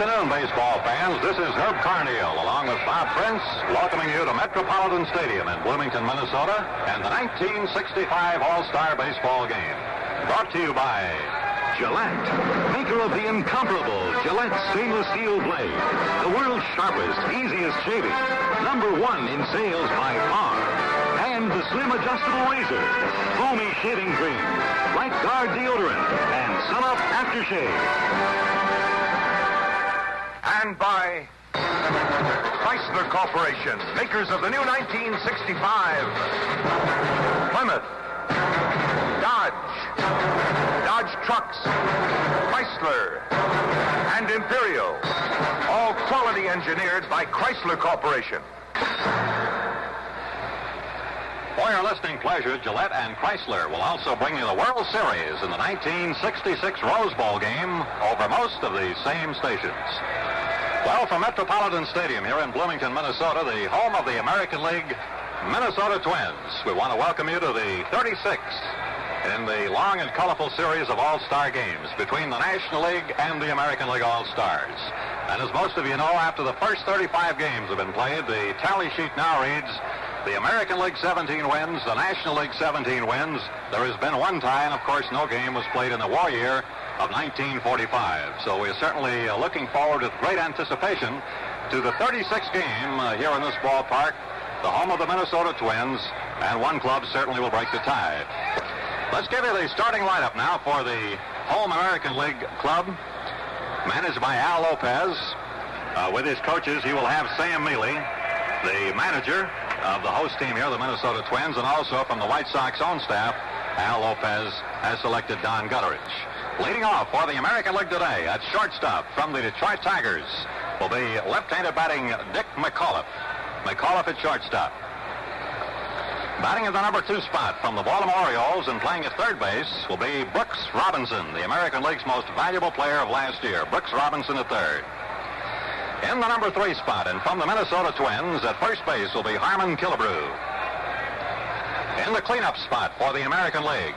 afternoon, baseball fans. This is Herb Carneal, along with Bob Prince, welcoming you to Metropolitan Stadium in Bloomington, Minnesota, and the 1965 All-Star Baseball Game. Brought to you by Gillette, maker of the incomparable Gillette stainless steel blade, the world's sharpest, easiest shaving, #1 in sales by far, and the slim adjustable razor, foamy shaving cream, Right Guard deodorant, and Sun-Up aftershave. And by Chrysler Corporation, makers of the new 1965 Plymouth, Dodge trucks, Chrysler, and Imperial, all quality engineered by Chrysler Corporation. For your listening pleasure, Gillette and Chrysler will also bring you the World Series in the 1966 Rose Bowl game over most of the same stations. Well, from Metropolitan Stadium here in Bloomington, Minnesota, the home of the American League Minnesota Twins, we want to welcome you to the 36th in the long and colorful series of All-Star games between the National League and the American League All-Stars. And as most of you know, after the first 35 games have been played, the tally sheet now reads the American League 17 wins, the National League 17 wins. There has been one tie, and of course no game was played in the war year of 1945. So we're certainly looking forward with great anticipation to the 36th game here in this ballpark, the home of the Minnesota Twins, and one club certainly will break the tie. Let's give you the starting lineup now for the home American League club, managed by Al López. With his coaches, he will have Sam Mealy, the manager of the host team here, the Minnesota Twins, and also from the White Sox own staff, Al López has selected Don Gutteridge. Leading off for the American League today at shortstop from the Detroit Tigers will be left-handed batting Dick McAuliffe. McAuliffe at shortstop. Batting at the #2 spot from the Baltimore Orioles and playing at third base will be Brooks Robinson, the American League's most valuable player of last year. Brooks Robinson at third. In the #3 spot and from the Minnesota Twins at first base will be Harmon Killebrew. In the cleanup spot for the American League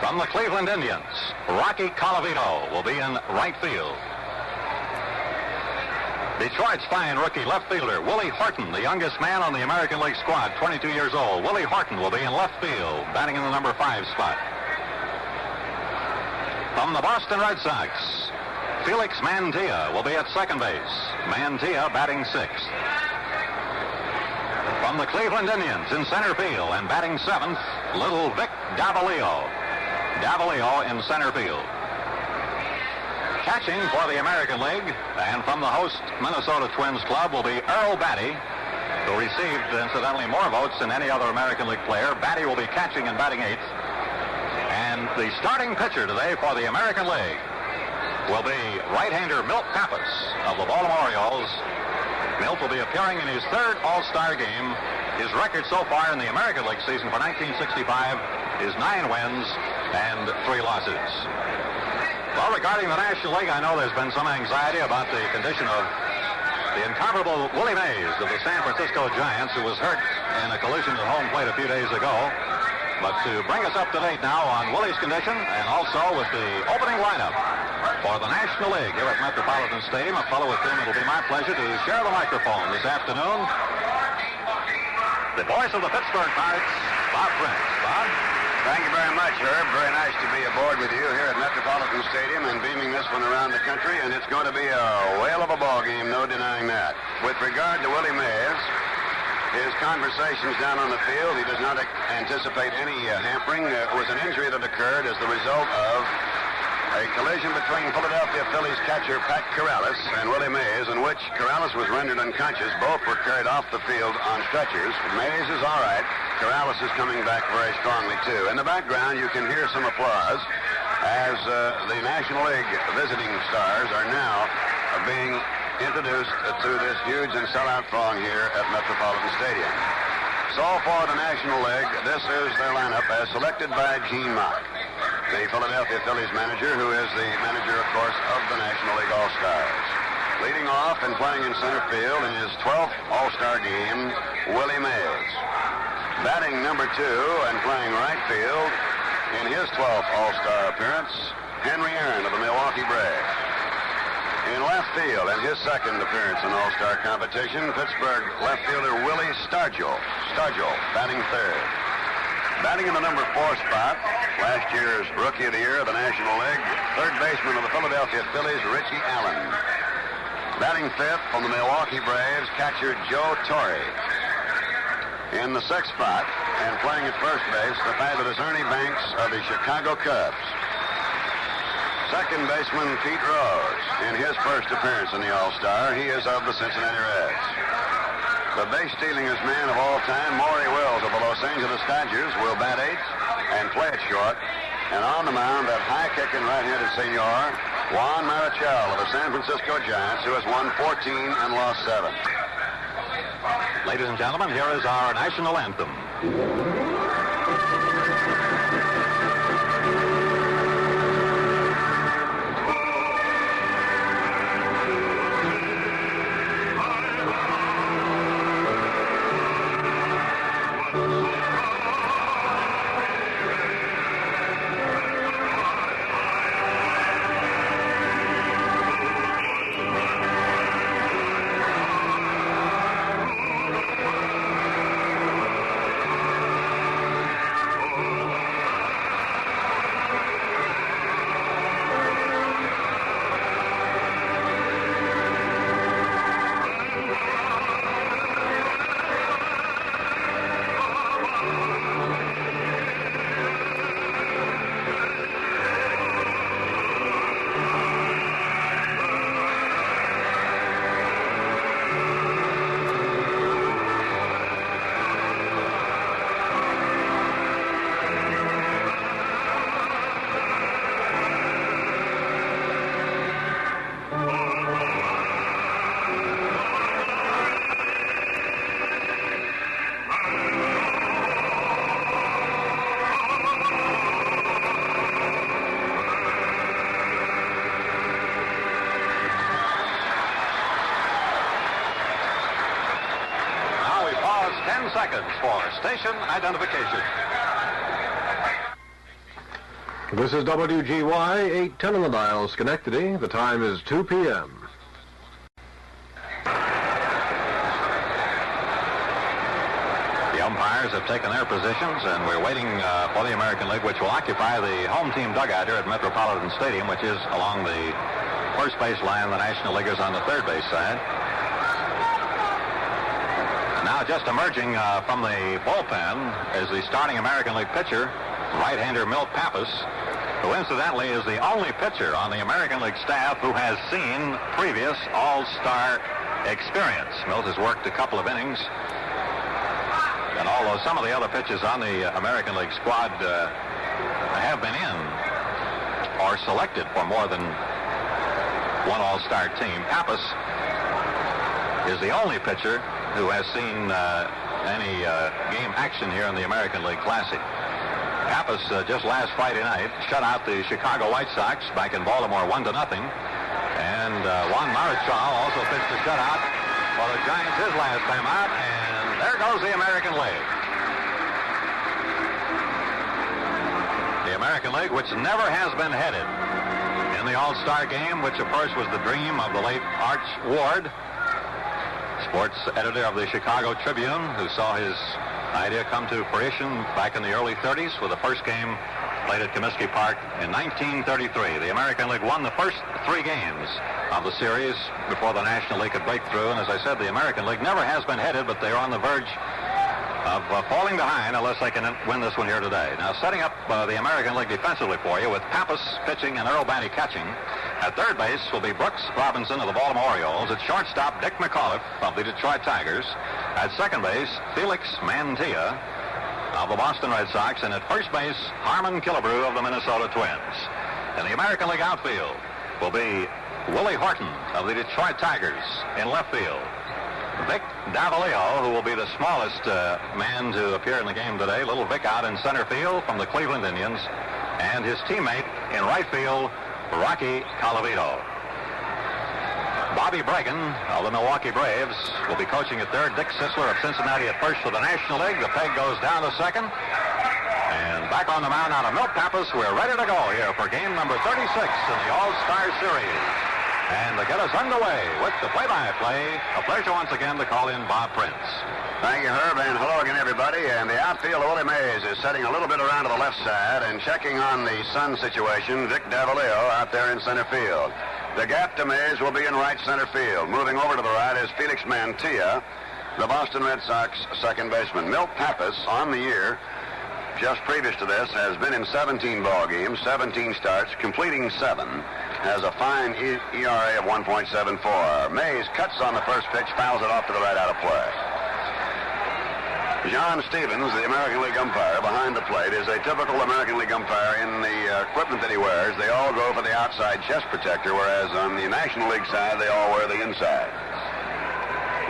from the Cleveland Indians, Rocky Colavito will be in right field. Detroit's fine rookie left fielder, Willie Horton, the youngest man on the American League squad, 22 years old. Willie Horton will be in left field, batting in the #5 spot. From the Boston Red Sox, Felix Mantilla will be at second base. Mantilla batting 6th. From the Cleveland Indians in center field and batting 7th, little Vic Davalillo. Davalillo in center field. Catching for the American League and from the host Minnesota Twins club will be Earl Batty, who received, incidentally, more votes than any other American League player. Batty will be catching and batting 8th. And the starting pitcher today for the American League will be right-hander Milt Pappas of the Baltimore Orioles. Milt will be appearing in his 3rd All-Star game. His record so far in the American League season for 1965 is 9 wins and 3 losses. Well, regarding the National League, I know there's been some anxiety about the condition of the incomparable Willie Mays of the San Francisco Giants, who was hurt in a collision at home plate a few days ago. But to bring us up to date now on Willie's condition and also with the opening lineup for the National League here at Metropolitan Stadium, a fellow with whom it'll be my pleasure to share the microphone this afternoon, the voice of the Pittsburgh Pirates, Bob Prince. Bob? Thank you very much, Herb. Very nice to be aboard with you here at Metropolitan Stadium and beaming this one around the country, and it's going to be a whale of a ball game, no denying that. With regard to Willie Mays, his conversations down on the field, he does not anticipate any hampering. It was an injury that occurred as the result of a collision between Philadelphia Phillies catcher Pat Corrales and Willie Mays, in which Corrales was rendered unconscious. Both were carried off the field on stretchers. Mays is all right. Corrales is coming back very strongly, too. In the background, you can hear some applause as the National League visiting stars are now being introduced to this huge and sellout throng here at Metropolitan Stadium. So for the National League, this is their lineup as selected by Gene Mauch, the Philadelphia Phillies manager, who is the manager, of course, of the National League All-Stars. Leading off and playing in center field in his 12th All-Star game, Willie Mays. Batting #2 and playing right field in his 12th All-Star appearance, Henry Aaron of the Milwaukee Braves. In left field, and his second appearance in All-Star competition, Pittsburgh left fielder Willie Stargell, batting third. Batting in the number 4 spot, last year's Rookie of the Year of the National League, third baseman of the Philadelphia Phillies, Richie Allen. Batting fifth from the Milwaukee Braves, catcher Joe Torre. In the 6th spot, and playing at first base, the fabulous Ernie Banks of the Chicago Cubs. Second baseman Pete Rose. In his first appearance in the All-Star, he is of the Cincinnati Reds. The base-stealingest man of all time, Maury Wills of the Los Angeles Dodgers, will bat 8th and play it short. And on the mound, that high-kicking right-handed senor, Juan Marichal of the San Francisco Giants, who has won 14 and lost 7. Ladies and gentlemen, here is our national anthem. Seconds for station identification. This is WGY 810 on the dial, Schenectady. The time is 2 p.m. The umpires have taken their positions, and we're waiting for the American League, which will occupy the home team dugout here at Metropolitan Stadium, which is along the first base line. The National Leaguers on the third base side. Now just emerging from the bullpen is the starting American League pitcher, right-hander Milt Pappas, who incidentally is the only pitcher on the American League staff who has seen previous All-Star experience. Milt has worked a couple of innings, and although some of the other pitchers on the American League squad have been in or selected for more than one All-Star team, Pappas is the only pitcher who has seen any game action here in the American League Classic. Pappas just last Friday night shut out the Chicago White Sox back in Baltimore 1-0. And Juan Marichal also pitched a shutout for the Giants his last time out. And there goes the American League. The American League, which never has been headed in the All-Star game, which of course was the dream of the late Arch Ward, sports editor of the Chicago Tribune, who saw his idea come to fruition back in the early 30s with the first game played at Comiskey Park in 1933. The American League won the first 3 games of the series before the National League could break through. And as I said, the American League never has been headed, but they're on the verge of falling behind unless they can win this one here today. Now, setting up the American League defensively for you with Pappas pitching and Earl Banty catching. At third base will be Brooks Robinson of the Baltimore Orioles. At shortstop, Dick McAuliffe of the Detroit Tigers. At second base, Felix Mantilla of the Boston Red Sox. And at first base, Harmon Killebrew of the Minnesota Twins. In the American League outfield will be Willie Horton of the Detroit Tigers in left field. Vic Davalillo, who will be the smallest man to appear in the game today. Little Vic out in center field from the Cleveland Indians. And his teammate in right field, Rocky Colavito. Bobby Bregan of the Milwaukee Braves will be coaching at third. Dick Sisler of Cincinnati at first for the National League. The peg goes down to second. And back on the mound out of Milt Pappas. We're ready to go here for game number 36 in the All-Star Series. And to get us underway with the play-by-play, a pleasure once again to call in Bob Prince. Thank you, Herb, and hello again, everybody. And the outfield, Willie Mays is setting a little bit around to the left side and checking on the sun situation, Vic Davalillo out there in center field. The gap to Mays will be in right center field. Moving over to the right is Felix Mantilla, the Boston Red Sox second baseman. Milt Pappas, on the year, just previous to this, has been in 17 ball games, 17 starts, completing 7, has a fine ERA of 1.74. Mays cuts on the first pitch, fouls it off to the right out of play. John Stevens, the American League umpire, behind the plate, is a typical American League umpire in the equipment that he wears. They all go for the outside chest protector, whereas on the National League side, they all wear the inside.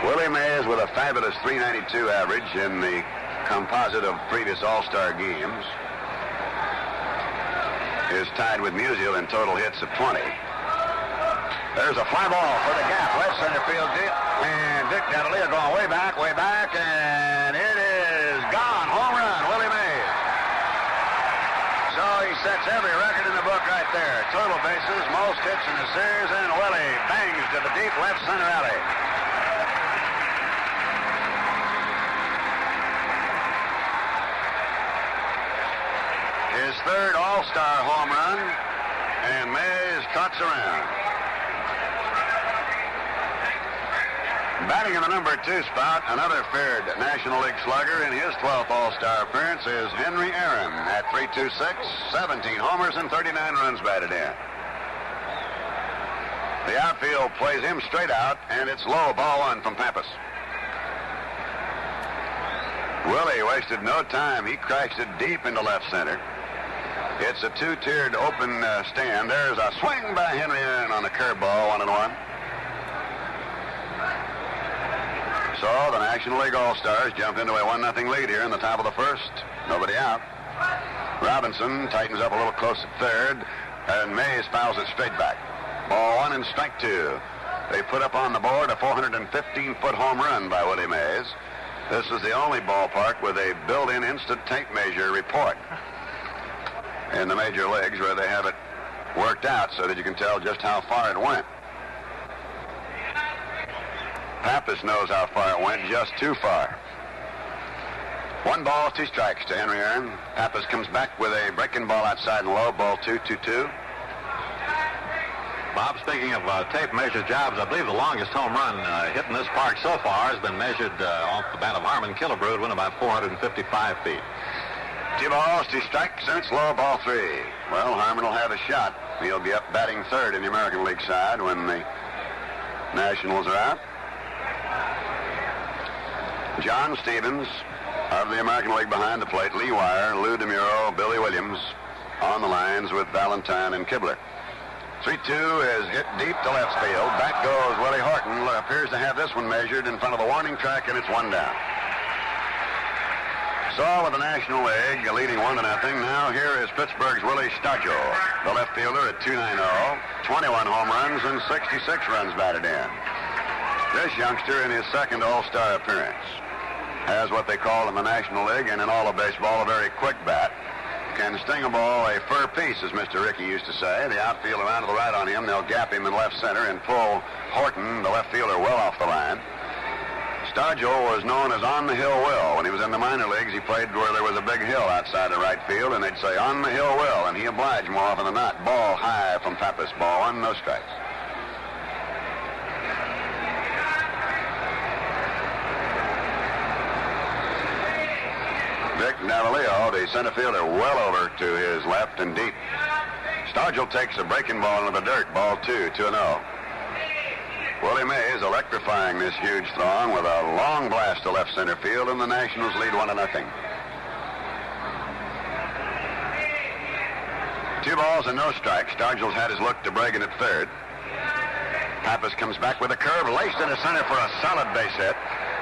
Willie Mays with a fabulous .392 average in the composite of previous All-Star games is tied with Musial in total hits of 20. There's a fly ball for the gap, left center field deep, and Vic Davalillo going way back, and it is gone. Home run, Willie Mays. So he sets every record in the book right there. Total bases, most hits in the series, and Willie bangs to the deep left center alley. His third All-Star home run, and Mays cuts around. Batting in the number 2 spot, another feared National League slugger in his 12th All-Star appearance is Henry Aaron at .326, 17 homers and 39 runs batted in. The outfield plays him straight out, and it's low, ball 1 from Pappas. Willie wasted no time. He crashed it deep into left center. It's a 2-tiered open stand. There's a swing by Henry Aaron on the curveball, 1-1. So the National League All-Stars jump into a 1-0 lead here in the top of the first. Nobody out. Robinson tightens up a little close at third, and Mays fouls it straight back. Ball 1 and strike 2. They put up on the board a 415-foot home run by Willie Mays. This is the only ballpark with a built-in instant tape measure report in the major leagues where they have it worked out so that you can tell just how far it went. Pappas knows how far it went, just too far. 1 ball, 2 strikes to Henry Aaron. Pappas comes back with a breaking ball outside and low, ball 2-2-2. Bob, speaking of tape measure jobs, I believe the longest home run hit in this park so far has been measured off the bat of Harmon. Killebrew. It went about 455 feet. 2 balls, 2 strikes, and it's low, ball 3. Well, Harmon will have a shot. He'll be up batting third in the American League side when the Nationals are out. John Stevens of the American League behind the plate, Lee Wire, Lou DeMuro, Billy Williams on the lines with Valentine and Kibler. 3-2 is hit deep to left field. Back goes Willie Horton. Appears to have this one measured in front of the warning track, and it's 1 down. So with the National League leading 1-0, now here is Pittsburgh's Willie Stargell, the left fielder at .290, 21 home runs and 66 runs batted in. This youngster in his second All-Star appearance has what they call in the National League and in all of baseball a very quick bat. Can sting a ball a fur piece, as Mr. Rickey used to say. The outfield around to the right on him. They'll gap him in left center and pull Horton, the left fielder, well off the line. Stargell was known as On the Hill Will. When he was in the minor leagues, he played where there was a big hill outside the right field, and they'd say, On the Hill Will, and he obliged more often than not. Ball high from Pappas. Ball 1, no strikes. Vic Davalillo, the center fielder, well over to his left and deep. Stargell takes a breaking ball into the dirt. Ball 2, 2-0. Willie Mays electrifying this huge throng with a long blast to left center field, and the Nationals lead 1-0. 2 balls and no strikes. Stargell's had his look to Bragan at third. Pappas comes back with a curve, laced into center for a solid base hit.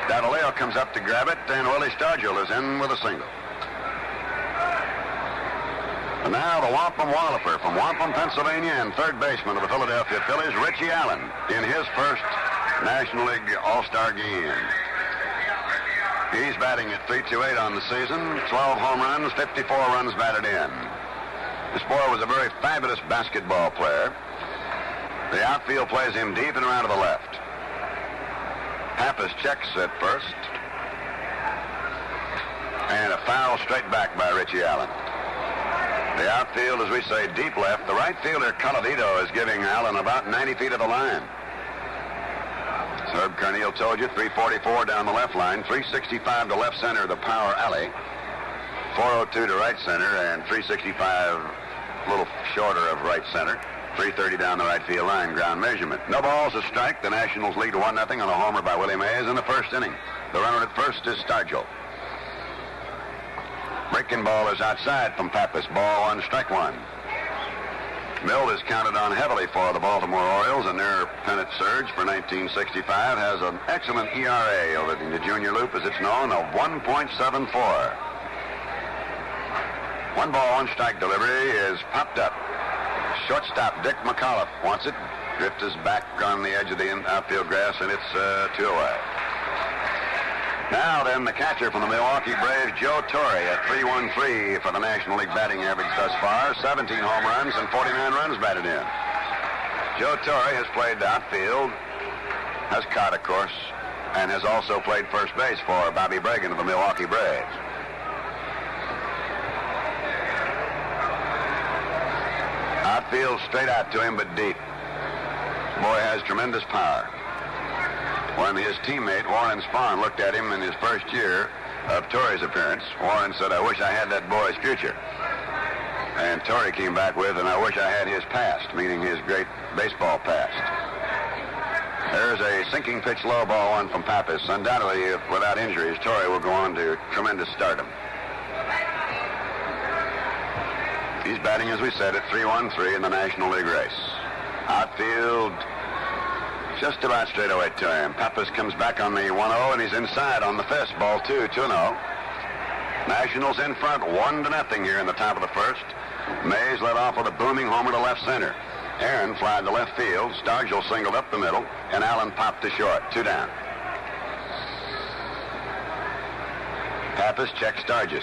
Davalillo comes up to grab it, and Willie Stargell is in with a single. And now the Wampum Walloper from Wampum, Pennsylvania, and third baseman of the Philadelphia Phillies, Richie Allen, in his first National League All-Star game. He's batting at .328 on the season, 12 home runs, 54 runs batted in. This boy was a very fabulous basketball player. The outfield plays him deep and around to the left. Pappas checks at first. And a foul straight back by Richie Allen. The outfield, as we say, deep left. The right fielder, Colavito, is giving Allen about 90 feet of the line. As Herb Carneal told you, 344 down the left line, 365 to left center, the power alley, 402 to right center, and 365 a little shorter of right center, 330 down the right field line, ground measurement. No balls, a strike. The Nationals lead 1-0 on a homer by Willie Mays in the first inning. The runner at first is Stargell. Breaking ball is outside from Pappas. Ball 1, strike 1. Milt is counted on heavily for the Baltimore Orioles, and their pennant surge for 1965 has an excellent ERA over in the junior loop, as it's known, of 1.74. 1 ball, 1 strike delivery is popped up. Shortstop Dick McAuliffe wants it. Drift is back on the edge of the outfield grass, and it's 2 away. Now then, the catcher from the Milwaukee Braves, Joe Torre, at 313 for the National League batting average thus far. 17 home runs and 49 runs batted in. Joe Torre has played outfield, has caught, of course, and has also played first base for Bobby Bragan of the Milwaukee Braves. Outfield straight out to him, but deep. Boy has tremendous power. When his teammate, Warren Spahn, looked at him in his first year of Torre's appearance, Warren said, "I wish I had that boy's future." And Torre came back with, "And I wish I had his past," meaning his great baseball past. There's a sinking pitch low, ball 1 from Pappas. Undoubtedly, if without injuries, Torre will go on to tremendous stardom. He's batting, as we said, at 313 in the National League race. Outfield just about straight away to him. Pappas comes back on the 1-0, and he's inside on the fist. Ball 2, 2-0. Nationals in front, 1-0 here in the top of the first. Mays led off with a booming homer to left center. Aaron flied to left field. Stargell singled up the middle, and Allen popped to short. 2 down. Pappas checks Stargell.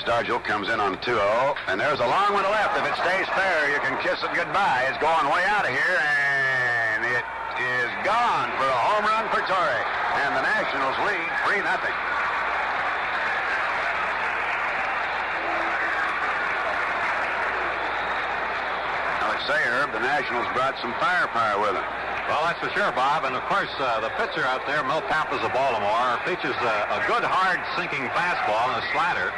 Stargell comes in on 2-0, and there's a long one to left. If it stays fair, you can kiss it goodbye. It's going way out of here, and it is gone for a home run for Torre. And the Nationals lead 3-0. I would say, Herb, the Nationals brought some firepower with them. Well, that's for sure, Bob. And, of course, the pitcher out there, Milt Pappas of Baltimore, pitches a good, hard, sinking fastball and a slider.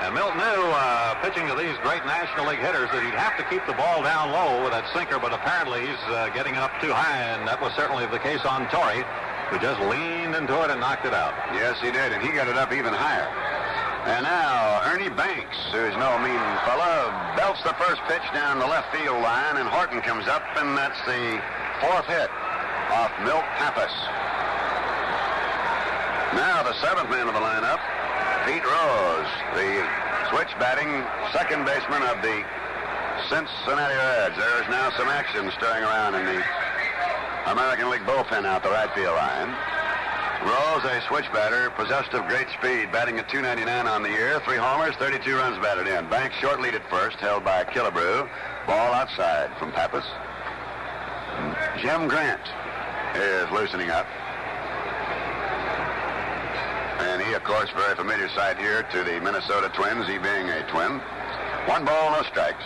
And Milt knew, pitching to these great National League hitters, that he'd have to keep the ball down low with that sinker, but apparently he's getting it up too high, and that was certainly the case on Torre, who just leaned into it and knocked it out. Yes, he did, and he got it up even higher. And now, Ernie Banks, who's no mean fella, belts the first pitch down the left field line, and Horton comes up, and that's the 4th hit off Milt Pappas. Now, the 7th man of the lineup, Pete Rose, the switch batting second baseman of the Cincinnati Reds. There is now some action stirring around in the American League bullpen out the right field line. Rose, a switch batter, possessed of great speed, batting at .299 on the year, 3 homers, 32 runs batted in. Banks short lead at first, held by Killebrew. Ball outside from Pappas. Jim Grant is loosening up. And he, of course, very familiar sight here to the Minnesota Twins, he being a Twin. 1 ball, no strikes.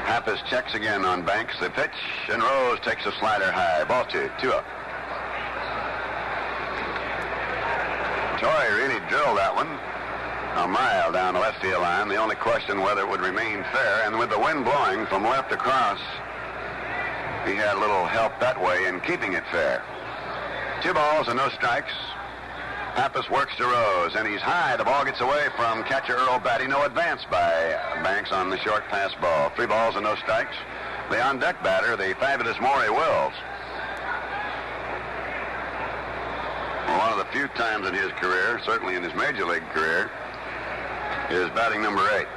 Pappas checks again on Banks. The pitch, and Rose takes a slider high. Ball 2, 2-up. Torre really drilled that one a mile down the left field line. The only question whether it would remain fair. And with the wind blowing from left across, he had a little help that way in keeping it fair. 2 balls and no strikes. Pappas works to Rose, and he's high. The ball gets away from catcher Earl Batty. No advance by Banks on the short pass ball. 3 balls and no strikes. The on-deck batter, the fabulous Maury Wills. One of the few times in his career, certainly in his major league career, is batting number 8.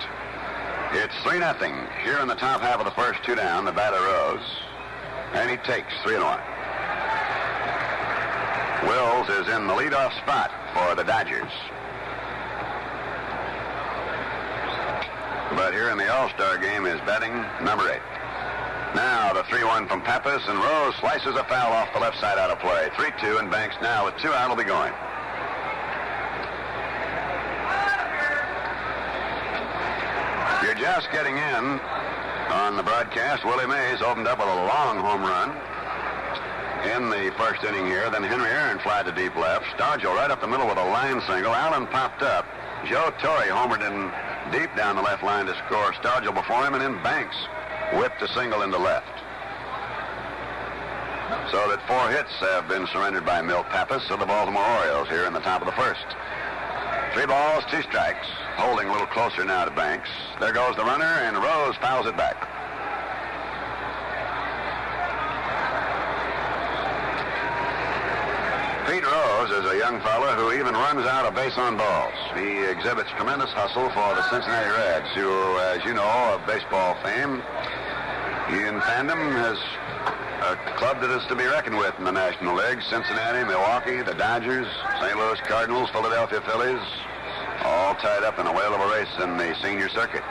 It's 3-0 here in the top half of the first. 2 down. The batter Rose, and he takes 3-1. Wills is in the leadoff spot for the Dodgers. But here in the All-Star game is batting number 8. Now the the 3-1 from Pappas, and Rose slices a foul off the left side out of play. 3-2, and Banks now with 2 out will be going. You're just getting in on the broadcast. Willie Mays opened up with a long home run in the first inning here. Then Henry Aaron flied to deep left. Stargell right up the middle with a line single. Allen popped up. Joe Torre homered in deep down the left line to score. Stargell before him, and then Banks whipped a single into left. So that 4 hits have been surrendered by Milt Pappas of the Baltimore Orioles here in the top of the first. 3 balls, 2 strikes. Holding a little closer now to Banks. There goes the runner, and Rose fouls it back. Pete Rose is a young fella who even runs out of base on balls. He exhibits tremendous hustle for the Cincinnati Reds, who, as you know, of baseball fame, he in tandem has a club that is to be reckoned with in the National League. Cincinnati, Milwaukee, the Dodgers, St. Louis Cardinals, Philadelphia Phillies, all tied up in a whale of a race in the senior circuit.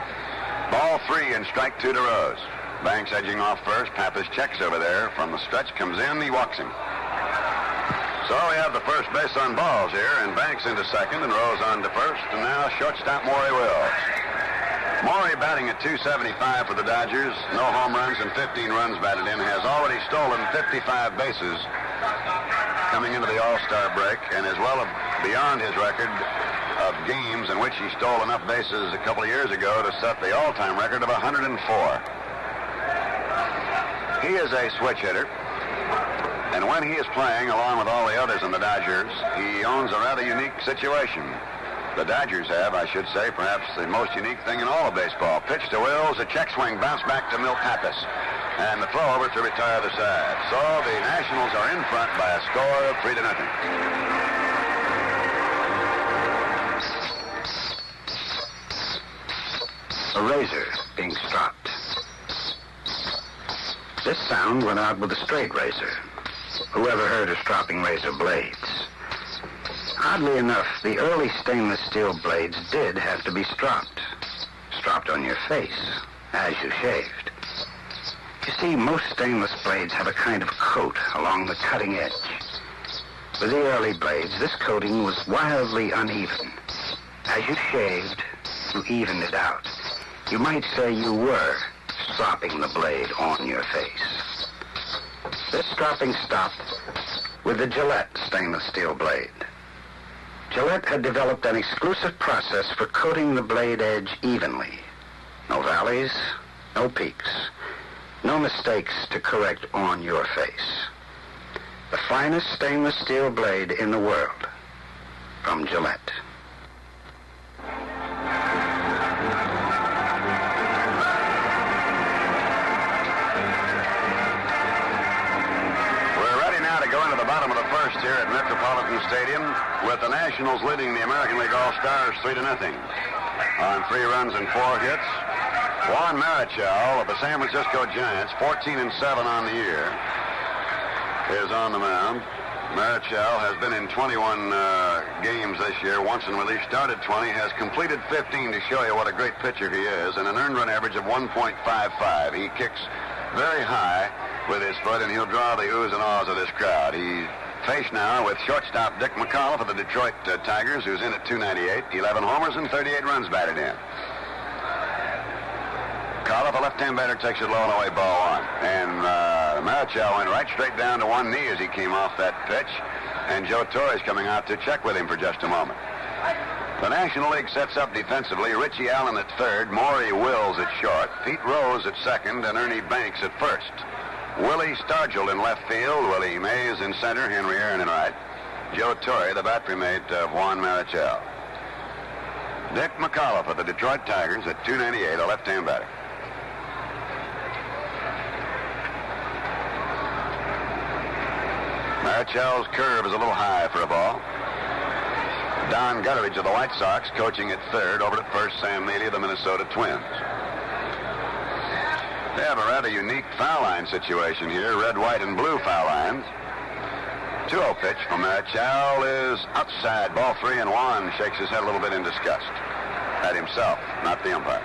Ball 3 and strike 2 to Rose. Banks edging off first. Pappas checks over there from the stretch, comes in, he walks him. So we have the first base on balls here, and Banks into second, and Rose on to first, and now shortstop Maury Wills. Maury batting at .275 for the Dodgers, no home runs and 15 runs batted in, has already stolen 55 bases coming into the All-Star break, and is well beyond his record of games in which he stole enough bases a couple of years ago to set the all-time record of 104. He is a switch hitter, and when he is playing along with all the others in the Dodgers, he owns a rather unique situation. The Dodgers have, I should say, perhaps the most unique thing in all of baseball. Pitch to Wills, a check swing, bounce back to Milt Pappas, and the throw over to retire the side. So the Nationals are in front by a score of 3-0. A razor being stropped. This sound went out with a straight razor. Whoever heard of stropping razor blades? Oddly enough, the early stainless steel blades did have to be stropped. Stropped on your face, as you shaved. You see, most stainless blades have a kind of coat along the cutting edge. With the early blades, this coating was wildly uneven. As you shaved, you evened it out. You might say you were stropping the blade on your face. This stropping stopped with the Gillette stainless steel blade. Gillette had developed an exclusive process for coating the blade edge evenly. No valleys, no peaks, no mistakes to correct on your face. The finest stainless steel blade in the world from Gillette. Here at Metropolitan Stadium, with the Nationals leading the American League All-Stars 3-0. On 3 runs and 4 hits, Juan Marichal of the San Francisco Giants, 14-7 on the year, is on the mound. Marichal has been in 21 games this year. Once in relief, started 20, has completed 15 to show you what a great pitcher he is, and an earned run average of 1.55. He kicks very high with his foot, and he'll draw the oohs and ahs of this crowd. He faced now with shortstop Dick McAuliffe of the Detroit Tigers, who's in at .298, 11 homers and 38 runs batted in. McAuliffe, a left-hand batter, takes it low and away, ball 1. And Marichal went right straight down to one knee as he came off that pitch, and Joe Torre is coming out to check with him for just a moment. The National League sets up defensively. Richie Allen at third, Maury Wills at short, Pete Rose at second, and Ernie Banks at first. Willie Stargell in left field, Willie Mays in center, Henry Aaron in right. Joe Torre, the battery mate of Juan Marichal. Dick McAuliffe of the Detroit Tigers at .298, a left-hand batter. Marichal's curve is a little high for a ball. Don Gutteridge of the White Sox coaching at third. Over at first, Sam Neely of the Minnesota Twins. They have a rather unique foul line situation here, red, white, and blue foul lines. 2-0 pitch from Marichal is outside, ball 3, and Juan shakes his head a little bit in disgust at himself, not the umpire.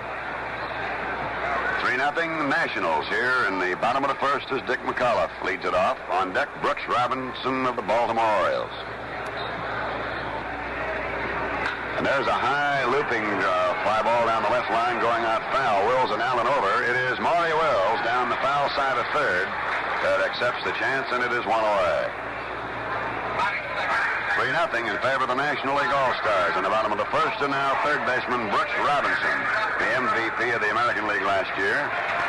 3-0 Nationals here in the bottom of the first as Dick McAuliffe leads it off. On deck, Brooks Robinson of the Baltimore Orioles. And there's a high looping fly ball down the left line going out foul. Wills and Allen over. It is Maury Wills down the foul side of third that accepts the chance, and it is one away. 3-0 in favor of the National League All-Stars. In the bottom of the first, and now third baseman Brooks Robinson, the MVP of the American League last year.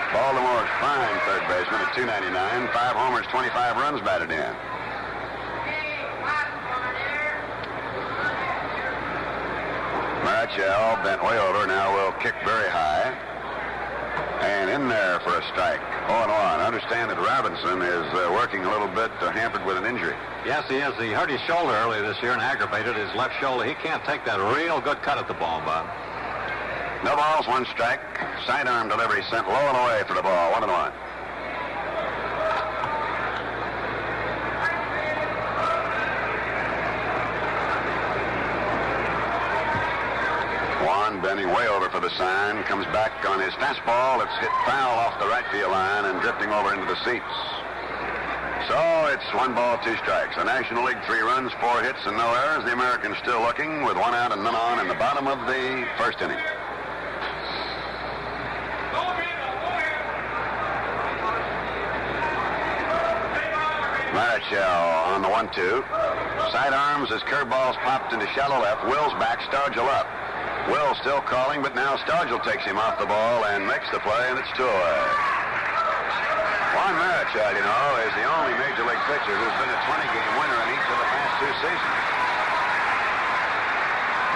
Baltimore's fine third baseman at .299, 5 homers, 25 runs batted in. Mauch bent way over, now will kick very high. And in there for a strike. 0-1. Understand that Robinson is working a little bit hampered with an injury. Yes, he is. He hurt his shoulder earlier this year and aggravated his left shoulder. He can't take that real good cut at the ball, Bob. No balls, 1 strike. Sidearm delivery sent low and away for the ball. 1-1. Bending way over for the sign, comes back on his fastball. It's hit foul off the right field line and drifting over into the seats. So it's 1 ball, 2 strikes. The National League 3 runs, 4 hits, and no errors. The Americans still looking with 1 out and none on in the bottom of the first inning. Mauch on the 1-2. Sidearms as curveballs popped into shallow left. Wills back, Stargell up. Will still calling, but now Stargell takes him off the ball and makes the play, and it's 2 away. Juan Mauch, you know, is the only Major League pitcher who's been a 20-game winner in each of the past 2 seasons.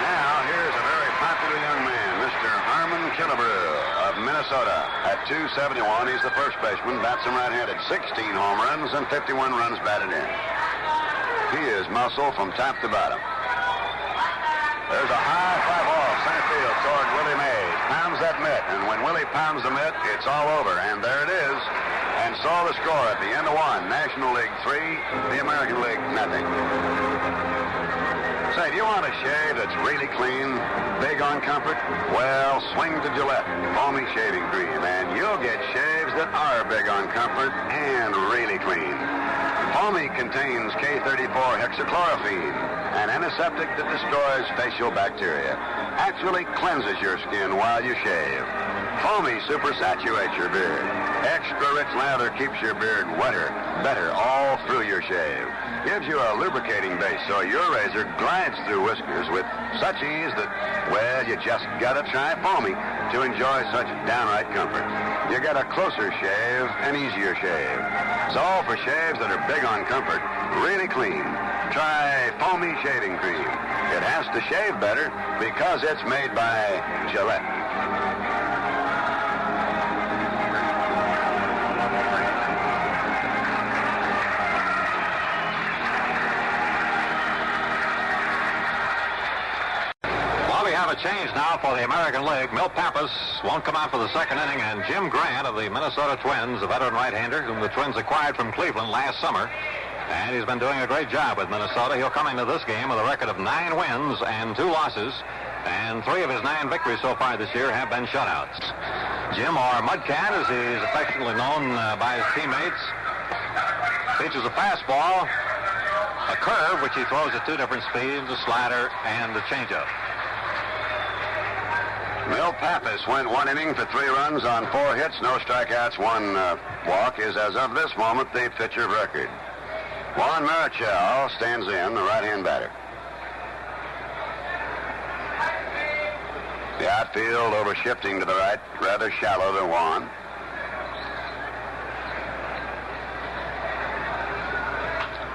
Now, here's a very popular young man, Mr. Harmon Killebrew of Minnesota. At .271, he's the first baseman, bats him right-handed. 16 home runs and 51 runs batted in. He is muscle from top to bottom. There's a high fly ball, center field toward Willie Mays. Pounds that mitt, and when Willie pounds the mitt, it's all over. And there it is. And so the score at the end of 1. National League 3, the American League nothing. Say, do you want a shave that's really clean, big on comfort? Well, swing to Gillette Foamy Shaving Cream, and you'll get shaves that are big on comfort and really clean. Foamy contains K34 hexachlorophene, an antiseptic that destroys facial bacteria. Actually cleanses your skin while you shave. Foamy supersaturates your beard. Extra rich lather keeps your beard wetter, better all through your shave. Gives you a lubricating base so your razor glides through whiskers with such ease that, well, you just gotta try Foamy to enjoy such downright comfort. You get a closer shave, an easier shave. So for shaves that are big on comfort, really clean, try Foamy Shaving Cream. It has to shave better because it's made by Gillette. Change now for the American League. Milt Pappas won't come out for the second inning, and Jim Grant of the Minnesota Twins, a veteran right-hander whom the Twins acquired from Cleveland last summer, and he's been doing a great job with Minnesota. He'll come into this game with a record of 9 wins and 2 losses, and 3 of his 9 victories so far this year have been shutouts. Jim, or Mudcat, as he's affectionately known by his teammates, features a fastball, a curve, which he throws at 2 different speeds, a slider, and a changeup. Milt Pappas went 1 inning for 3 runs on 4 hits, no strikeouts, 1 walk, is as of this moment the pitcher record. Juan Mauch stands in, the right-hand batter. The outfield overshifting to the right, rather shallow than Juan.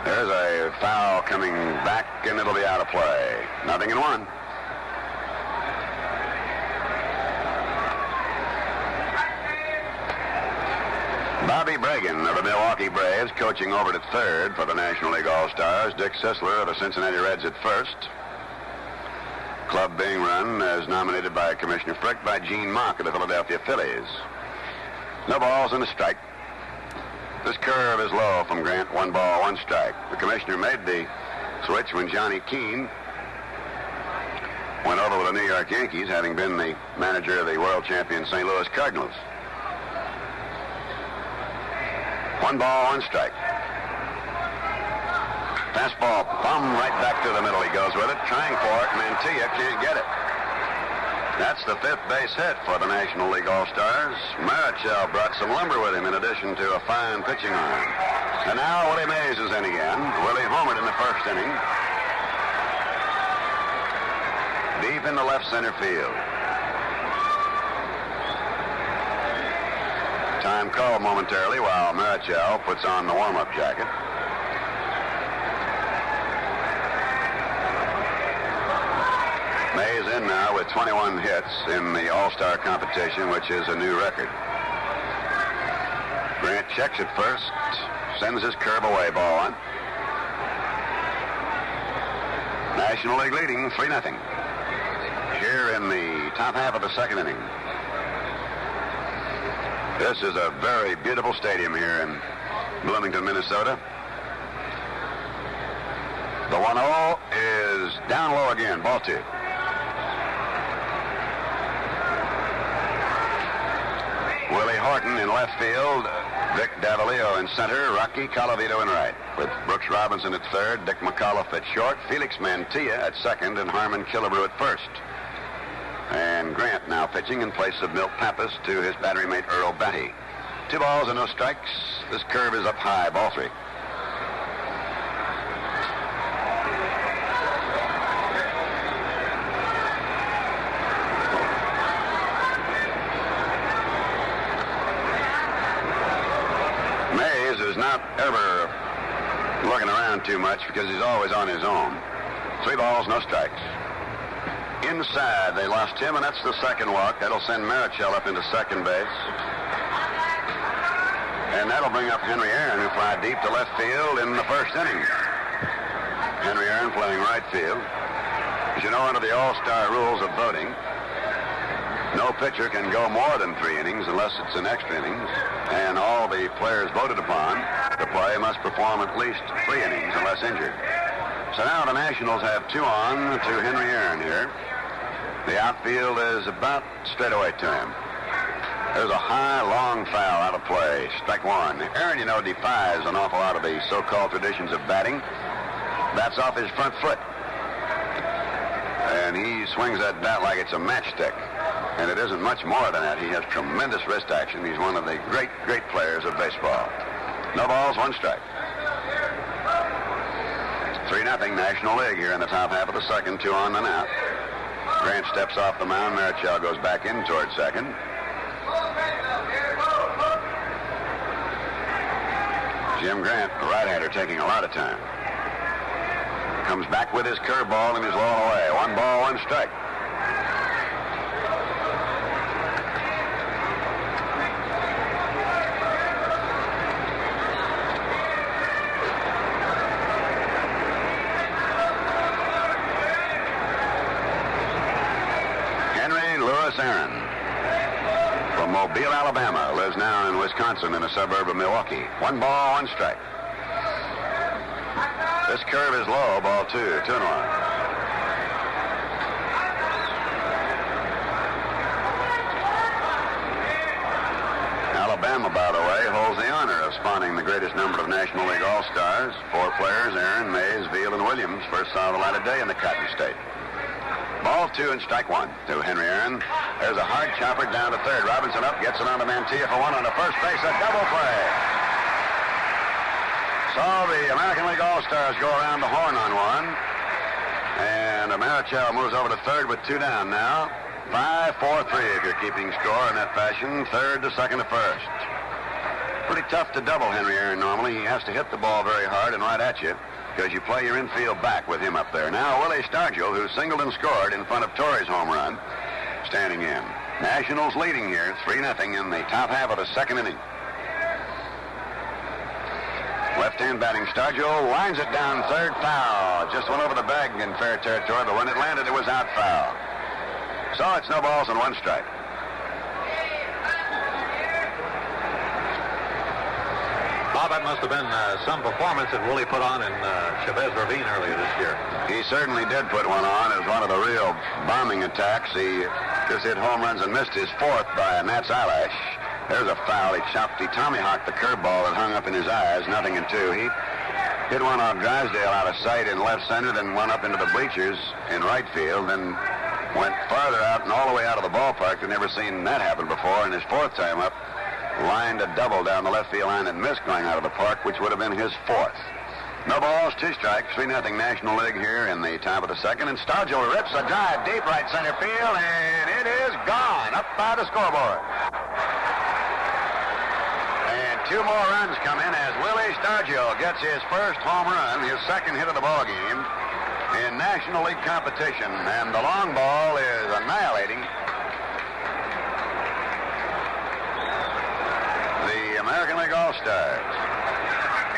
There's a foul coming back, and it'll be out of play. 0-1. Bobby Bragan of the Milwaukee Braves coaching over to third for the National League All-Stars. Dick Sisler of the Cincinnati Reds at first. Club being run as nominated by Commissioner Frick by Gene Mauch of the Philadelphia Phillies. No balls and a strike. This curve is low from Grant. 1 ball, 1 strike. The commissioner made the switch when Johnny Keane went over with the New York Yankees, having been the manager of the world champion St. Louis Cardinals. 1 ball, 1 strike. Fastball, thumb right back to the middle. He goes with it, trying for it. Mantilla can't get it. That's the 5th base hit for the National League All-Stars. Marichal brought some lumber with him in addition to a fine pitching arm. And now Willie Mays is in again. Willie homered in the 1st inning. Deep in the left center field. Time called momentarily while Marichal puts on the warm-up jacket. Mays in now with 21 hits in the All-Star competition, which is a new record. Grant checks it first, sends his curve away, ball 1. National League leading 3-0. Here in the top half of the 2nd inning. This is a very beautiful stadium here in Bloomington, Minnesota. The 1-0 is down low again, ball 2. Willie Horton in left field, Vic Davalillo in center, Rocky Colavito in right. With Brooks Robinson at 3rd, Dick McAuliffe at short, Felix Mantilla at 2nd, and Harmon Killebrew at 1st. And Grant now pitching in place of Milt Pappas to his battery mate Earl Batty. 2 balls and no strikes. This curve is up high, ball 3. Mays is not ever looking around too much because he's always on his own. 3 balls, no strikes. Inside, they lost him, and that's the 2nd walk. That'll send Marichal up into 2nd base. And that'll bring up Henry Aaron, who fly deep to left field in the 1st inning. Henry Aaron playing right field. As you know, under the All-Star rules of voting, no pitcher can go more than 3 innings unless it's in extra innings. And all the players voted upon to play must perform at least 3 innings unless injured. So now the Nationals have 2 on to Henry Aaron here. The outfield is about straight away to him. There's a high, long foul out of play. Strike 1. Aaron, you know, defies an awful lot of the so-called traditions of batting. That's off his front foot. And he swings that bat like it's a matchstick. And it isn't much more than that. He has tremendous wrist action. He's one of the great, great players of baseball. No balls, 1 strike. 3-0 National League here in the top half of the 2nd, 2 on and out. Grant steps off the mound. Marichal goes back in toward 2nd. Jim Grant, the right-hander, taking a lot of time. Comes back with his curveball and is low away. 1 ball, 1 strike. Aaron from Mobile, Alabama, lives now in Wisconsin in a suburb of Milwaukee. 1 ball, 1 strike. This curve is low, ball 2, 2-1. Alabama, by the way, holds the honor of spawning the greatest number of National League All-Stars. 4 players, Aaron, Mays, Veal, and Williams, first saw the light of day in the Cotton State. Ball 2 and strike 1 to Henry Aaron. There's a hard chopper down to 3rd. Robinson up, gets it on to Mantilla for 1 on the first base. A double play. So the American League All-Stars go around the horn on 1. And Marichal moves over to 3rd with 2 down now. 5-4-3 if you're keeping score in that fashion. 3rd to 2nd to 1st. Pretty tough to double Henry Aaron normally. He has to hit the ball very hard and right at you, because you play your infield back with him up there. Now, Willie Stargell, who singled and scored in front of Torre's home run, standing in. Nationals leading here, 3-0 in the top half of the 2nd inning. Left-hand batting Stargell lines it down 3rd, foul. Just went over the bag in fair territory, but when it landed, it was out foul. So it's no balls and 1 strike. Bob, that must have been some performance that Willie put on in Chavez Ravine earlier this year. He certainly did put one on. It was one of the real bombing attacks. He just hit home runs and missed his 4th by a gnat's eyelash. There's a foul. He tommyhawked the curveball that hung up in his eyes. 0-2. He hit one on Drysdale out of sight in left center, then went up into the bleachers in right field, then went farther out and all the way out of the ballpark. I've never seen that happen before. In his fourth time up, lined a double down the left field line and missed going out of the park, which would have been his fourth. No balls, 2 strikes, 3-0 National League here in the top of the second. And Stargell rips a drive deep right center field, and it is gone up by the scoreboard. And 2 more runs come in as Willie Stargell gets his first home run, his second hit of the ball game in National League competition. And the long ball is annihilating the American League All-Stars.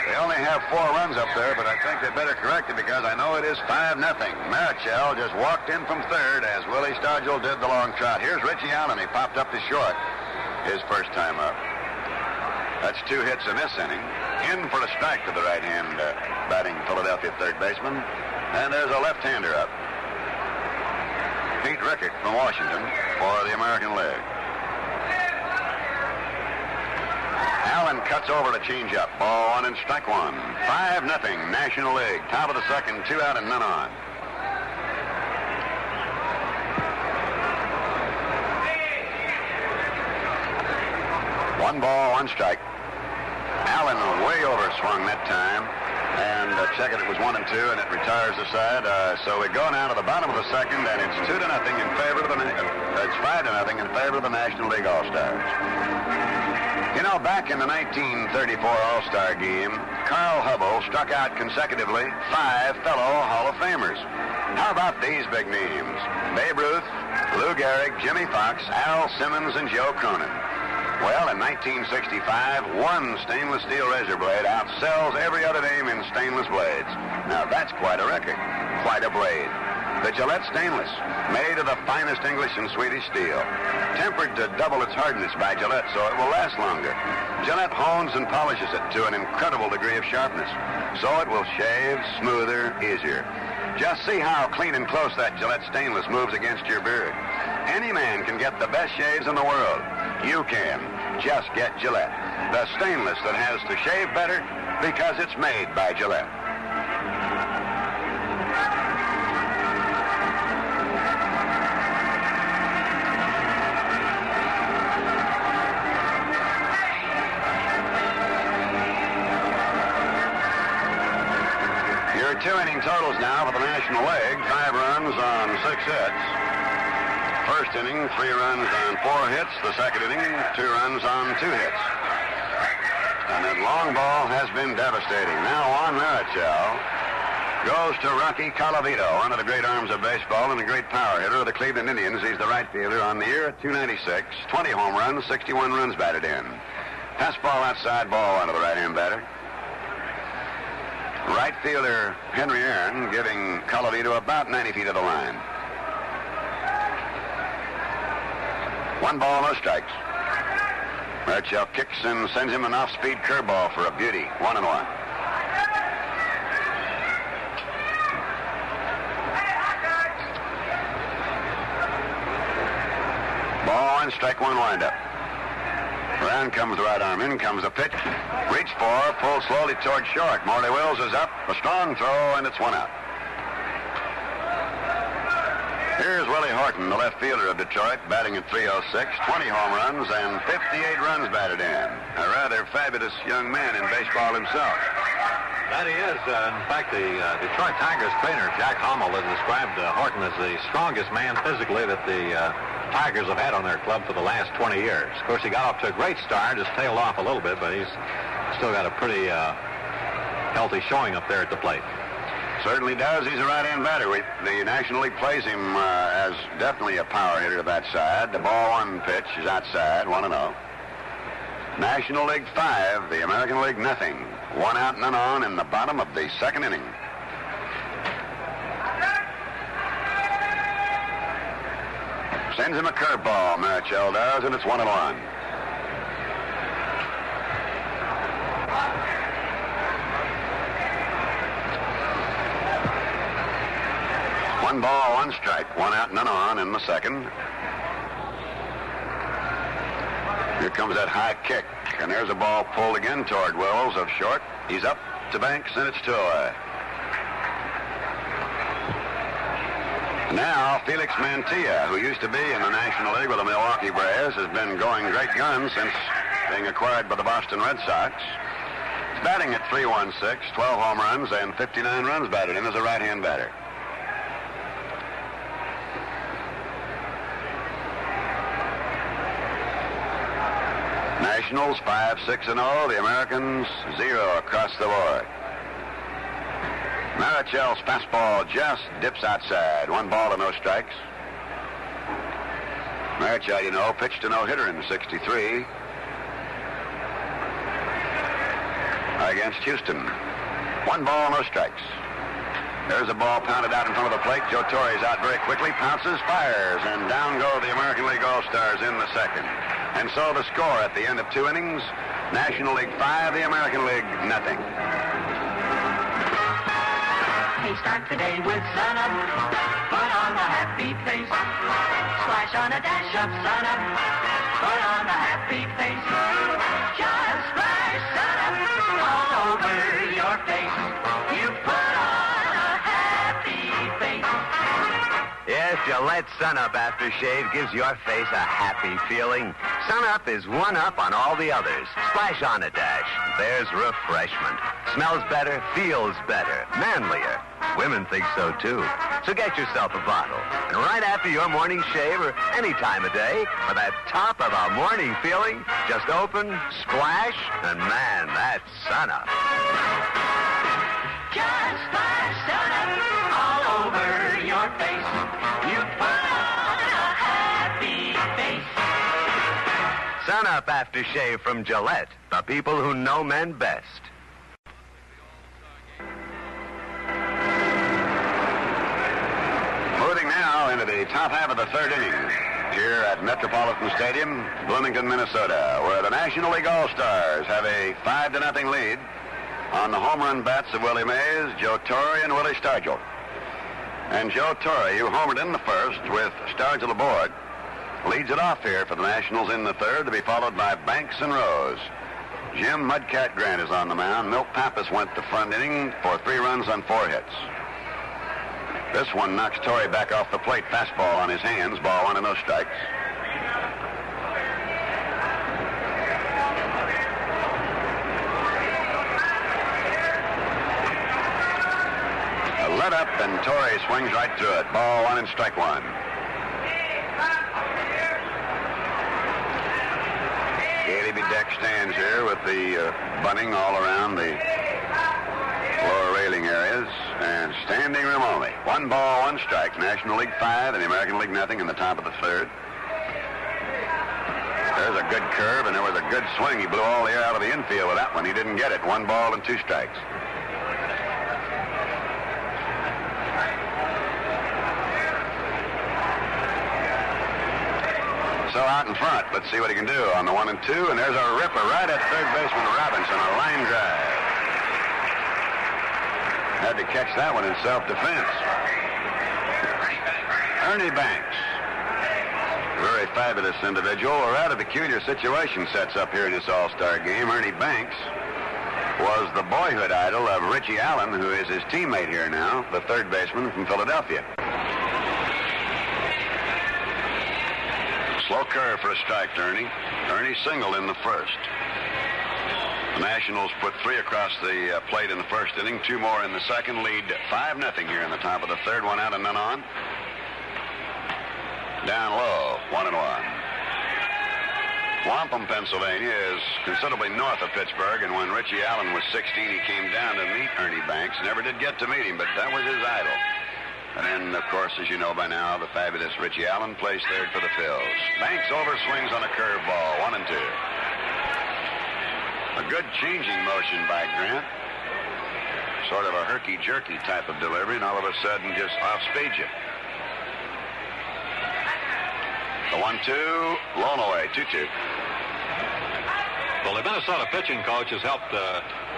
They only have 4 runs up there, but I think they better correct it because I know it is 5-0. Mauch just walked in from third as Willie Stargell did the long trot. Here's Richie Allen. He popped up to short his first time up. That's 2 hits in this inning. In for a strike to the right-hand batting Philadelphia third baseman. And there's a left-hander up. Pete Rickert from Washington for the American League. Allen cuts over to change up. Ball 1 and strike 1. 5-0 National League. Top of the second, 2 out and none on. One ball, 1 strike. Allen way over swung that time. And check it was 1-2, and it retires the side. So we go now to the bottom of the second, and it's 2-0 in favor of it's 5-0 in favor of the National League All-Stars. You know, back in the 1934 All-Star game, Carl Hubble struck out consecutively 5 fellow Hall of Famers. How about these big names? Babe Ruth, Lou Gehrig, Jimmy Fox, Al Simmons, and Joe Cronin. Well, in 1965, 1 stainless steel razor blade outsells every other name in stainless blades. Now, that's quite a record. Quite a blade. The Gillette Stainless, made of the finest English and Swedish steel. Tempered to double its hardness by Gillette so it will last longer. Gillette hones and polishes it to an incredible degree of sharpness, so it will shave smoother, easier. Just see how clean and close that Gillette Stainless moves against your beard. Any man can get the best shaves in the world. You can. Just get Gillette. The stainless that has to shave better because it's made by Gillette. Your 2-inning totals now for the National League. 5 runs on 6 hits. First inning, 3 runs on 4 hits. The second inning, 2 runs on 2 hits. And that long ball has been devastating. Now Juan Marichal goes to Rocky Colavito, one of the great arms of baseball and a great power hitter of the Cleveland Indians. He's the right fielder on the year at 296, 20 home runs, 61 runs batted in. Fastball outside, ball 1 to the right-hand batter. Right fielder Henry Aaron giving Colavito about 90 feet of the line. 1 ball, no strikes. Marichal kicks and sends him an off-speed curveball for a beauty. 1-1. Ball 1, strike 1 windup. Around comes the right arm. In comes the pitch. Reach for, pull slowly toward short. Morley Wills is up. A strong throw, and it's 1 out. Here's Willie Horton, the left fielder of Detroit, batting at 306, 20 home runs, and 58 runs batted in. A rather fabulous young man in baseball himself. That he is. In fact, the Detroit Tigers trainer, Jack Hummel, has described Horton as the strongest man physically that the Tigers have had on their club for the last 20 years. Of course, he got off to a great start, just tailed off a little bit, but he's still got a pretty healthy showing up there at the plate. Certainly does. He's a right-hand batter. The National League plays him as definitely a power hitter to that side. The ball 1 pitch is outside, 1-0. National League 5, the American League nothing. 1 out, none on in the bottom of the second inning. Sends him a curveball, Marichal does, and it's 1-1. One ball, 1 strike, 1 out, none on in the second. Here comes that high kick, and there's a ball pulled again toward Wills of short. He's up to Banks, and it's 2 away. Now, Felix Mantilla, who used to be in the National League with the Milwaukee Braves, has been going great guns since being acquired by the Boston Red Sox. He's batting at .316, 12 home runs, and 59 runs batted in as a right-hand batter. Nationals 5-6-0. The Americans 0 across the board. Marichel's fastball just dips outside. 1 ball and no strikes. Marichel, you know, pitched a no-hitter in '63 against Houston. 1 ball, no strikes. There's a ball pounded out in front of the plate. Joe Torre is out very quickly, pounces, fires, and down go the American League All-Stars in the second. And so the score at the end of 2 innings, National League 5, the American League nothing. Hey, start the day with sun up, put on a happy face. Splash on a dash of sun up, put on a happy face. Just splash sun up all over your face. You put on a happy face. Yes, Gillette Sun-Up Aftershave gives your face a happy feeling. Sun-Up is 1 up on all the others. Splash on a dash. There's refreshment. Smells better, feels better, manlier. Women think so, too. So get yourself a bottle. And right after your morning shave or any time of day, for that top of a morning feeling, just open, splash, and man, that's Sun-Up. Just splash sun-up all over your face. You put on a happy face. Sun-Up Aftershave from Gillette, the people who know men best. Moving now into the top half of the 3rd inning here at Metropolitan Stadium, Bloomington, Minnesota, where the National League All-Stars have a 5-0 lead on the home run bats of Willie Mays, Joe Torre, and Willie Stargell. And Joe Torre, who homered in the first with Stargell aboard, leads it off here for the Nationals in the 3rd, to be followed by Banks and Rose. Jim Mudcat Grant is on the mound. Milt Pappas went the front inning for 3 runs on 4 hits. This one knocks Torre back off the plate. Fastball on his hands. Ball 1 and no strikes. A let up, and Torre swings right through it. Ball 1 and strike 1. Gaily bedecked stands here with the bunting all around the lower railing areas, and standing room only. 1 ball, 1 strike. National League 5 and the American League nothing in the top of the 3rd. There's a good curve, and there was a good swing. He blew all the air out of the infield with that one. He didn't get it. 1 ball and 2 strikes. So out in front, let's see what he can do on the 1 and 2, and there's a ripper right at third baseman Robinson, a line drive. Had to catch that one in self-defense. Ernie Banks, a very fabulous individual. A rather peculiar situation sets up here in this All-Star game. Ernie Banks was the boyhood idol of Richie Allen, who is his teammate here now, the third baseman from Philadelphia. Slow curve for a strike to Ernie. Ernie singled in the first. The Nationals put 3 across the plate in the first inning, 2 more in the second. Lead 5-0 here in the top of the 3rd. 1 out and none on. Down low, 1 and 1. Wampum, Pennsylvania is considerably north of Pittsburgh, and when Richie Allen was 16, he came down to meet Ernie Banks. Never did get to meet him, but that was his idol. And then, of course, as you know by now, the fabulous Richie Allen plays third for the Phillies. Banks overswings on a curveball, 1 and 2. A good changing motion by Grant. Sort of a herky-jerky type of delivery, and all of a sudden just off-speed you. The 1-2, blown away, 2-2. The Well, the Minnesota pitching coach has helped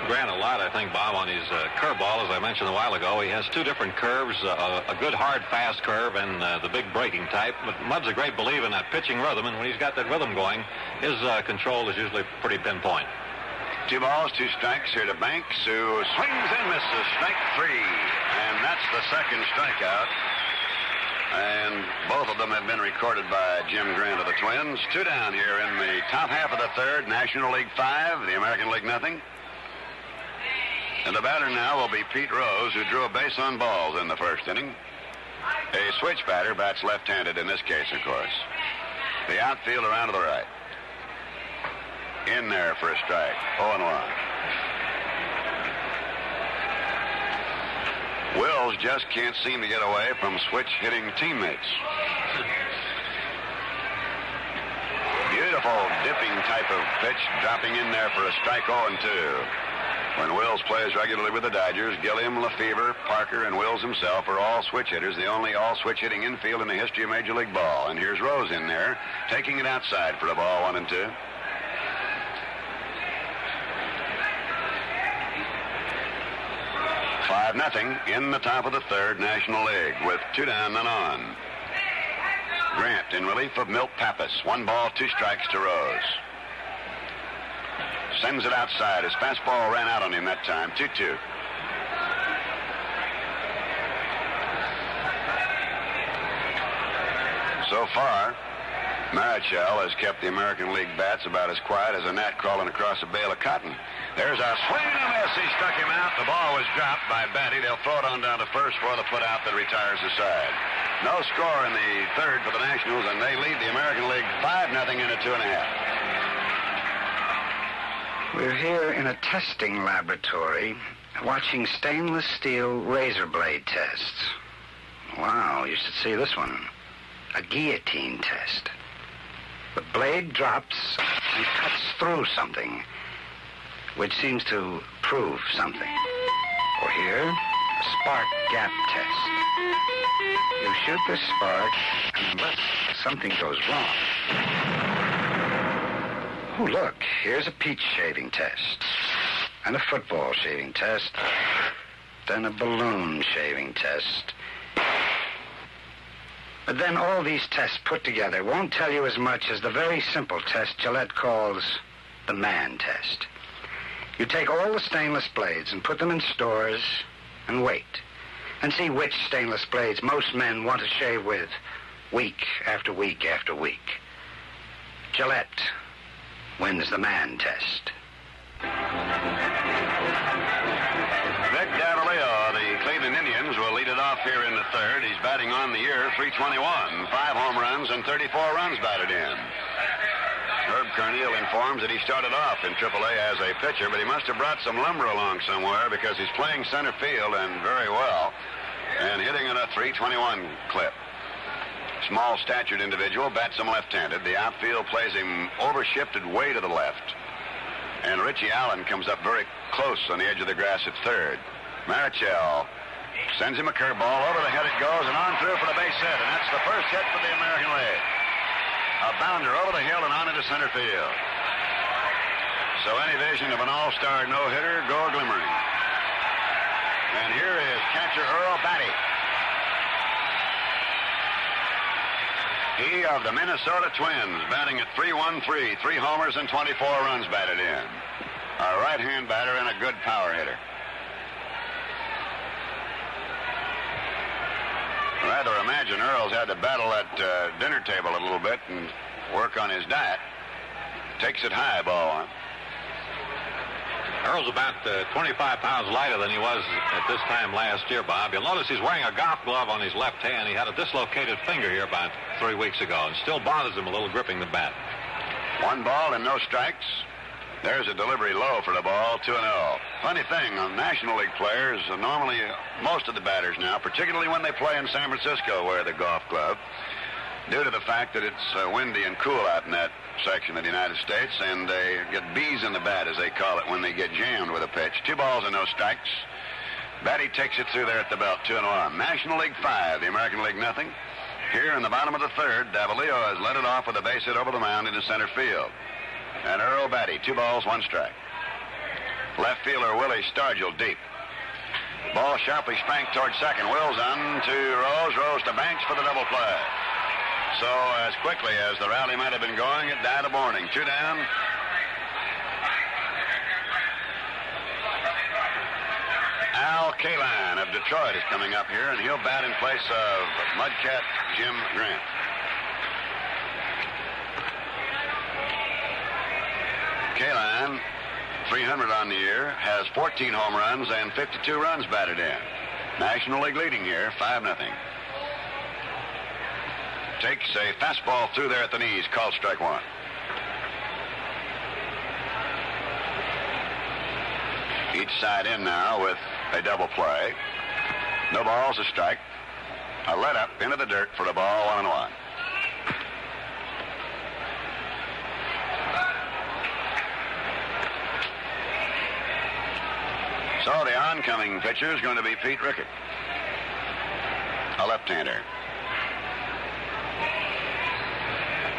Grant a lot, I think, Bob, on his curveball, as I mentioned a while ago. He has two different curves, a good, hard, fast curve and the big breaking type. But Mud's a great believer in that pitching rhythm, and when he's got that rhythm going, his control is usually pretty pinpoint. 2 balls, 2 strikes here to Banks, who swings and misses. Strike 3. And that's the second strikeout. And both of them have been recorded by Jim Grant of the Twins. 2 down here in the top half of the third. National League 5, the American League nothing. And the batter now will be Pete Rose, who drew a base on balls in the first inning. A switch batter bats left-handed in this case, of course. The outfield around to the right. In there for a strike. 0-1. Wills just can't seem to get away from switch-hitting teammates. Beautiful dipping type of pitch, dropping in there for a strike. 0-2. When Wills plays regularly with the Dodgers, Gilliam, Lefevre, Parker, and Wills himself are all switch hitters, the only all switch hitting infield in the history of Major League Ball. And here's Rose in there, taking it outside for a ball. 1-2. Nothing in the top of the third, National League, with 2 down, none on. Grant in relief of Milt Pappas. 1 ball, 2 strikes to Rose. Sends it outside. His fastball ran out on him that time. 2-2. So far, Mauch has kept the American League bats about as quiet as a gnat crawling across a bale of cotton. There's a swing and a miss. He struck him out. The ball was dropped by Batty. They'll throw it on down to first for the put out that retires the side. No score in the third for the Nationals, and they lead the American League 5-0 in a 2.5. We're here in a testing laboratory watching stainless steel razor blade tests. Wow, you should see this one. A guillotine test. The blade drops and cuts through something, which seems to prove something. Or here, a spark gap test. You shoot the spark, and unless something goes wrong. Oh, look, here's a peach shaving test, and a football shaving test, then a balloon shaving test. But then all these tests put together won't tell you as much as the very simple test Gillette calls the man test. You take all the stainless blades and put them in stores and wait and see which stainless blades most men want to shave with week after week after week. Gillette wins the man test. Vic Davalillo, the Cleveland Indians, will lead it off here in the third. He's batting on the year, .321, 5 home runs and 34 runs batted in. Herb Carneal informs that he started off in AAA as a pitcher, but he must have brought some lumber along somewhere because he's playing center field and very well and hitting at a .321 clip. Small-statured individual, bats him left-handed. The outfield plays him overshifted way to the left. And Richie Allen comes up very close on the edge of the grass at third. Marichal sends him a curveball. Over the head it goes and on through for the base hit. And that's the first hit for the American League. A bounder over the hill and on into center field. So any vision of an all-star no-hitter go glimmering. And here is catcher Earl Batty. He of the Minnesota Twins, batting at .313, 3 homers and 24 runs batted in. A right-hand batter and a good power hitter. Rather imagine Earl's had to battle at dinner table a little bit and work on his diet. Takes it high, ball one. Earl's about 25 pounds lighter than he was at this time last year, Bob. You'll notice he's wearing a golf glove on his left hand. He had a dislocated finger here about 3 weeks ago and still bothers him a little gripping the bat. 1 ball and no strikes. There's a delivery low for the ball, 2-0. Funny thing, National League players, normally most of the batters now, particularly when they play in San Francisco, wear the golf glove, due to the fact that it's windy and cool out in that section of the United States, and they get bees in the bat, as they call it, when they get jammed with a pitch. 2 balls and no strikes. Batty takes it through there at the belt, 2-1. National League 5, the American League nothing. Here in the bottom of the third, Davalillo has let it off with a base hit over the mound into center field. and Earl Batty. 2 balls, 1 strike. Left fielder Willie Stargell deep. Ball sharply spanked toward second. Wills on to Rose. Rose to Banks for the double play. So as quickly as the rally might have been going, it died of morning. 2 down. Al Kaline of Detroit is coming up here, and he'll bat in place of Mudcat Jim Grant. Kaline, 300 on the year, has 14 home runs and 52 runs batted in. National League leading here, 5-0. Takes a fastball through there at the knees, called strike 1. Each side in now with a double play. No balls, a strike. A let up into the dirt for a ball, 1-1. So the oncoming pitcher is going to be Pete Rickett, a left-hander.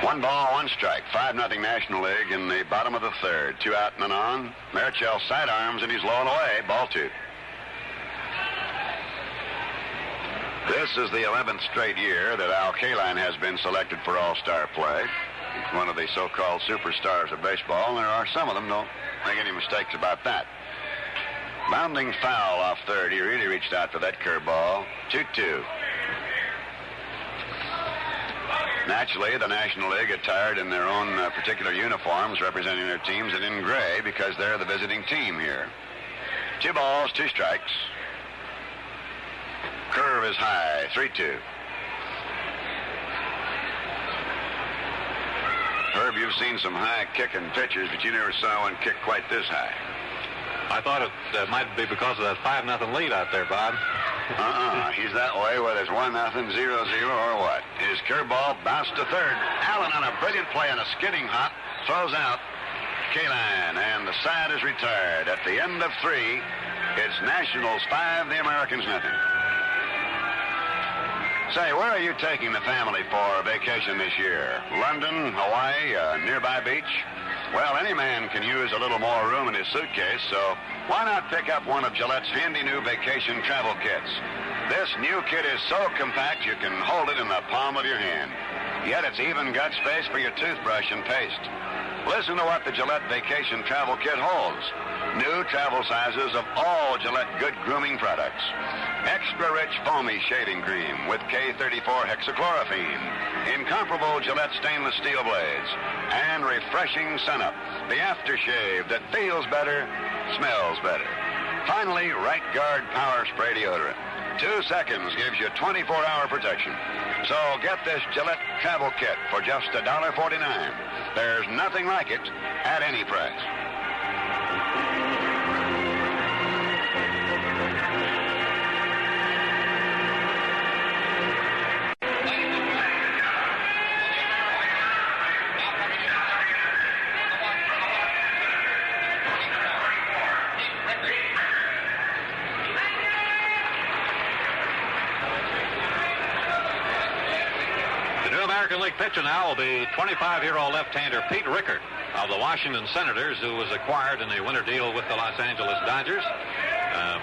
1 ball, 1 strike. 5-0 National League in the bottom of the third. 2 out and an on. Marichal sidearms, and he's low and away. Ball 2. This is the 11th straight year that Al Kaline has been selected for All-Star play. He's one of the so-called superstars of baseball, and there are some of them. Don't make any mistakes about that. Bounding foul off third. He really reached out for that curveball. 2-2. Naturally, the National League attired in their own particular uniforms representing their teams and in gray because they're the visiting team here. 2 balls, 2 strikes. Curve is high, 3-2. Herb, you've seen some high kicking pitchers, but you never saw one kick quite this high. I thought it might be because of that 5-0 lead out there, Bob. He's that way, whether it's 1-0, 0-0, or what. His curveball bounced to third. Allen on a brilliant play on a skidding hop throws out Kaline, and the side is retired. At the end of 3, it's Nationals 5, the Americans 0. Say, where are you taking the family for a vacation this year? London, Hawaii, a nearby beach? Well, any man can use a little more room in his suitcase, so why not pick up one of Gillette's handy new vacation travel kits? This new kit is so compact you can hold it in the palm of your hand. Yet it's even got space for your toothbrush and paste. Listen to what the Gillette Vacation Travel Kit holds. New travel sizes of all Gillette good grooming products. Extra rich foamy shaving cream with K34 hexachlorophene. Incomparable Gillette stainless steel blades. And refreshing Sun-Up, the aftershave that feels better, smells better. Finally, Right Guard Power Spray Deodorant. 2 seconds gives you 24-hour protection. So get this Gillette Travel Kit for just $1.49. There's nothing like it at any price. American League pitcher now will be 25-year-old left-hander Pete Rickert of the Washington Senators, who was acquired in a winter deal with the Los Angeles Dodgers.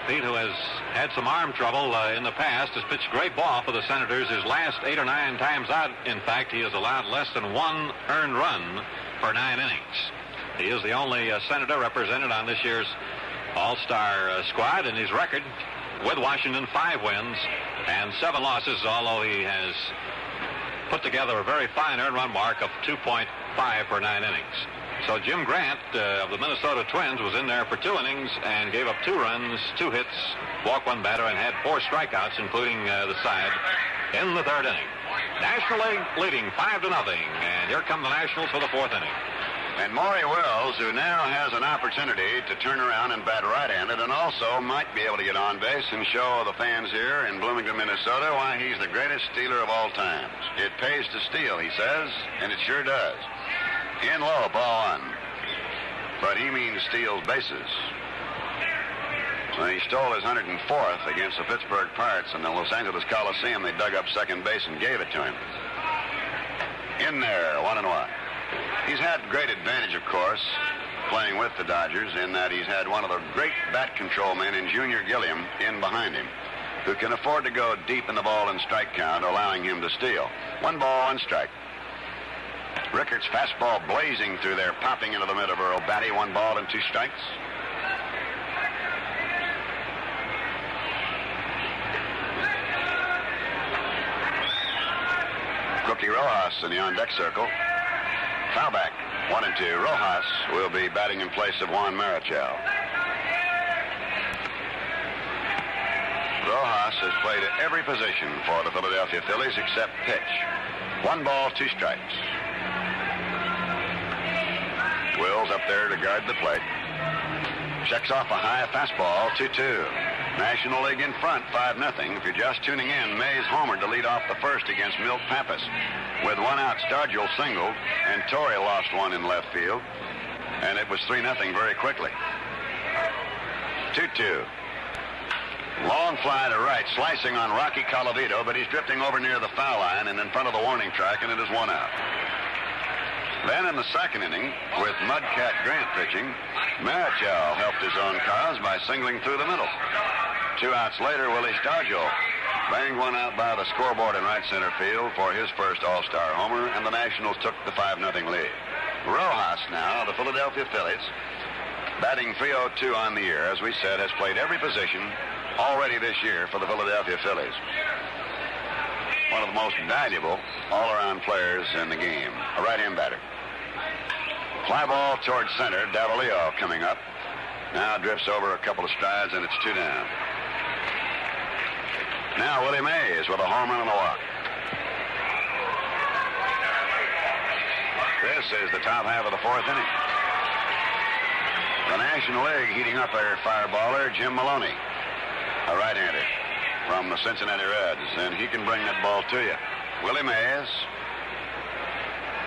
Pete, who has had some arm trouble in the past, has pitched great ball for the Senators his last 8 or 9 times out. In fact, he has allowed less than 1 earned run for 9 innings. He is the only Senator represented on this year's All-Star squad, and his record with Washington, 5 wins and 7 losses, although he has put together a very fine earned run mark of 2.5 for 9 innings. So Jim Grant of the Minnesota Twins was in there for 2 innings and gave up 2 runs, 2 hits, walked 1 batter, and had 4 strikeouts, including the side in the 3rd inning. National League leading 5-0, and here come the Nationals for the 4th inning. And Maury Wills, who now has an opportunity to turn around and bat right-handed and also might be able to get on base and show the fans here in Bloomington, Minnesota, why he's the greatest stealer of all times. It pays to steal, he says, and it sure does. In low, ball 1. But he means steals bases. So he stole his 104th against the Pittsburgh Pirates in the Los Angeles Coliseum. They dug up second base and gave it to him. In there, 1-1. He's had great advantage, of course, playing with the Dodgers, in that he's had one of the great bat control men in Junior Gilliam in behind him, who can afford to go deep in the ball and strike count, allowing him to steal. 1 ball, 1 strike. Rickert's fastball blazing through there, popping into the middle of Earl Batty. 1 ball and 2 strikes. Rookie Rojas in the on-deck circle. Foul back, 1 and 2. Rojas will be batting in place of Juan Marichal. Rojas has played at every position for the Philadelphia Phillies except pitch. 1 ball, 2 strikes. Wills up there to guard the plate. Checks off a high fastball, 2-2. National League in front, 5-0. If you're just tuning in, Mays homered to lead off the first against Milt Pappas. With 1 out, Stargell singled, and Torre lost 1 in left field. And it was 3-0 very quickly. 2-2. Long fly to right, slicing on Rocky Colavito, but he's drifting over near the foul line and in front of the warning track, and it is 1 out. Then in the second inning, with Mudcat Grant pitching, Marichal helped his own cause by singling through the middle. 2 outs later, Willie Stargell banged 1 out by the scoreboard in right center field for his first All-Star homer, and the Nationals took the 5-0 lead. Rojas now, the Philadelphia Phillies, batting .302 on the year, as we said, has played every position already this year for the Philadelphia Phillies. One of the most valuable all-around players in the game, a right-hand batter. Fly ball towards center, Davalillo coming up. Now drifts over a couple of strides, and it's 2 down. Now Willie Mays with a home run and a walk. This is the top half of the 4th inning. The National League heating up their fireballer, Jim Maloney, a right-hander from the Cincinnati Reds, and he can bring that ball to you. Willie Mays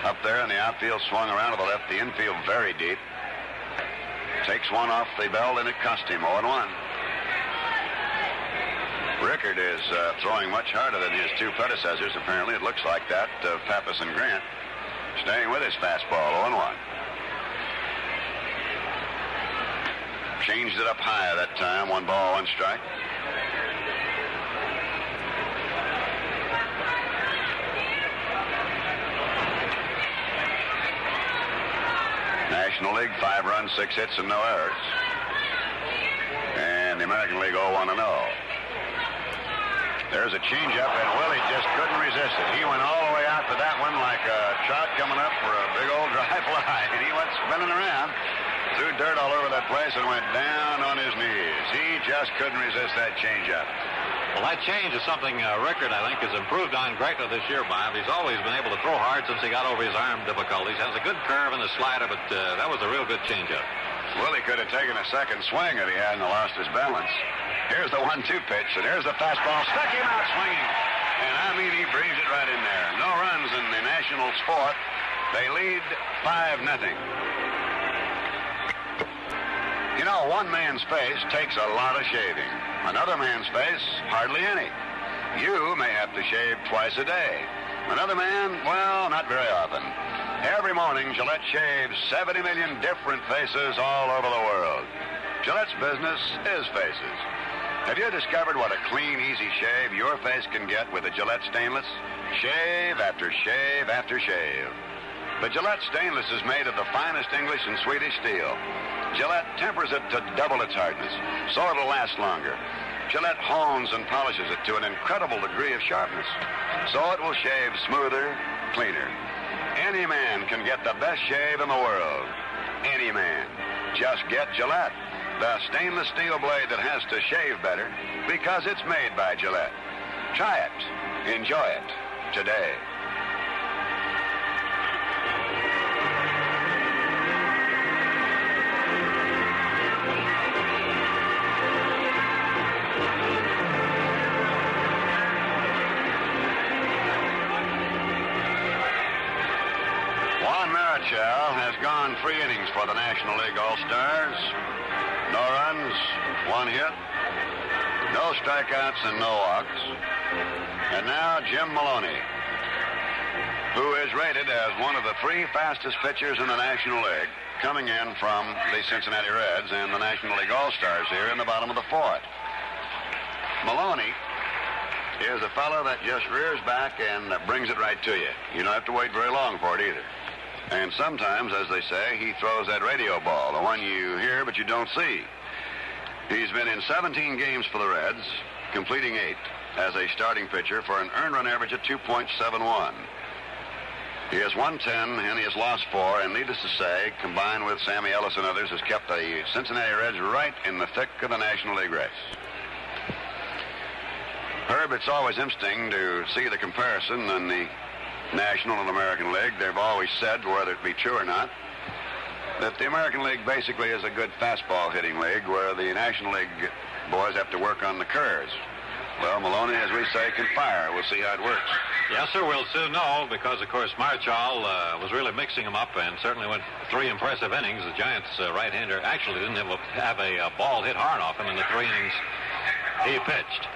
up there in the outfield, swung around to the left, the infield very deep. Takes 1 off the belt, and it cost him 0-1. Rickard is throwing much harder than his 2 predecessors, apparently. It looks like that, Pappas and Grant. Staying with his fastball, 0-1. Changed it up high that time, 1 ball, 1 strike. National League, 5 runs, 6 hits, and no errors. And the American League 0-1-0. There's a changeup, and Willie just couldn't resist it. He went all the way out to that one like a trout coming up for a big old dry fly, and he went spinning around, threw dirt all over that place, and went down on his knees. He just couldn't resist that changeup. Well, that change is something Rickard, I think, has improved on greatly this year, Bob. He's always been able to throw hard since he got over his arm difficulties. Has a good curve in the slider, but that was a real good changeup. Willie could have taken a second swing if he hadn't lost his balance. Here's the 1-2 pitch, and here's the fastball. Stuck him out swinging. And I mean, he breezed it right in there. No runs in the Nationals' 4th. They lead 5-0. You know, one man's face takes a lot of shaving. Another man's face, hardly any. You may have to shave twice a day. Another man, well, not very often. Every morning, Gillette shaves 70 million different faces all over the world. Gillette's business is faces. Have you discovered what a clean, easy shave your face can get with a Gillette Stainless? Shave after shave after shave. The Gillette Stainless is made of the finest English and Swedish steel. Gillette tempers it to double its hardness, so it'll last longer. Gillette hones and polishes it to an incredible degree of sharpness, so it will shave smoother, cleaner. Any man can get the best shave in the world. Any man. Just get Gillette, the stainless steel blade that has to shave better because it's made by Gillette. Try it. Enjoy it today. Marichal has gone 3 innings for the National League All-Stars. No runs, 1 hit, no strikeouts, and no walks. And now Jim Maloney. who is rated as one of the 3 fastest pitchers in the National League, coming in from the Cincinnati Reds and the National League All-Stars here in the bottom of the 4th. Maloney is a fellow that just rears back and brings it right to you. You don't have to wait very long for it either. And sometimes, as they say, he throws that radio ball, the one you hear but you don't see. He's been in 17 games for the Reds, completing 8 as a starting pitcher for an earned run average of 2.71. He has won 10 and he has lost 4, and needless to say, combined with Sammy Ellis and others, has kept the Cincinnati Reds right in the thick of the National League race. Herb, it's always interesting to see the comparison in the National and American League. They've always said, whether it be true or not, that the American League basically is a good fastball hitting league, where the National League boys have to work on the curves. Well, Maloney, as we say, can fire. We'll see how it works. Yes, sir, we'll soon know, because, of course, Mauch was really mixing him up and certainly went 3 impressive innings. The Giants' right-hander actually didn't have a ball hit hard off him in the 3 innings he pitched.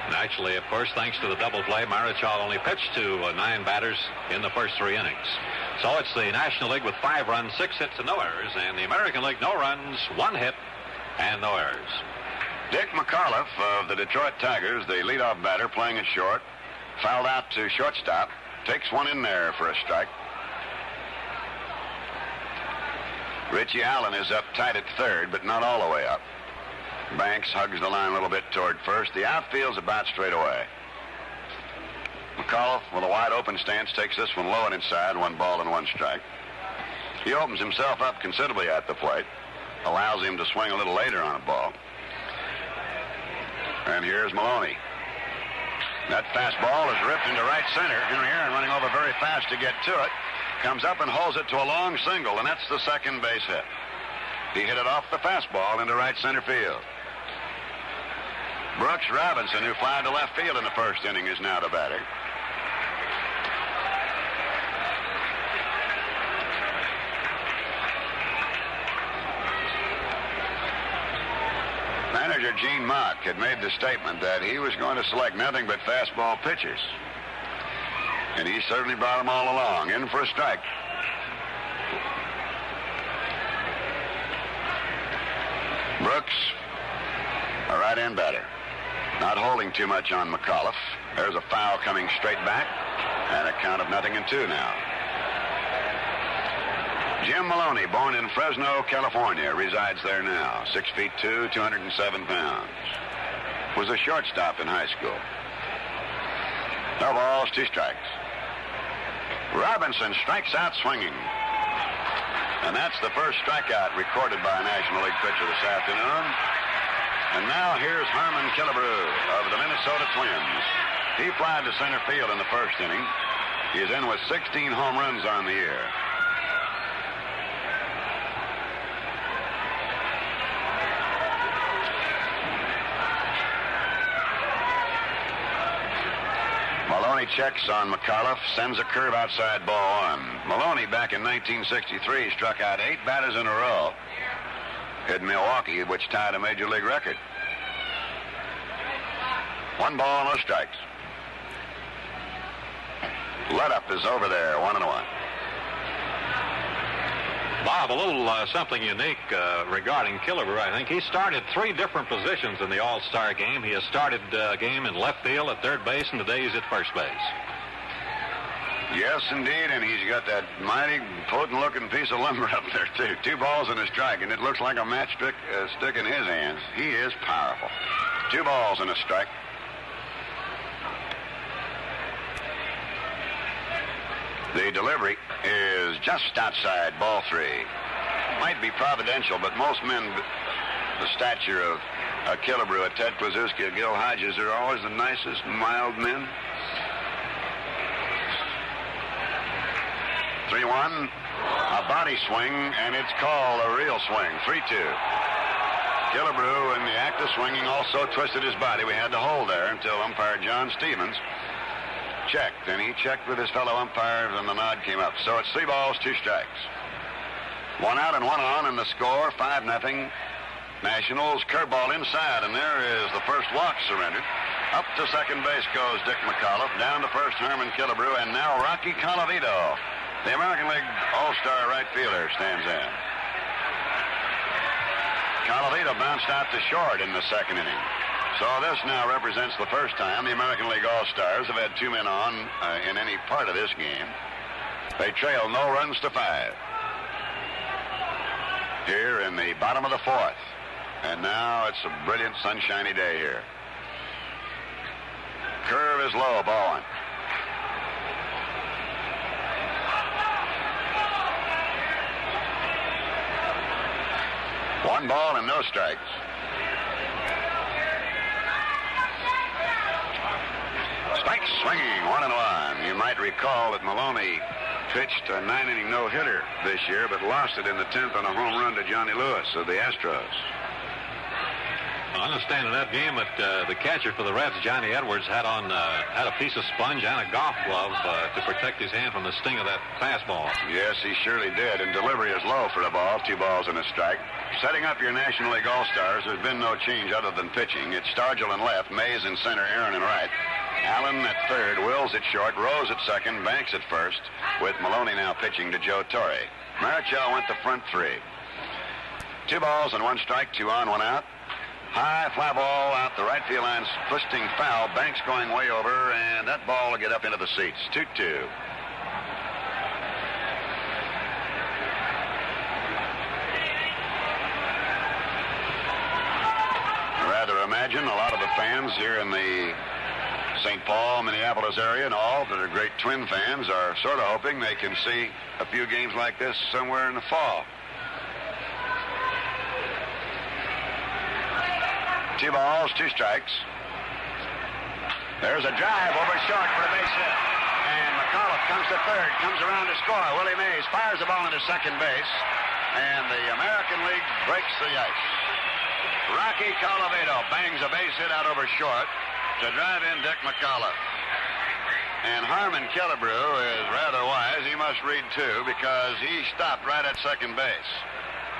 And actually, of course, thanks to the double play, Marichal only pitched to 9 batters in the first 3 innings. So it's the National League with 5 runs, 6 hits, and no errors, and the American League, no runs, 1 hit, and no errors. Dick McAuliffe of the Detroit Tigers, the leadoff batter, playing it short, fouled out to shortstop, takes one in there for a strike. Richie Allen is up tight at third, but not all the way up. Banks hugs the line a little bit toward first. The outfield's about straight away. McAuliffe, with a wide open stance, takes this one low and inside, 1 ball and 1 strike. He opens himself up considerably at the plate, allows him to swing a little later on a ball. And here's Maloney. That fastball is ripped into right center. Henry Aaron running over very fast to get to it. Comes up and holds it to a long single, and that's the second base hit. He hit it off the fastball into right center field. Brooks Robinson, who flied to left field in the first inning, is now the batter. Manager Gene Mauch had made the statement that he was going to select nothing but fastball pitchers. And he certainly brought them all along. In for a strike. Brooks, a right-hand batter. Not holding too much on McAuliffe. There's a foul coming straight back, and a count of 0-2 now. Jim Maloney, born in Fresno, California, resides there now. 6'2", 207 pounds. Was a shortstop in high school. No balls, 2 strikes. Robinson strikes out swinging. And that's the first strikeout recorded by a National League pitcher this afternoon. And now here's Harmon Killebrew of the Minnesota Twins. He flied to center field in the first inning. He is in with 16 home runs on the year. Maloney checks on McAuliffe, sends a curve outside, ball 1. Maloney, back in 1963, struck out 8 batters in a row in Milwaukee, which tied a major league record. 1 ball, no strikes. Let up is over there, 1-1. Bob, a little something unique regarding Killebrew, I think. He started 3 different positions in the All-Star game. He has started a game in left field, at third base, and today he's at first base. Yes, indeed, and he's got that mighty potent-looking piece of lumber up there, too. 2 balls and a strike, and it looks like a matchstick stick in his hands. He is powerful. 2 balls and a strike. The delivery is just outside, ball 3. Might be providential, but most men the stature of Killebrew, Ted Kluszewski, Gil Hodges are always the nicest, mild men. 3-1, a body swing, and it's called a real swing, 3-2. Killebrew, in the act of swinging, also twisted his body. We had to hold there until umpire John Stevens checked, and he checked with his fellow umpires, and the nod came up. So it's 3 balls, 2 strikes. 1 out and 1 on, and the score, 5-0. Nationals, curveball inside, and there is the first walk surrendered. Up to second base goes Dick McAuliffe. Down to first, Harmon, Killebrew, and now Rocky Colavito. The American League All-Star right fielder stands in. Colavito bounced out to short in the second inning. So this now represents the first time the American League All-Stars have had two men on in any part of this game. They trail no runs to 5. Here in the bottom of the 4th. And now it's a brilliant sunshiny day here. Curve is low, ball 1. 1 ball and no strikes. Strike swinging, 1-1. You might recall that Maloney pitched a 9-inning no-hitter this year, but lost it in the 10th on a home run to Johnny Lewis of the Astros. I understand in that game that the catcher for the Reds, Johnny Edwards, had a piece of sponge and a golf glove to protect his hand from the sting of that fastball. Yes, he surely did, and delivery is low for the ball. 2 balls and a strike. Setting up your National League All-Stars, there's been no change other than pitching. It's Stargell in left, Mays in center, Aaron in right. Allen at third, Wills at short, Rose at second, Banks at first, with Maloney now pitching to Joe Torre. Marichal went the front 3. 2 balls and 1 strike, 2 on, 1 out. High fly ball out the right field line, twisting foul. Banks going way over, and that ball will get up into the seats. 2-2. I rather imagine a lot of the fans here in the St. Paul, Minneapolis area and all that are great Twin fans are sort of hoping they can see a few games like this somewhere in the fall. 2 balls, 2 strikes. There's a drive over short for a base hit. And McAuliffe comes to third, comes around to score. Willie Mays fires the ball into second base. And the American League breaks the ice. Rocky Colavito bangs a base hit out over short to drive in Dick McAuliffe. And Harmon Killebrew is rather wise. He must read too, because he stopped right at second base.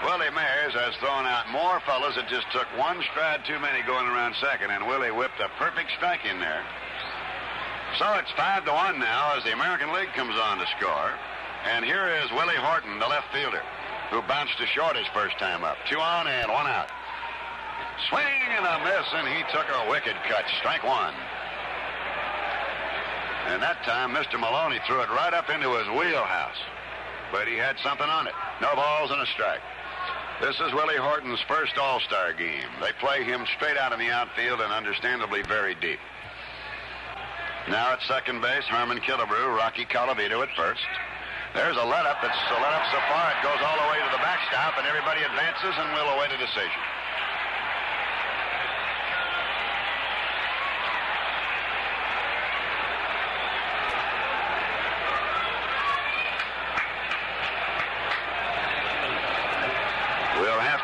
Willie Mays has thrown out more fellas. It just took 1 stride too many going around second, and Willie whipped a perfect strike in there. So it's 5-1 now as the American League comes on to score. And here is Willie Horton, the left fielder, who bounced to short his first time up. 2 on and 1 out. Swing and a miss, and he took a wicked cut. Strike 1. And that time, Mr. Maloney threw it right up into his wheelhouse. But he had something on it. No balls and a strike. This is Willie Horton's first All-Star game. They play him straight out in the outfield and understandably very deep. Now at second base, Harmon Killebrew, Rocky Colavito at first. There's a let-up. It's a let-up so far it goes all the way to the backstop, and everybody advances, and we'll await a decision.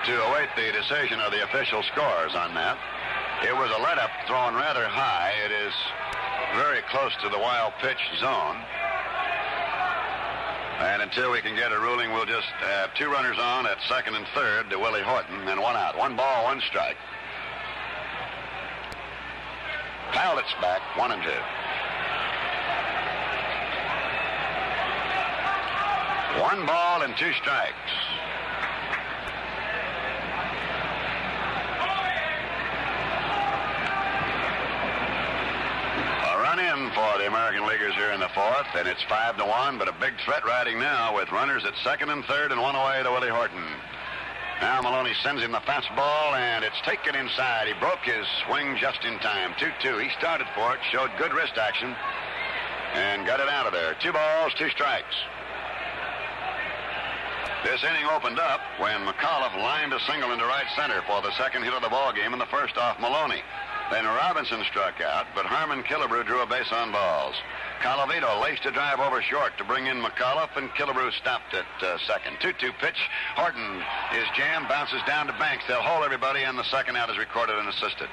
To await the decision of the official scores on that. It was a let-up thrown rather high. It is very close to the wild pitch zone. And until we can get a ruling, we'll just have 2 runners on at second and third to Willie Horton and 1 out. 1 ball, 1 strike. Pilot's back, 1 and 2. 1 ball and 2 strikes. In for the American Leaguers here in the 4th, and it's 5-1, but a big threat riding now with runners at second and third and 1 away to Willie Horton. Now Maloney sends him the fastball, and it's taken inside. He broke his swing just in time. 2-2. He started for it, showed good wrist action, and got it out of there. 2 balls, 2 strikes. This inning opened up when McAuliffe lined a single into right center for the second hit of the ball game, and the first off Maloney. Then Robinson struck out, but Harmon Killebrew drew a base on balls. Colavito laced a drive over short to bring in McAuliffe, and Killebrew stopped at second. 2-2 pitch. Horton is jammed, bounces down to Banks. They'll hold everybody, and the second out is recorded and assisted.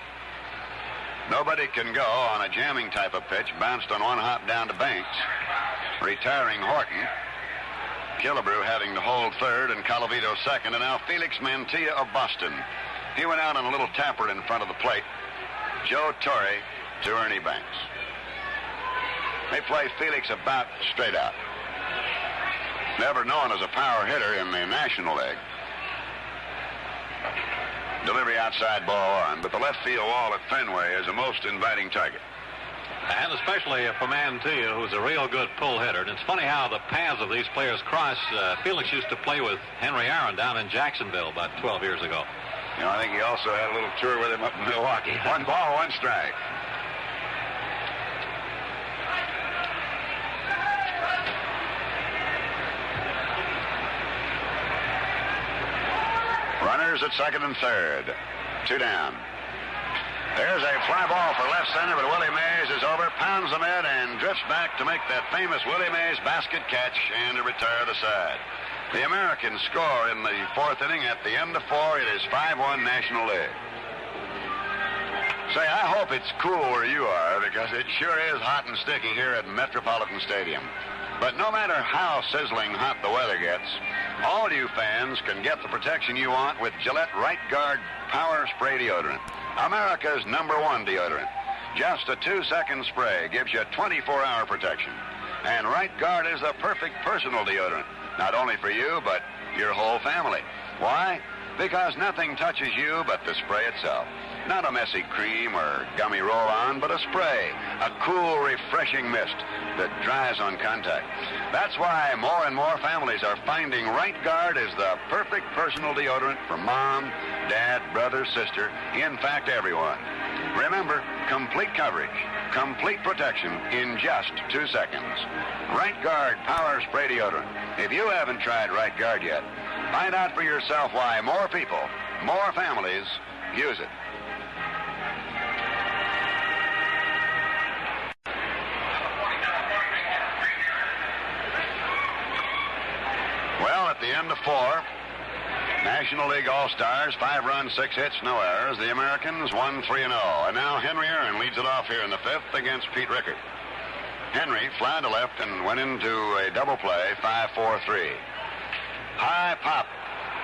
Nobody can go on a jamming type of pitch. Bounced on 1 hop down to Banks, retiring Horton. Killebrew having to hold third, and Colavito second. And now Felix Mantilla of Boston. He went out on a little tapper in front of the plate. Joe Torre to Ernie Banks. They play Felix about straight out. Never known as a power hitter in the National League. Delivery outside, ball one, but the left field wall at Fenway is a most inviting target. And especially if a man to you who's a real good pull hitter. And it's funny how the paths of these players cross. Felix used to play with Henry Aaron down in Jacksonville about 12 years ago. You know, I think he also had a little tour with him up in Milwaukee. 1 ball, 1 strike. Runners at second and third. 2 down. There's a fly ball for left center, but Willie Mays is over, pounds the net, and drifts back to make that famous Willie Mays basket catch and to retire the side. The Americans score in the 4th inning. At the end of 4, it is 5-1 National League. Say, I hope it's cool where you are, because it sure is hot and sticky here at Metropolitan Stadium. But no matter how sizzling hot the weather gets, all you fans can get the protection you want with Gillette Right Guard Power Spray Deodorant, America's #1 deodorant. Just a 2-second spray gives you 24-hour protection. And Right Guard is the perfect personal deodorant, not only for you, but your whole family. Why? Because nothing touches you but the spray itself. Not a messy cream or gummy roll-on, but a spray, a cool, refreshing mist that dries on contact. That's why more and more families are finding Right Guard is the perfect personal deodorant for mom, dad, brother, sister, in fact, everyone. Remember, complete coverage, complete protection in just 2 seconds. Right Guard Power Spray Deodorant. If you haven't tried Right Guard yet, find out for yourself why more people, more families use it. Well, at the end of 4, National League All-Stars, 5 runs, 6 hits, no errors. The Americans won 3-0. And now Henry Aaron leads it off here in the 5th against Pete Rickard. Henry fly to left and went into a double play, 5-4-3. High pop.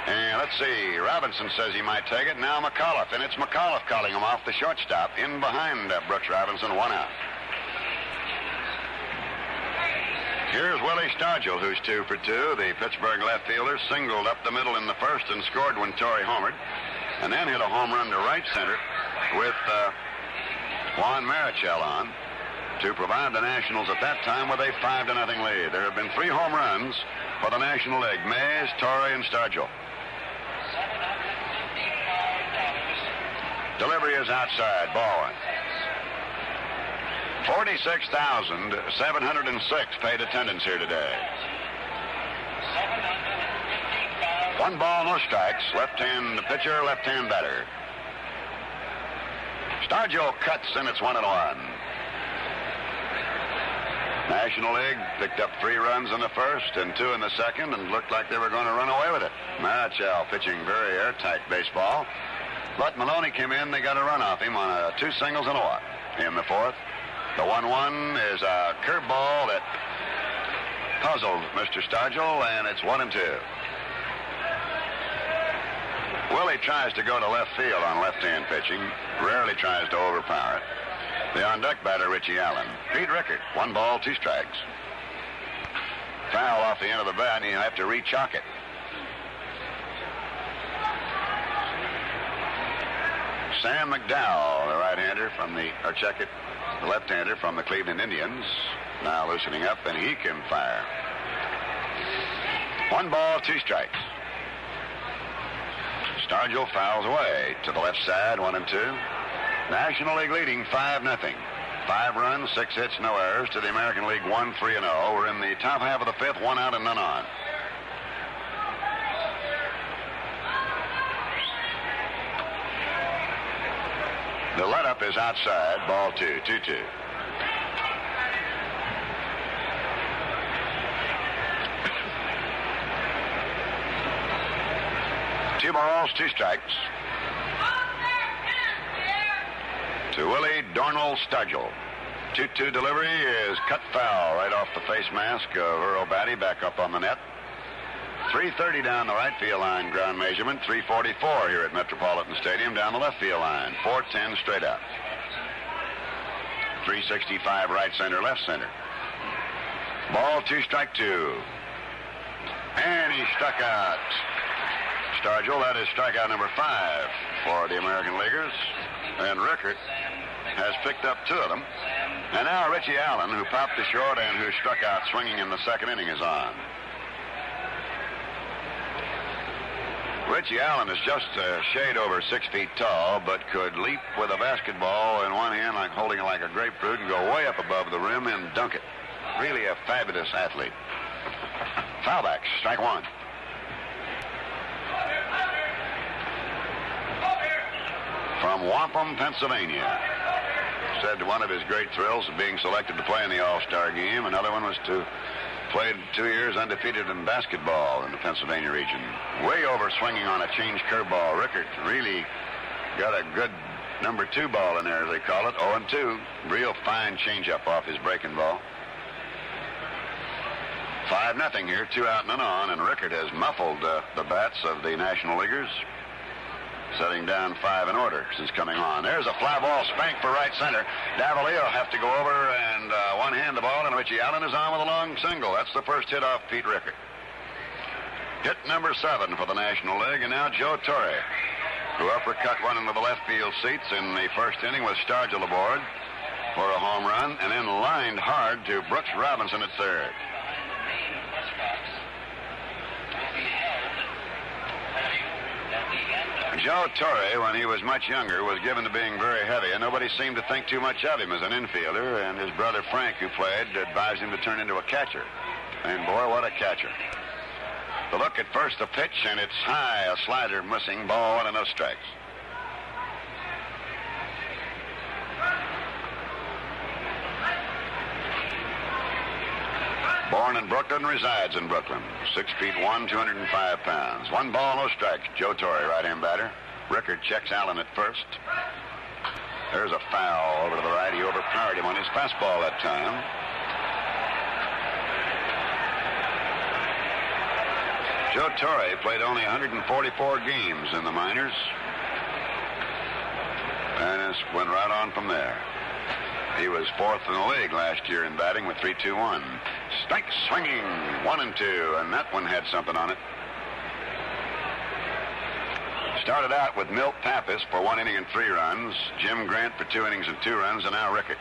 And let's see, Robinson says he might take it. Now McAuliffe, and it's McAuliffe calling him off the shortstop in behind Brooks Robinson, 1 out. Here's Willie Stargell, who's 2 for 2. The Pittsburgh left fielder singled up the middle in the 1st and scored when Torre homered, and then hit a home run to right center with Juan Marichal on to provide the Nationals at that time with a 5-0 lead. There have been 3 home runs for the National League: Mays, Torre, and Stargell. Delivery is outside, ball 1. 46,706 paid attendance here today. 1 ball, no strikes. Left-hand pitcher, left-hand batter. Stargell cuts, and it's 1-1. National League picked up 3 runs in the 1st and 2 in the 2nd, and looked like they were going to run away with it. Marichal pitching very airtight baseball. But Maloney came in. They got a run off him on 2 singles and a walk in the 4th. The 1-1 is a curveball that puzzled Mr. Stargell, and it's 1-2. Willie tries to go to left field on left-hand pitching, rarely tries to overpower it. The on-deck batter, Richie Allen. Pete Rickard, 1 ball, 2 strikes. Foul off the end of the bat, and you have to re-chalk it. Sam McDowell, the right-hander from the left-hander from the Cleveland Indians, now loosening up, and he can fire. 1 ball, 2 strikes. Stargell fouls away to the left side, 1-2. National League leading 5-0. 5 runs, 6 hits, no errors to the American League 1-3-0. We're in the top half of the 5th, 1 out and none on. The let-up is outside, ball 2, 2-2. Two balls, 2 strikes. To Willie Darnell Stargell. 2-2 delivery is cut foul right off the face mask of Earl Batty, back up on the net. 330 down the right field line, ground measurement. 344 here at Metropolitan Stadium down the left field line. 410 straight out. .365 right center, left center. Ball 2, strike 2. And he struck out. Stargell, that is strikeout number 5 for the American Leaguers. And Rickert has picked up 2 of them. And now Richie Allen, who popped the short and who struck out swinging in the second inning, is on. Richie Allen is just a shade over 6 feet tall, but could leap with a basketball in one hand, like holding it like a grapefruit, and go way up above the rim and dunk it. Really a fabulous athlete. Foul back, strike 1. From Wampum, Pennsylvania. Said one of his great thrills of being selected to play in the All-Star game. Another one was to play 2 years undefeated in basketball in the Pennsylvania region. Way over swinging on a change curveball. Rickert really got a good number 2 ball in there, as they call it. 0-2. Real fine changeup off his breaking ball. 5-0 here, 2 out and none on, and Rickert has muffled the bats of the National Leaguers, setting down 5 in order since coming on. There's a fly ball spanked for right center. Davila will have to go over and one-hand the ball, and Richie Allen is on with a long single. That's the first hit off Pete Rickert. Hit number 7 for the National League, and now Joe Torre, who uppercut one into the left field seats in the first inning with Stargell aboard for a home run, and then lined hard to Brooks Robinson at third. Joe Torre, when he was much younger, was given to being very heavy, and nobody seemed to think too much of him as an infielder, and his brother Frank, who played, advised him to turn into a catcher. And boy, what a catcher. The look at first, the pitch, and it's high, a slider missing, ball 1 and no strikes. Born in Brooklyn, resides in Brooklyn. 6'1", 205 pounds. 1 ball, no strikes. Joe Torre, right-hand batter. Rickert checks Allen at first. There's a foul over to the right. He overpowered him on his fastball that time. Joe Torre played only 144 games in the minors, and just went right on from there. He was 4th in the league last year in batting with 3.21. Strike swinging, 1-2, and that one had something on it. Started out with Milt Pappas for 1 inning and 3 runs, Jim Grant for 2 innings and 2 runs, and now Rickert,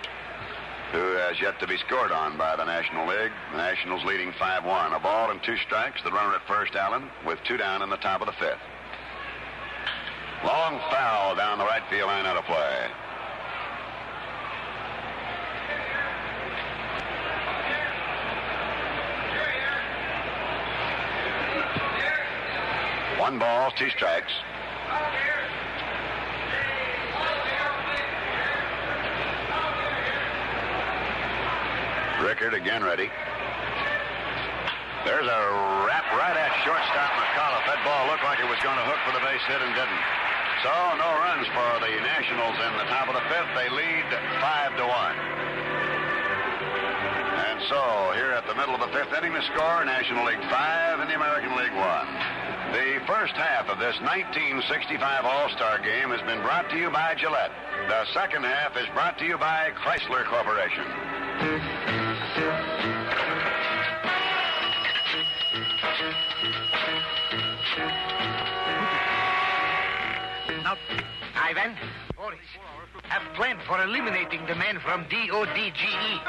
who has yet to be scored on by the National League. The Nationals leading 5-1. A ball and 2 strikes. The runner at first, Allen, with 2 down in the top of the 5th. Long foul down the right field line, out of play. One ball, 2 strikes. Rickert again ready. There's a wrap right at shortstop McAuliffe. That ball looked like it was going to hook for the base hit and didn't. So no runs for the Nationals in the top of the 5th. They lead 5-1. And so here at the middle of the 5th inning, the score, National League 5 and the American League 1. The first half of this 1965 All-Star game has been brought to you by Gillette. The second half is brought to you by Chrysler Corporation. Now, Ivan, Boris, have planned for eliminating the man from DODGE.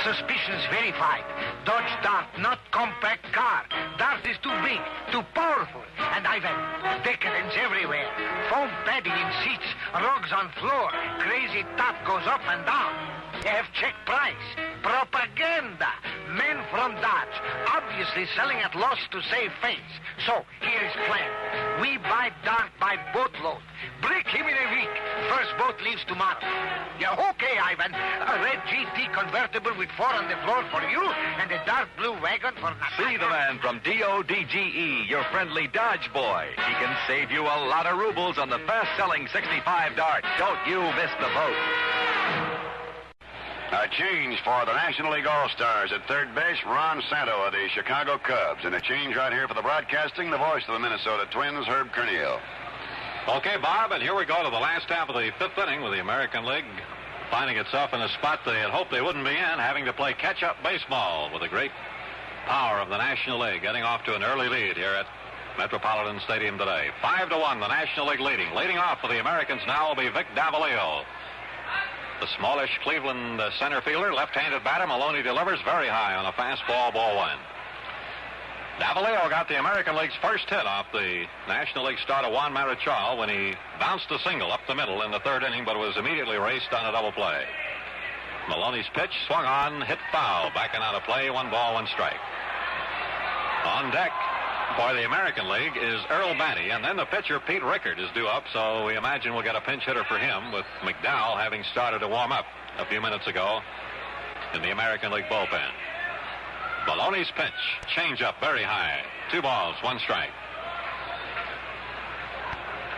Suspicions verified. Dodge Dart, not compact car. Dart is too big, too powerful. And Ivan, decadence everywhere. Foam padding in seats, rugs on floor. Crazy top goes up and down. They have check price. Propaganda. Men from Dodge, obviously selling at loss to save face. So, here is plan. We buy Dart by boatload. Break him in a week. First boat leaves tomorrow. Yeah, okay, Ivan. A red GT convertible with 4 on the floor for you and a dark blue wagon for nothing. See the man from DODGE, your friendly Dodge boy. He can save you a lot of rubles on the fast-selling 65 Dart. Don't you miss the boat. A change for the National League All-Stars at third base, Ron Santo of the Chicago Cubs. And a change right here for the broadcasting, the voice of the Minnesota Twins, Herb Kerneal. Okay, Bob, and here we go to the last half of the 5th inning with the American League finding itself in a spot they had hoped they wouldn't be in, having to play catch-up baseball with the great power of the National League, getting off to an early lead here at Metropolitan Stadium today. 5-1, the National League leading. Leading off for the Americans now will be Vic Davalillo. The smallish Cleveland center fielder, left-handed batter. Maloney delivers very high on a fastball, ball one. Davalillo got the American League's first hit off the National League starter Juan Marichal when he bounced a single up the middle in the third inning, but was immediately raced on a double play. Maloney's pitch swung on, hit foul, backing out of play, 1 ball, 1 strike. On deck for the American League is Earl Batty, and then the pitcher Pete Rickard is due up, so we imagine we'll get a pinch hitter for him, with McDowell having started to warm up a few minutes ago in the American League bullpen. Maloney's pitch, change up very high, 2 balls, 1 strike.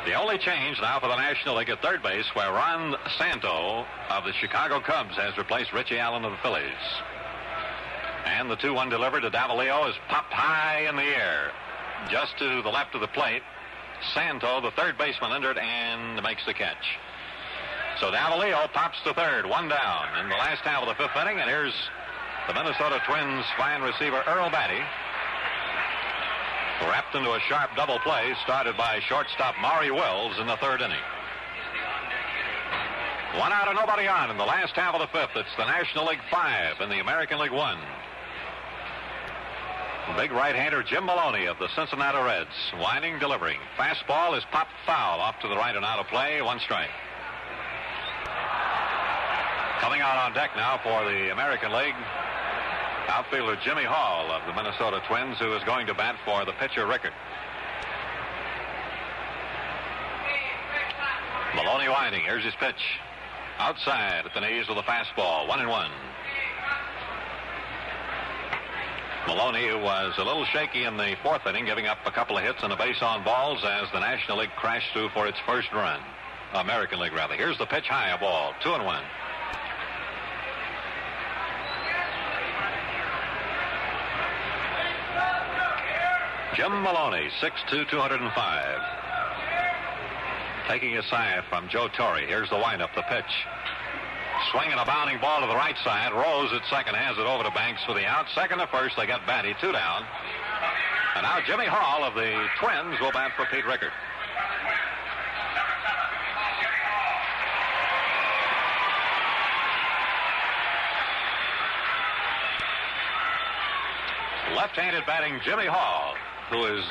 The only change now for the National League at third base, where Ron Santo of the Chicago Cubs has replaced Richie Allen of the Phillies. And the 2-1 delivered to Davalillo is popped high in the air, just to the left of the plate. Santo, the third baseman, under it and makes the catch. So Davalillo pops to third, 1 down in the last half of the 5th inning, and here's the Minnesota Twins' fine receiver Earl Batty, wrapped into a sharp double play started by shortstop Maury Wells in the 3rd inning. 1 out and nobody on in the last half of the 5th. It's the National League 5 and the American League 1. Big right-hander Jim Maloney of the Cincinnati Reds, winding, delivering. Fastball is popped foul off to the right and out of play, 1 strike. Coming out on deck now for the American League, outfielder Jimmy Hall of the Minnesota Twins, who is going to bat for the pitcher Rickard. Maloney winding. Here's his pitch. Outside at the knees with a fastball. 1-1. Maloney, who was a little shaky in the 4th inning, giving up a couple of hits and a base on balls as the National League crashed through for its first run. American League, rather. Here's the pitch, high, a ball. 2-1. Jim Maloney, 6'2", 205. Taking a side from Joe Torre. Here's the windup, the pitch. Swinging a bounding ball to the right side. Rose at second has it over to Banks for the out. Second to first, they got Batty, 2 down. And now Jimmy Hall of the Twins will bat for Pete Rickard. Left-handed batting Jimmy Hall, who is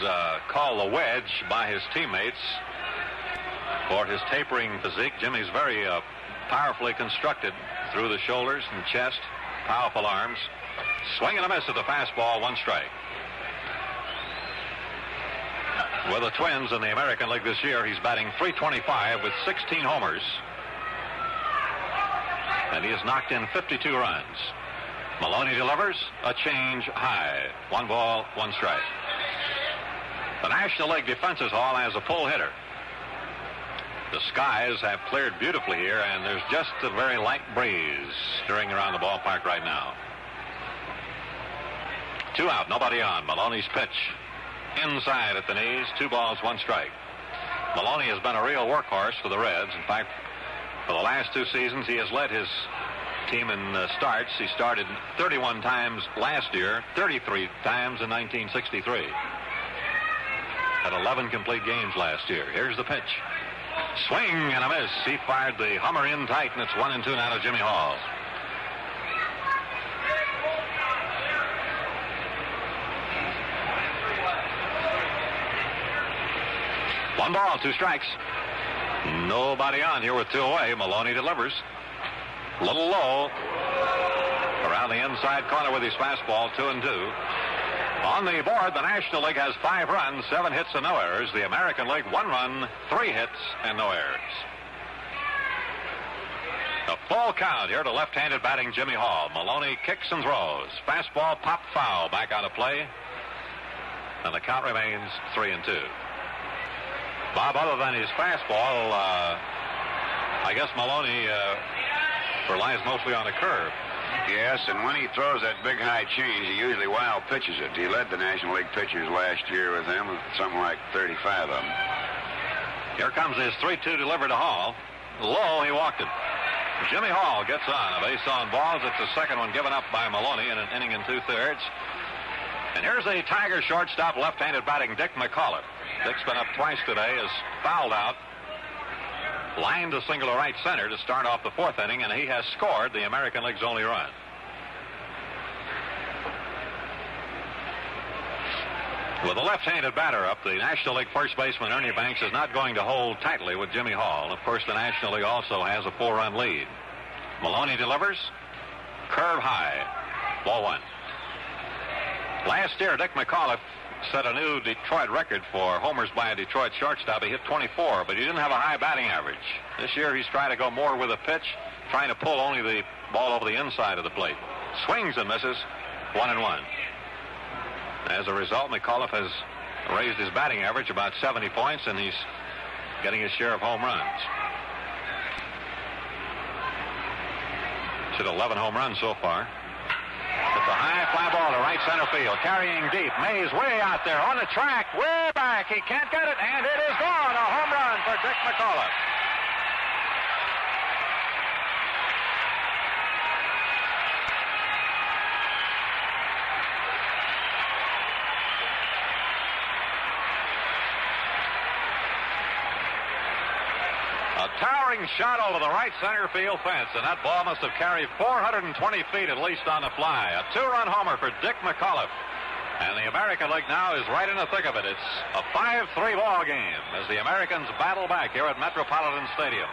called the wedge by his teammates for his tapering physique. Jimmy's very powerfully constructed through the shoulders and chest, powerful arms. Swing and a miss at the fastball, 1 strike. With the Twins in the American League this year, he's batting .325 with 16 homers. And he has knocked in 52 runs. Maloney delivers a change high. 1 ball, 1 strike. The National League defenses hall has a pull hitter. The skies have cleared beautifully here, and there's just a very light breeze stirring around the ballpark right now. 2 out, nobody on. Maloney's pitch. Inside at the knees, 2 balls, 1 strike. Maloney has been a real workhorse for the Reds. In fact, for the last 2 seasons, he has led his team in starts. He started 31 times last year, 33 times in 1963. Had 11 complete games last year. Here's the pitch. Swing and a miss. He fired the Hummer in tight, and it's 1-2 now to Jimmy Hall. One ball, 2 strikes. Nobody on here with 2 away. Maloney delivers. A little low. Around the inside corner with his fastball, 2-2. On the board, the National League has 5 runs, 7 hits and no errors. The American League, 1 run, 3 hits and no errors. A full count here to left-handed batting Jimmy Hall. Maloney kicks and throws. Fastball popped foul, back out of play. And the count remains 3-2. Bob, other than his fastball, I guess Maloney relies mostly on a curve. Yes, and when he throws that big high change, he usually wild pitches it. He led the National League pitchers last year with them, something like 35 of them. Here comes his 3-2 delivered to Hall. Low, he walked it. Jimmy Hall gets on a base on balls. It's the second one given up by Maloney in an inning and 2/3. And here's the Tiger shortstop, left-handed batting Dick McAuliffe. Dick's been up twice today, is fouled out, lined a single to right center to start off the 4th inning, and he has scored the American League's only run. With a left-handed batter up, the National League first baseman Ernie Banks is not going to hold tightly with Jimmy Hall. Of course, the National League also has a 4-run lead. Maloney delivers. Curve high. Ball 1. Last year, Dick McAuliffe set a new Detroit record for homers by a Detroit shortstop. He hit 24, but he didn't have a high batting average. This year, he's trying to go more with a pitch, trying to pull only the ball over the inside of the plate. Swings and misses. 1-1. As a result, McAuliffe has raised his batting average about 70 points, and he's getting his share of home runs. He's hit 11 home runs so far. It's a high fly ball to right center field. Carrying deep. Mays way out there on the track. Way back. He can't get it, and it is gone. A home run for Dick McAuliffe. A towering shot over the right center field fence, and that ball must have carried 420 feet at least on the fly. A 2-run homer for Dick McAuliffe. And the American League now is right in the thick of it. It's a 5-3 ball game as the Americans battle back here at Metropolitan Stadium.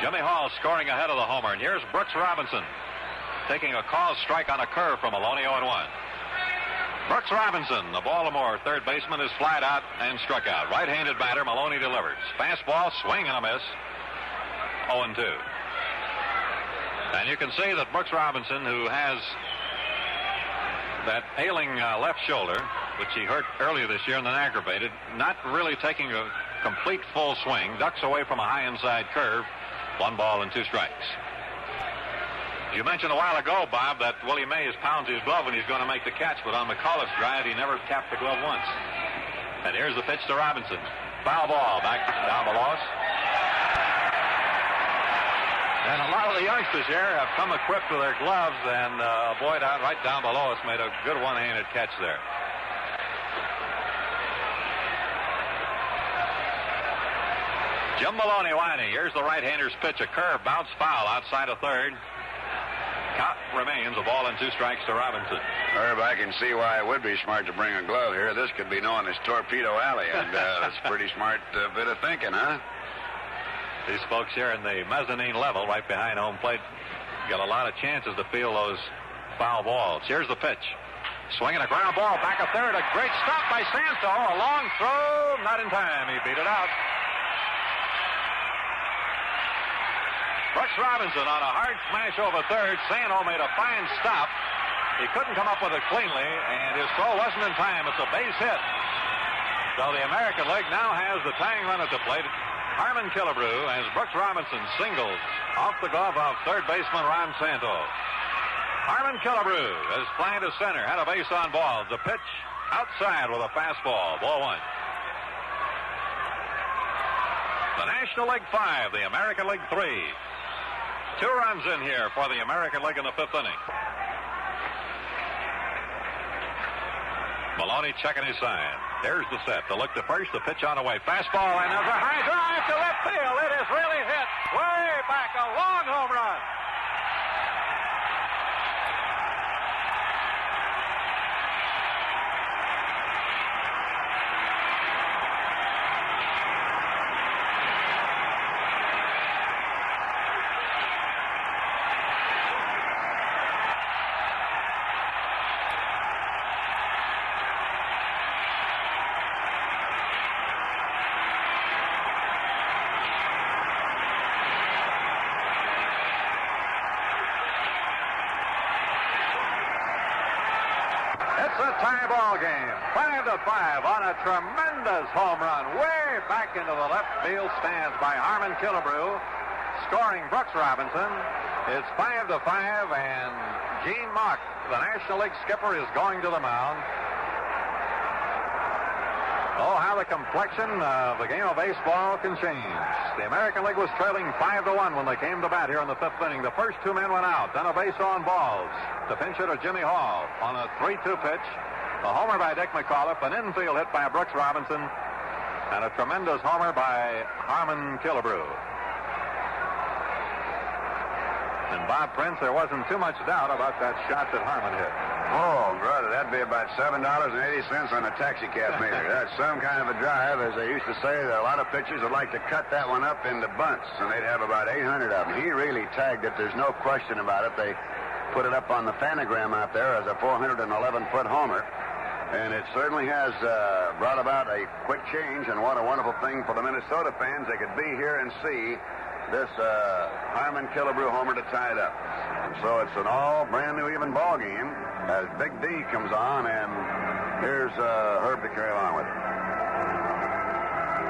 Jimmy Hall scoring ahead of the homer, and here's Brooks Robinson taking a called strike on a curve from Maloney. 0-1. Brooks Robinson, the Baltimore third baseman, is flied out and struck out. Right-handed batter, Maloney delivers. Fastball, swing and a miss. 0-2. And you can see that Brooks Robinson, who has that ailing left shoulder, which he hurt earlier this year and then aggravated, not really taking a complete full swing, ducks away from a high inside curve. 1 ball and 2 strikes. You mentioned a while ago, Bob, that Willie Mays pounds his glove when he's going to make the catch, but on McAuliffe's drive, he never tapped the glove once. And here's the pitch to Robinson. Foul ball back down below us. And a lot of the youngsters here have come equipped with their gloves, and Boyd out right down below us made a good one-handed catch there. Jim Maloney whining. Here's the right-hander's pitch. A curve, bounce foul outside of third. Count remains, a ball and 2 strikes to Robinson. Herb, I can see why it would be smart to bring a glove here. This could be known as Torpedo Alley, and that's a pretty smart bit of thinking, huh? These folks here in the mezzanine level, right behind home plate, got a lot of chances to feel those foul balls. Here's the pitch. Swinging a ground ball back a third. A great stop by Santo. A long throw. Not in time. He beat it out. Brooks Robinson on a hard smash over third. Santo made a fine stop. He couldn't come up with it cleanly, and his throw wasn't in time. It's a base hit. So the American League now has the tying run at the plate. Harmon Killebrew as Brooks Robinson singles off the glove of third baseman Ron Santo. Harmon Killebrew is flying to center, had a base on balls. The pitch outside with a fastball. Ball 1. The National League 5, the American League 3. 2 runs in here for the American League in the 5th inning. Maloney checking his sign. There's the set. The look to first, the pitch on the way. Fastball, and there's a high drive to left field. It is really hit way back. A long home run. Tie ball game, 5-5 on a tremendous home run way back into the left field stands by Harmon Killebrew, scoring Brooks Robinson. It's 5-5, and Gene Mauch, the National League skipper, is going to the mound. Oh, how the complexion of the game of baseball can change. The American League was trailing 5-1 when they came to bat here in the 5th inning. The first 2 men went out, then a base on balls. The pinch hitter, Jimmy Hall, on a 3-2 pitch. A homer by Dick McAuliffe, an infield hit by Brooks Robinson, and a tremendous homer by Harmon Killebrew. And Bob Prince, there wasn't too much doubt about that shot that Harmon hit. Oh, brother, that'd be about $7.80 on a taxi cab meter. That's some kind of a drive. As they used to say, there are a lot of pitchers would like to cut that one up into bunts, and they'd have about 800 of them. He really tagged it. There's no question about it. They put it up on the Fanagram out there as a 411-foot homer, and it certainly has brought about a quick change, and what a wonderful thing for the Minnesota fans. They could be here and see this Harmon Killebrew homer to tie it up. And so it's an all brand-new even ball game as Big D comes on, and here's Herb to carry along with it.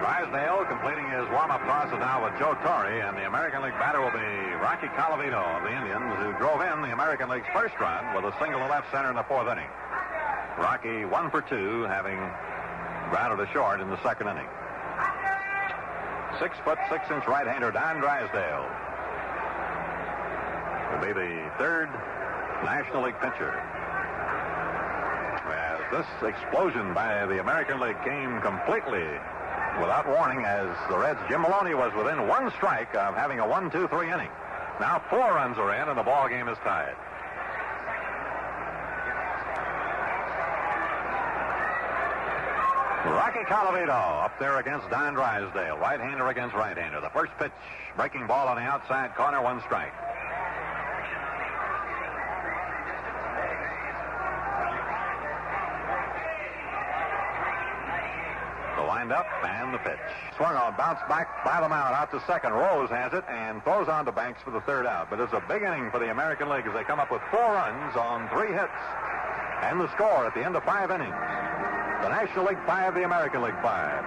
Drysdale completing his warm-up tosses now with Joe Torre, and the American League batter will be Rocky Colavito of the Indians, who drove in the American League's first run with a single to left center in the 4th inning. Rocky 1 for 2, having grounded to short in the 2nd inning. 6 foot 6 inch right-hander Don Drysdale will be the 3rd National League pitcher. As this explosion by the American League came completely without warning, as the Reds' Jim Maloney was within 1 strike of having a 1-2-3 inning. Now 4 runs are in, and the ball game is tied. Rocky Colavito up there against Don Drysdale. Right-hander against right-hander. The first pitch, breaking ball on the outside corner, 1 strike. The wind-up and the pitch. Swung on, bounced back by the mound out to second. Rose has it and throws on to Banks for the 3rd out. But it's a big inning for the American League as they come up with 4 runs on 3 hits. And the score at the end of 5 innings. The National League 5, the American League 5.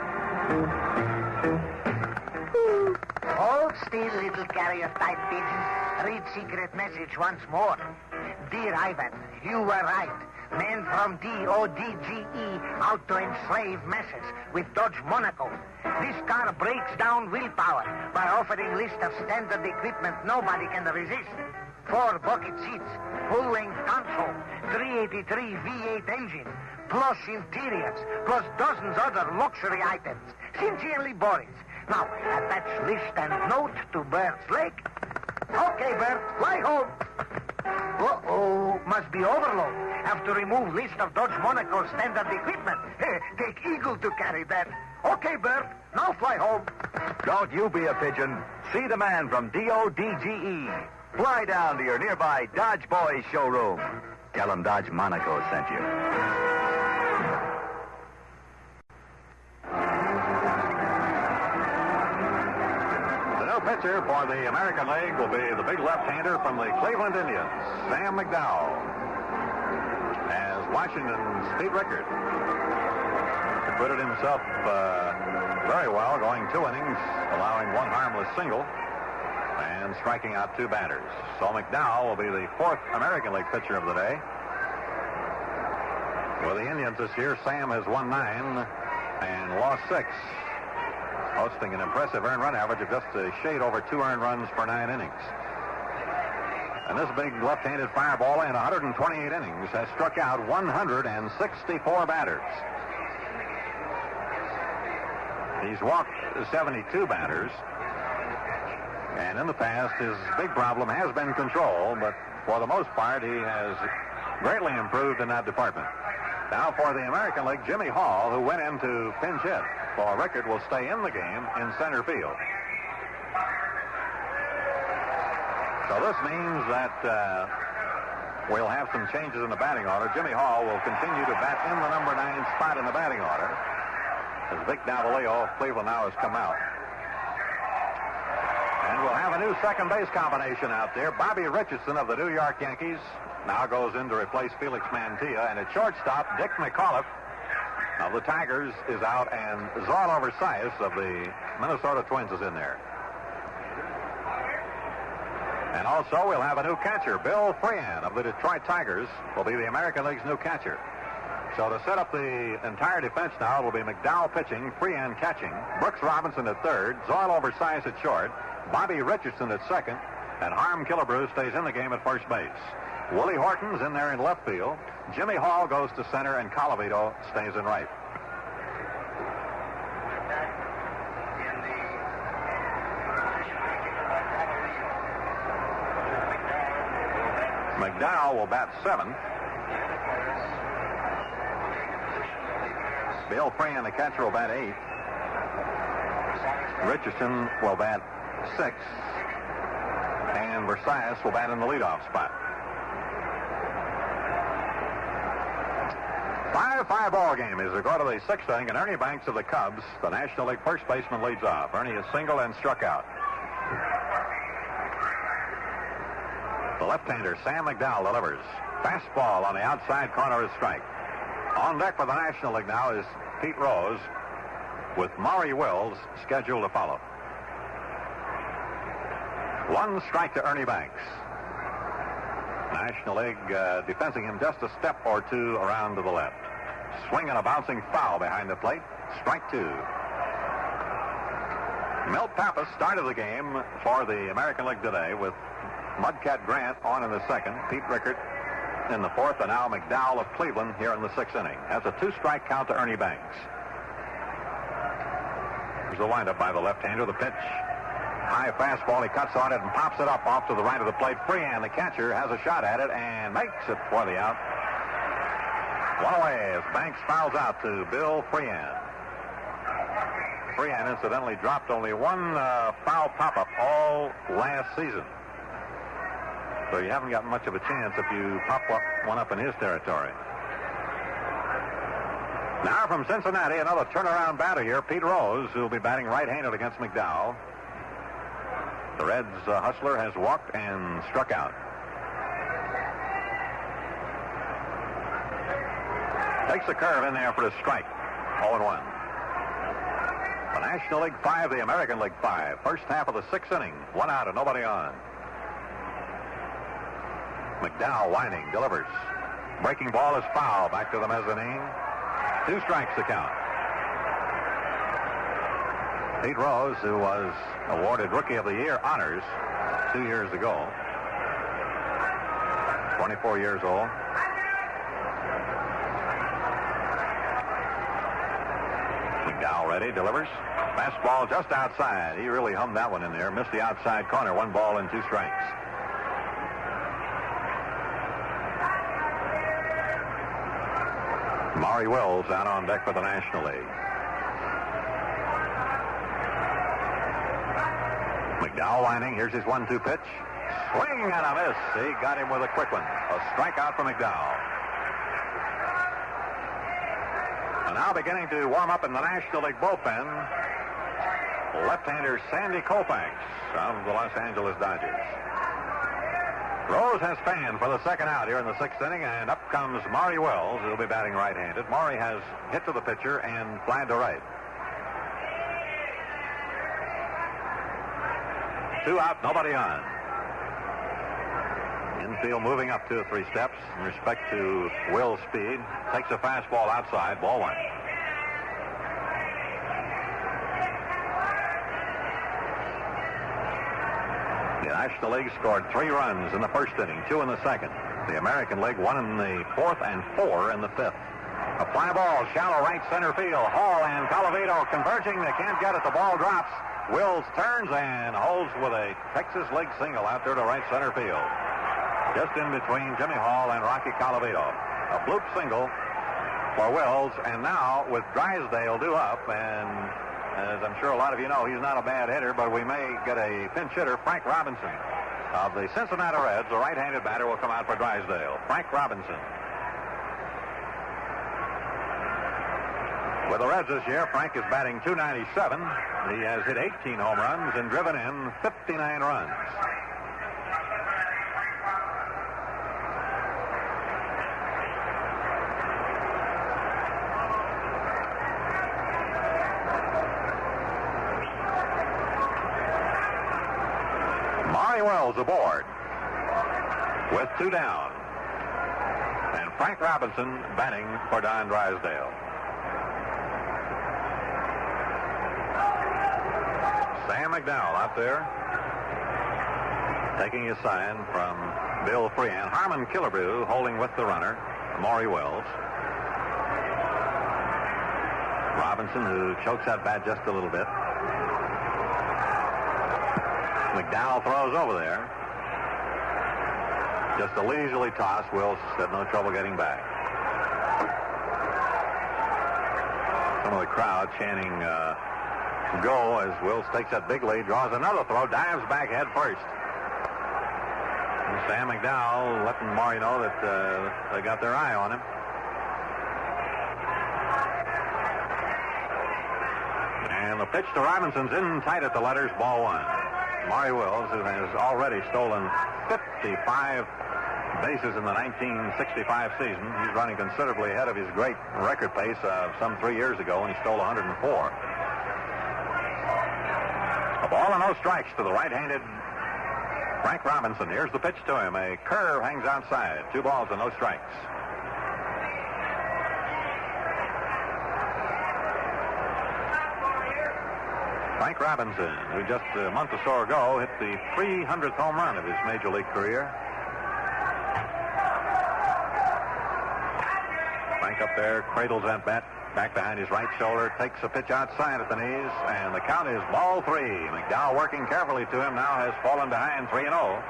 Hold still, little carrier type pigeon. Read secret message once more. Dear Ivan, you were right. Men from DODGE out to enslave masses with Dodge Monaco. This car breaks down willpower by offering list of standard equipment nobody can resist. 4 bucket seats, full-length console, 383 V8 engine, plus interiors, plus dozens other luxury items. Sincerely, Boris. Now, attach list and note to Bert's Lake. Okay, Bert, fly home. Uh-oh, must be overload. Have to remove list of Dodge Monaco standard equipment. Take Eagle to carry that. Okay, Bert, now fly home. Don't you be a pigeon. See the man from DODGE. Fly down to your nearby Dodge Boys showroom. Tell them Dodge Monaco sent you. The new pitcher for the American League will be the big left-hander from the Cleveland Indians, Sam McDowell. As Washington's Pete Rickard acquitted himself very well, going 2 innings, allowing 1 harmless single, and striking out 2 batters. So McDowell will be the 4th American League pitcher of the day. With the Indians this year, Sam has won 9 and lost 6, posting an impressive earned run average of just a shade over 2 earned runs per 9 innings. And this big left-handed fireball in 128 innings has struck out 164 batters. He's walked 72 batters. And in the past, his big problem has been control, but for the most part, he has greatly improved in that department. Now for the American League, Jimmy Hall, who went in to pinch hit for Rickard, will stay in the game in center field. So this means that we'll have some changes in the batting order. Jimmy Hall will continue to bat in the number 9 spot in the batting order, as Vic Davalillo of Cleveland now has come out. And we'll have a new second base combination out there. Bobby Richardson of the New York Yankees now goes in to replace Felix Mantilla. And at shortstop, Dick McAuliffe of the Tigers is out, and Zorlo Versailles of the Minnesota Twins is in there. And also, we'll have a new catcher. Bill Freehan of the Detroit Tigers will be the American League's new catcher. So to set up the entire defense now, it will be McDowell pitching, Freehan catching, Brooks Robinson at third, Zoil oversized at short, Bobby Richardson at second, and Harm Killebrew stays in the game at first base. Willie Horton's in there in left field. Jimmy Hall goes to center, and Colavito stays in right. McDowell will bat seventh. Bill Freehan, the catcher, will bat eighth. Richardson will bat sixth. And Versailles will bat in the leadoff spot. 5-5 ball game as we go to the sixth inning, and Ernie Banks of the Cubs, the National League first baseman, leads off. Ernie is singled and struck out. The left-hander, Sam McDowell, delivers. Fastball on the outside corner is strike. On deck for the National League now is Pete Rose with Maury Wills scheduled to follow. One strike to Ernie Banks. National League defending him just a step or two around to the left. Swing and a bouncing foul behind the plate. Strike two. Milt Pappas started the game for the American League today with Mudcat Grant on in the second, Pete Rickert in the fourth, and now McDowell of Cleveland here in the sixth inning. That's a two-strike count to Ernie Banks. Here's the windup by the left-hander. The pitch. High fastball. He cuts on it and pops it up off to the right of the plate. Freehan, the catcher, has a shot at it and makes it for the out. One away as Banks fouls out to Bill Freehan. Freehan incidentally dropped only one foul pop-up all last season. So you haven't got much of a chance if you pop one up in his territory. Now from Cincinnati, another turnaround batter here, Pete Rose, who will be batting right-handed against McDowell. The Reds' hustler has walked and struck out. Takes a curve in there for a strike. 0-1. The National League 5, the American League 5. First half of the sixth inning. One out and nobody on. McDowell winding, delivers. Breaking ball is foul. Back to the mezzanine. Two strikes to count. Pete Rose, who was awarded Rookie of the Year honors 2 years ago. 24 years old. McDowell ready, delivers. Fastball just outside. He really hummed that one in there. Missed the outside corner. 1 ball and 2 strikes. Maury Wills out on deck for the National League. McDowell winding. Here's his 1-2 pitch. Swing and a miss. He got him with a quick one. A strikeout for McDowell. And now beginning to warm up in the National League bullpen, left-hander Sandy Koufax of the Los Angeles Dodgers. Rose has fanned for the second out here in the sixth inning, and up comes Maury Wills, who'll be batting right-handed. Maury has hit to the pitcher and flied to right. 2 out, nobody on. Infield moving up 2 or 3 steps in respect to Will's speed. Takes a fastball outside, ball 1. The National League scored 3 runs in the first inning, 2 in the second. The American League 1 in the fourth and 4 in the fifth. A fly ball, shallow right center field. Hall and Colavito converging. They can't get it. The ball drops. Wills turns and holds with a Texas League single out there to right center field. Just in between Jimmy Hall and Rocky Colavito. A bloop single for Wills, and now with Drysdale due up, and as I'm sure a lot of you know, he's not a bad hitter, but we may get a pinch hitter, Frank Robinson of the Cincinnati Reds. The right-handed batter will come out for Drysdale. Frank Robinson. With the Reds this year, Frank is batting .297. He has hit 18 home runs and driven in 59 runs. Maury Wills aboard with 2 down. And Frank Robinson batting for Don Drysdale. Sam McDowell out there taking his sign from Bill Freehan. Harmon Killebrew holding with the runner, Maury Wells. Robinson, who chokes that bat just a little bit. McDowell throws over there. Just a leisurely toss. Wills had no trouble getting back. Some of the crowd chanting go as Wills takes that big lead, draws another throw, dives back head first. And Sam McDowell letting Maury know that they got their eye on him. And the pitch to Robinson's in tight at the letters, ball one. Maury Wills, who has already stolen 55 bases in the 1965 season. He's running considerably ahead of his great record pace of some 3 years ago when he stole 104. A ball and no strikes to the right-handed Frank Robinson. Here's the pitch to him. A curve hangs outside. 2 balls and no strikes. Frank Robinson, who just a month or so ago hit the 300th home run of his major league career. Frank up there cradles that bat back behind his right shoulder, takes a pitch outside at the knees, and the count is ball 3. McDowell working carefully to him, now has fallen behind 3-0.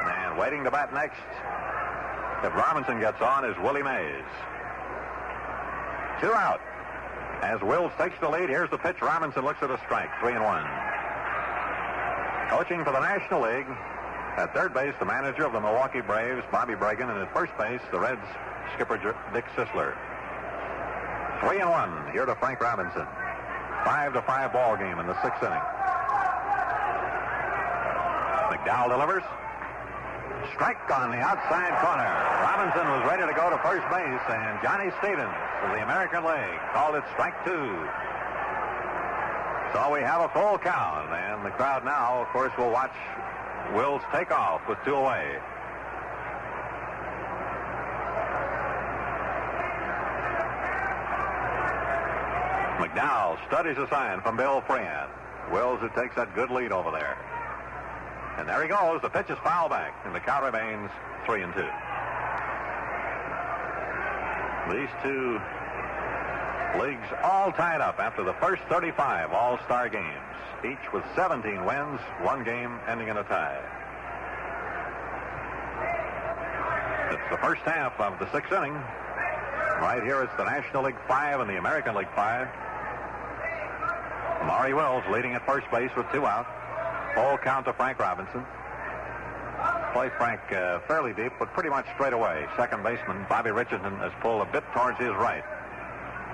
And waiting to bat next, if Robinson gets on, is Willie Mays. 2 out. As Wills takes the lead, here's the pitch. Robinson looks at a strike, 3-1. Coaching for the National League. At third base, the manager of the Milwaukee Braves, Bobby Bragan, and at first base, the Reds' skipper, Dick Sisler. 3-1 here to Frank Robinson. 5-5 ball game in the 6th inning. McDowell delivers. Strike on the outside corner. Robinson was ready to go to first base, and Johnny Stevens of the American League called it strike 2. So we have a full count, and the crowd now, of course, will watch Wills take off with 2 away. McDowell studies a sign from Bill Freehan. Wills, who takes that good lead over there. And there he goes. The pitch is foul back, and the count remains 3-2. These 2 leagues all tied up after the first 35 All-Star games, each with 17 wins, 1 game ending in a tie. It's the first half of the 6th inning. Right here it's the National League 5 and the American League 5. Maury Wills leading at first base with 2 out. Full count to Frank Robinson. Play Frank fairly deep, but pretty much straight away. Second baseman Bobby Richardson has pulled a bit towards his right.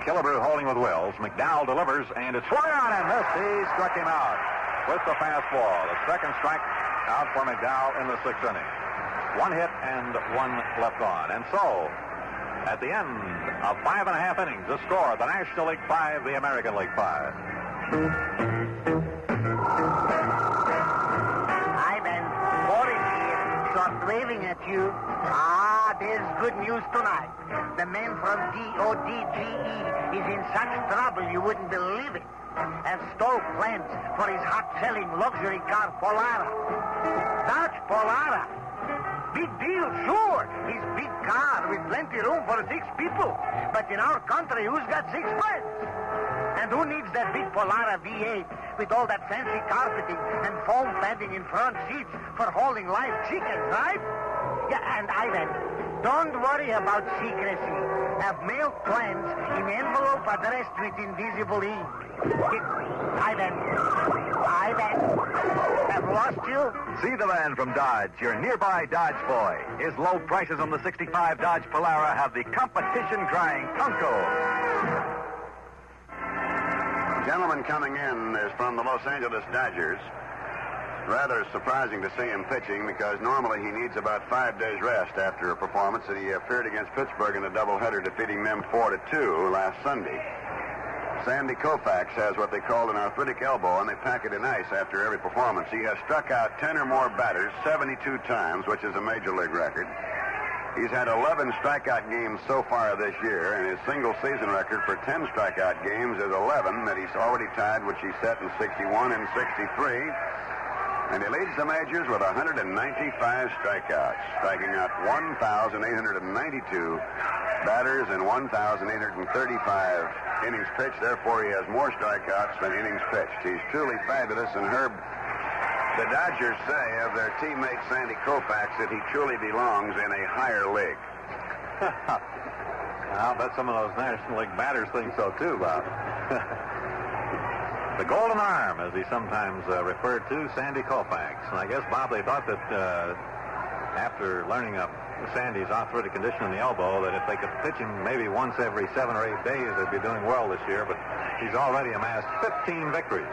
Killebrew holding with Wills. McDowell delivers, and it's swung on and missed. He struck him out with the fastball. The second strike out for McDowell in the 6th inning. 1 hit and 1 left on. And so, at the end of 5.5 innings, the score, the National League 5, the American League 5. Waving at you. There's good news tonight. The man from DODGE is in such trouble you wouldn't believe it. Has stole plans for his hot-selling luxury car, Polara. Dodge Polara. Big deal, sure. His big car with plenty room for 6 people. But in our country, who's got 6 friends? And who needs that big Polara V8 with all that fancy carpeting and foam padding in front seats for holding live chickens, right? Yeah, and Ivan, don't worry about secrecy. Have mailed plans in envelope addressed with invisible ink. Ivan, have lost you? See the man from Dodge, your nearby Dodge boy. His low prices on the 65 Dodge Polara have the competition-crying Tunco. Gentleman coming in is from the Los Angeles Dodgers. Rather surprising to see him pitching because normally he needs about 5 days rest after a performance that he appeared against Pittsburgh in a doubleheader, defeating them 4-2 last Sunday. Sandy Koufax has what they call an arthritic elbow, and they pack it in ice after every performance. He has struck out 10 or more batters 72 times, which is a major league record. He's had 11 strikeout games so far this year, and his single-season record for 10 strikeout games is 11 that he's already tied, which he set in 61 and 63. And he leads the majors with 195 strikeouts, striking out 1,892 batters and 1,835 innings pitched. Therefore, he has more strikeouts than innings pitched. He's truly fabulous. And Herb, the Dodgers say of their teammate Sandy Koufax that he truly belongs in a higher league. I'll bet some of those National League batters think so, too, Bob. The golden arm, as he sometimes referred to Sandy Koufax. And I guess, Bob, they thought that after learning of Sandy's arthritic condition in the elbow, that if they could pitch him maybe once every 7 or 8 days, they'd be doing well this year. But he's already amassed 15 victories.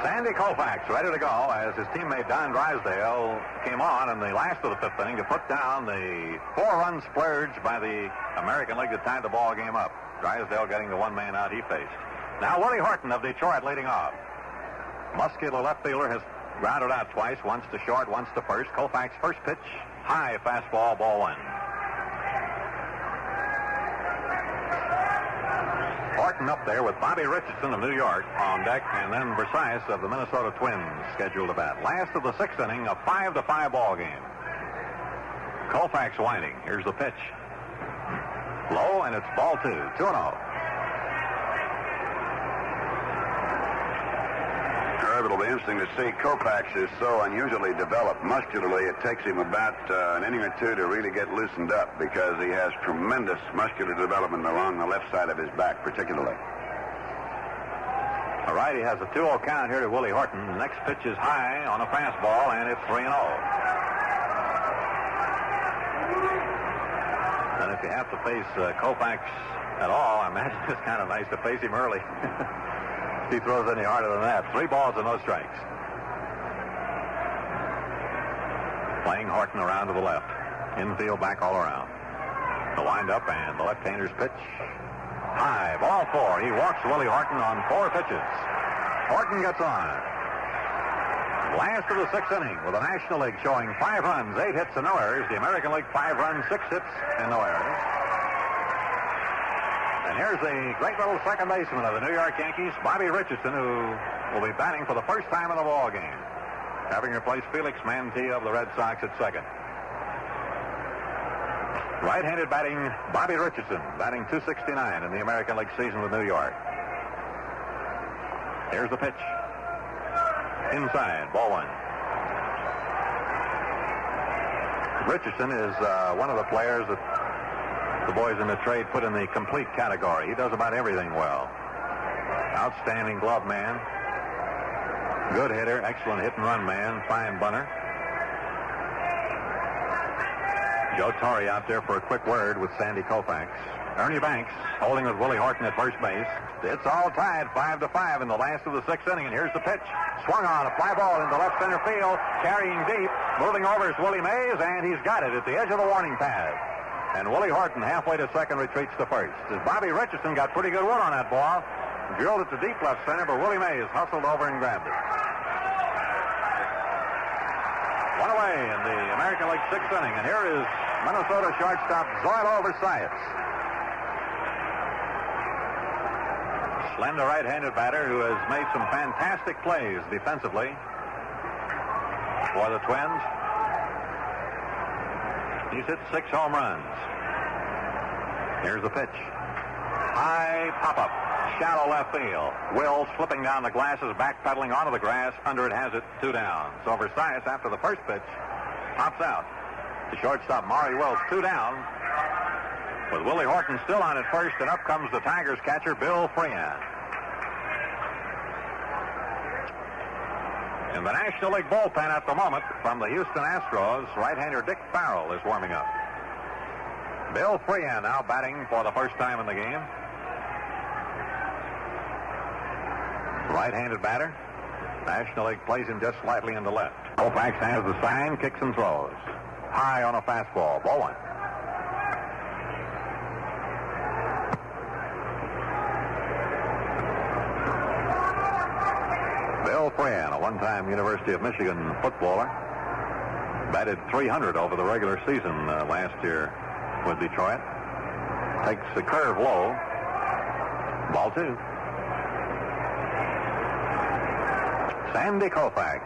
Sandy Koufax ready to go as his teammate Don Drysdale came on in the last of the 5th inning to put down the 4-run splurge by the American League that tied the ball game up. Drysdale getting the 1-man out he faced. Now Willie Horton of Detroit leading off. Muscular left fielder has grounded out twice, once to short, once to first. Koufax first pitch, high fastball, ball 1. Horton up there with Bobby Richardson of New York on deck, and then Versailles of the Minnesota Twins scheduled to bat. Last of the 6th inning, a 5-5 ball game. Koufax winding. Here's the pitch. Low, and it's ball 2. 2-0. It'll be interesting to see. Koufax is so unusually developed muscularly, it takes him about an inning or two to really get loosened up because he has tremendous muscular development along the left side of his back, particularly. All right, he has a 2-0 count here to Willie Horton. The next pitch is high on a fastball, and it's 3-0. And if you have to face Koufax at all, I imagine it's kind of nice to face him early. He throws any harder than that. 3 balls and no strikes. Playing Horton around to the left. Infield back all around. The windup and the left-hander's pitch. High, ball 4. He walks Willie Horton on 4 pitches. Horton gets on. Last of the 6th inning with the National League showing 5 runs, 8 hits, and no errors. The American League 5 runs, 6 hits, and no errors. And here's the great little second baseman of the New York Yankees, Bobby Richardson, who will be batting for the first time in the ball game, having replaced Felix Mantilla of the Red Sox at second. Right-handed batting, Bobby Richardson, batting .269 in the American League season with New York. Here's the pitch. Inside, ball 1. Richardson is one of the players that the boys in the trade put in the complete category. He does about everything well. Outstanding glove man. Good hitter, excellent hit-and-run man, fine bunter. Joe Torre out there for a quick word with Sandy Koufax. Ernie Banks holding with Willie Horton at first base. It's all tied 5-5 in the last of the 6th inning, and here's the pitch. Swung on, a fly ball into left center field, carrying deep. Moving over is Willie Mays, and he's got it at the edge of the warning pad. And Willie Horton, halfway to second, retreats to first. As Bobby Richardson got pretty good wood on that ball, drilled it to deep left center, but Willie Mays hustled over and grabbed it. One away in the American League 6th inning, and here is Minnesota shortstop Zoilo Versailles. Slender right-handed batter who has made some fantastic plays defensively for the Twins. He's hit 6 home runs. Here's the pitch. High pop-up. Shallow left field. Wills flipping down the glasses, backpedaling onto the grass. Under it has it, 2 down. So Versailles, after the first pitch, pops out. The shortstop, Maury Wills, 2 down. With Willie Horton still on at first, and up comes the Tigers catcher, Bill Freehan. In the National League bullpen at the moment, from the Houston Astros, right-hander Dick Farrell is warming up. Bill Freehan now batting for the first time in the game. Right-handed batter. National League plays him just slightly into left. Koufax has the sign, kicks and throws. High on a fastball. Ball one. Bill Freehan, a one-time University of Michigan footballer, batted .300 over the regular season last year with Detroit. Takes the curve low. Ball two. Sandy Koufax,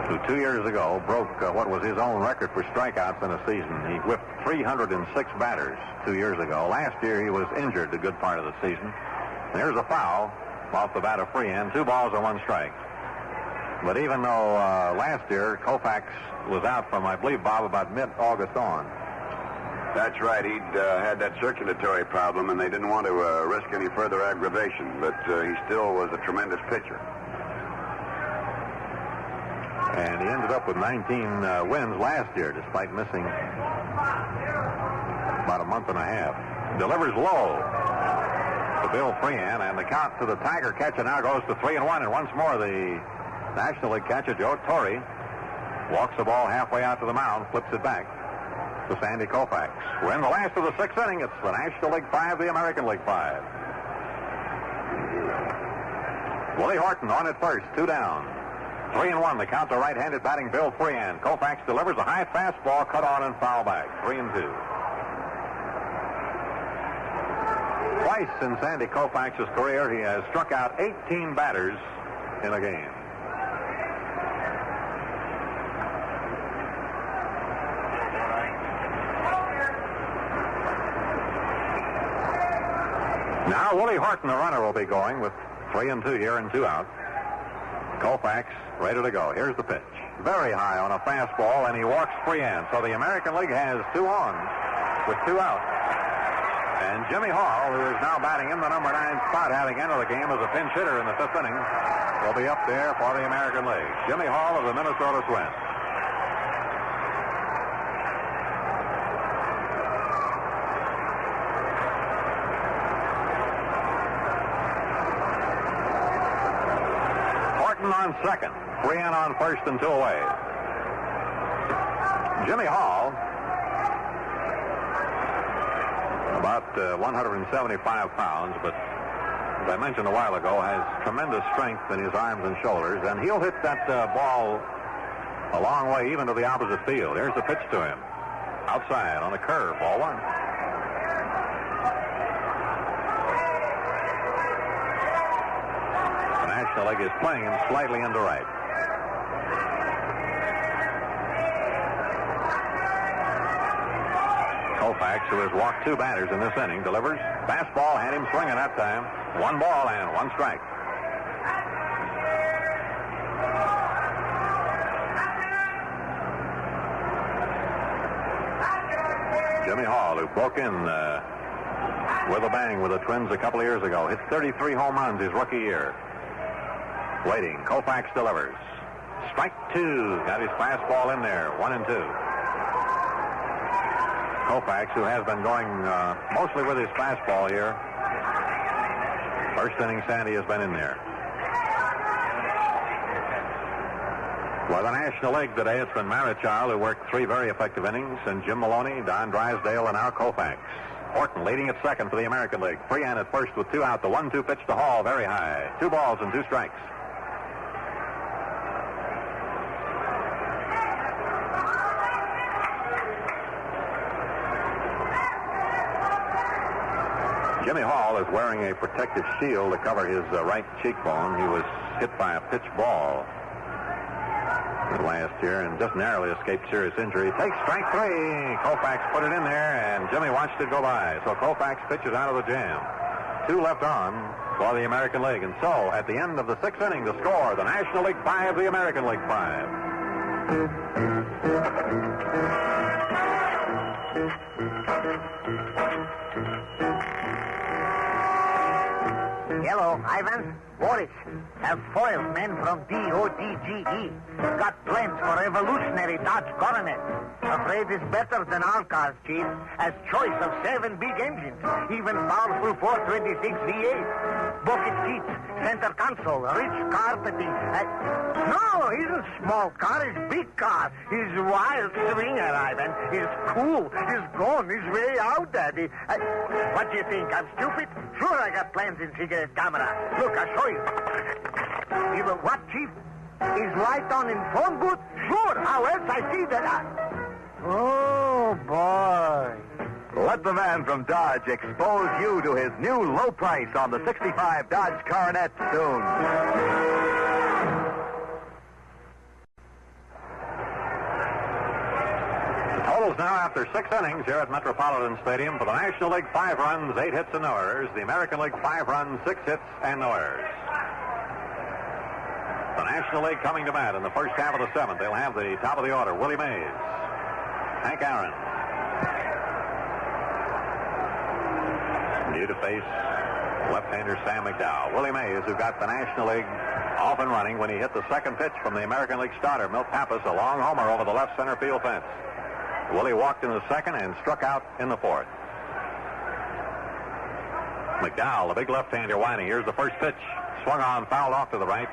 who 2 years ago broke what was his own record for strikeouts in a season. He whipped 306 batters 2 years ago. Last year he was injured a good part of the season. And here's a foul off the bat of Freehan. 2 balls and 1 strike. But even though last year Koufax was out from, I believe, Bob, about mid-August on. That's right. He'd had that circulatory problem, and they didn't want to risk any further aggravation. But he still was a tremendous pitcher. And he ended up with 19 wins last year, despite missing about a month and a half. Delivers low to Bill Freehan, and the count to the Tiger catcher now goes to 3-1. And once more, the National League catcher, Joe Torre, walks the ball halfway out to the mound, flips it back to Sandy Koufax. We're in the last of the 6th inning. It's the National League 5, the American League 5. Willie Horton on at first, 2 down. 3-1, the count to right-handed batting Bill Freehan. Koufax delivers a high fastball, cut on and foul back. 3-2. Twice in Sandy Koufax's career, he has struck out 18 batters in a game. Now Willie Horton, the runner, will be going with 3-2 here and 2 out. Koufax ready to go. Here's the pitch. Very high on a fastball, and he walks Freehan. So the American League has 2 on with 2 out. And Jimmy Hall, who is now batting in the number 9 spot, having entered the game as a pinch hitter in the 5th inning, will be up there for the American League. Jimmy Hall of the Minnesota Twins. On second, Freehan on first and 2 away. Jimmy Hall, about 175 pounds, but as I mentioned a while ago, has tremendous strength in his arms and shoulders, and he'll hit that ball a long way, even to the opposite field. Here's the pitch to him. Outside on a curve, ball 1. The leg is playing him slightly into right. Koufax, who has walked 2 batters in this inning, delivers. Fastball, had him swinging that time. 1 ball and 1 strike. Jimmy Hall, who broke in with a bang with the Twins a couple of years ago, hit 33 home runs his rookie year. Waiting. Koufax delivers. Strike 2. Got his fastball in there. 1-2. Koufax, who has been going mostly with his fastball here. First inning, Sandy has been in there. For the National League today, it's been Marichal, who worked 3 very effective innings, and Jim Maloney, Don Drysdale, and now Koufax. Horton leading at second for the American League. Freehan at first with 2 out. The 1-2 pitch to Hall, very high. 2 balls and 2 strikes. Jimmy Hall is wearing a protective shield to cover his right cheekbone. He was hit by a pitch ball last year and just narrowly escaped serious injury. Takes strike 3. Koufax put it in there, and Jimmy watched it go by. So Koufax pitches out of the jam. 2 left on for the American League. And so, at the end of the 6th inning, the score, the National League 5, the American League 5. Hello, Ivan. Boris. Have foiled men from DODGE. Got plans for revolutionary Dodge Coronet. Afraid it's better than our cars, Chief. Has choice of 7 big engines. Even powerful 426 V8. bucket seats, center console, rich carpeting. No, he isn't small car. He's big car. He's wild swinger, Ivan. He's cool. He's gone. He's way out, Daddy. What do you think? I'm stupid? Sure, I got plans in cigarette camera. Look, I'll show you. Even what, Chief? Is light on in phone booth? Sure. How else I see that? Oh, boy. Let the man from Dodge expose you to his new low price on the 65 Dodge Coronet soon. The totals now after 6 innings here at Metropolitan Stadium. For the National League, 5 runs, 8 hits, and no errors. The American League, 5 runs, 6 hits, and no errors. The National League coming to bat in the first half of the 7th. They'll have the top of the order, Willie Mays, Hank Aaron. New to face left-hander Sam McDowell. Willie Mays, who got the National League off and running when he hit the second pitch from the American League starter, Milt Pappas, a long homer over the left center field fence. Willie walked in the second and struck out in the fourth. McDowell, the big left-hander, winding. Here's the first pitch. Swung on, fouled off to the right.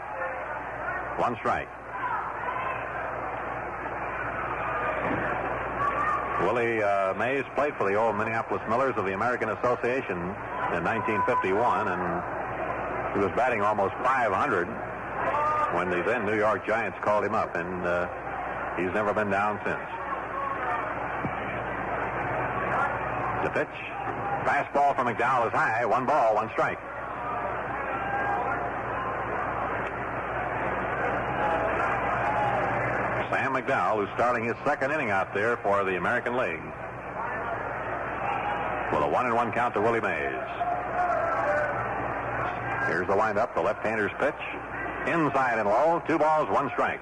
1 strike. Willie Mays played for the old Minneapolis Millers of the American Association in 1951, and he was batting almost .500 when the then New York Giants called him up, and he's never been down since. The pitch, fastball from McDowell is high. 1 ball, 1 strike. Sam McDowell, who's starting his second inning out there for the American League. With a 1-1 count to Willie Mays. Here's the windup, the left-hander's pitch. Inside and low, 2 balls, 1 strike.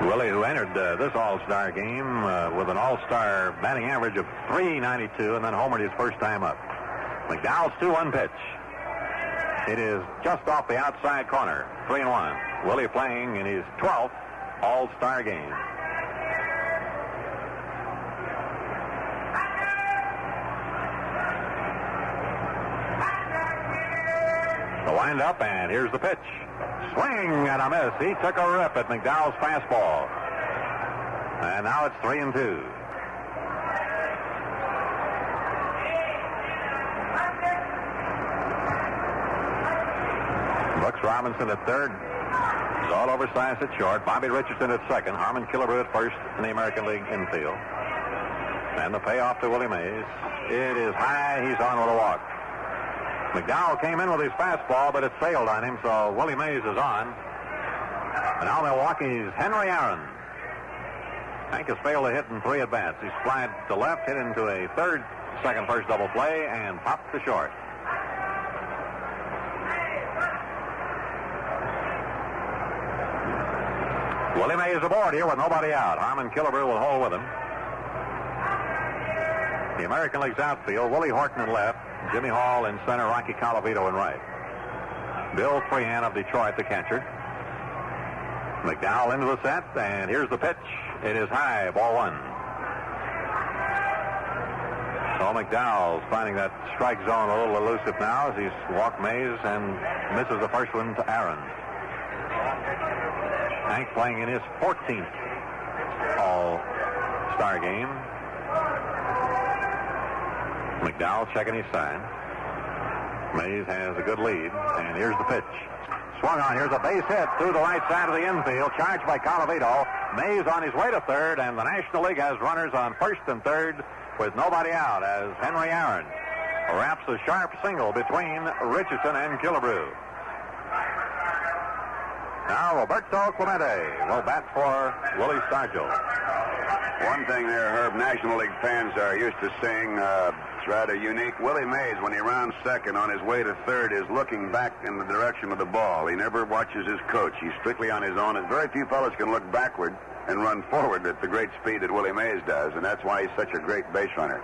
Willie, who entered this All-Star game with an All-Star batting average of .392 and then homered his first time up. McDowell's 2-1 pitch. It is just off the outside corner, 3-1. Willie playing in his 12th All-Star game. The wind-up, and here's the pitch. Swing and a miss. He took a rip at McDowell's fastball. And now it's 3-2. Brooks Robinson at third. Saul oversized at short. Bobby Richardson at second. Harmon Killebrew at first in the American League infield. And the payoff to Willie Mays. It is high. He's on with a walk. McDowell came in with his fastball, but it sailed on him, so Willie Mays is on. And now Milwaukee's Henry Aaron. Hank has failed to hit in 3 at-bats. He's flied to left, hit into a third, second, first double play, and popped to short. Willie Mays aboard here with nobody out. Harmon Killebrew will hold with him. The American League's outfield, Willie Horton in left, Jimmy Hall in center, Rocky Colavito in right. Bill Freehan of Detroit, the catcher. McDowell into the set, and here's the pitch. It is high, ball 1. So McDowell's finding that strike zone a little elusive now as he's walked Mays and misses the first one to Aaron. Hank playing in his 14th All-Star game. McDowell checking his sign. Mays has a good lead, and here's the pitch. Swung on. Here's a base hit through the right side of the infield, charged by Colavito. Mays on his way to third, and the National League has runners on first and third with nobody out as Henry Aaron wraps a sharp single between Richardson and Killebrew. Now Roberto Clemente will bat for Willie Stargell. One thing there, Herb, National League fans are used to seeing, it's rather unique. Willie Mays, when he rounds second on his way to third, is looking back in the direction of the ball. He never watches his coach. He's strictly on his own, and very few fellas can look backward and run forward at the great speed that Willie Mays does, and that's why he's such a great base runner.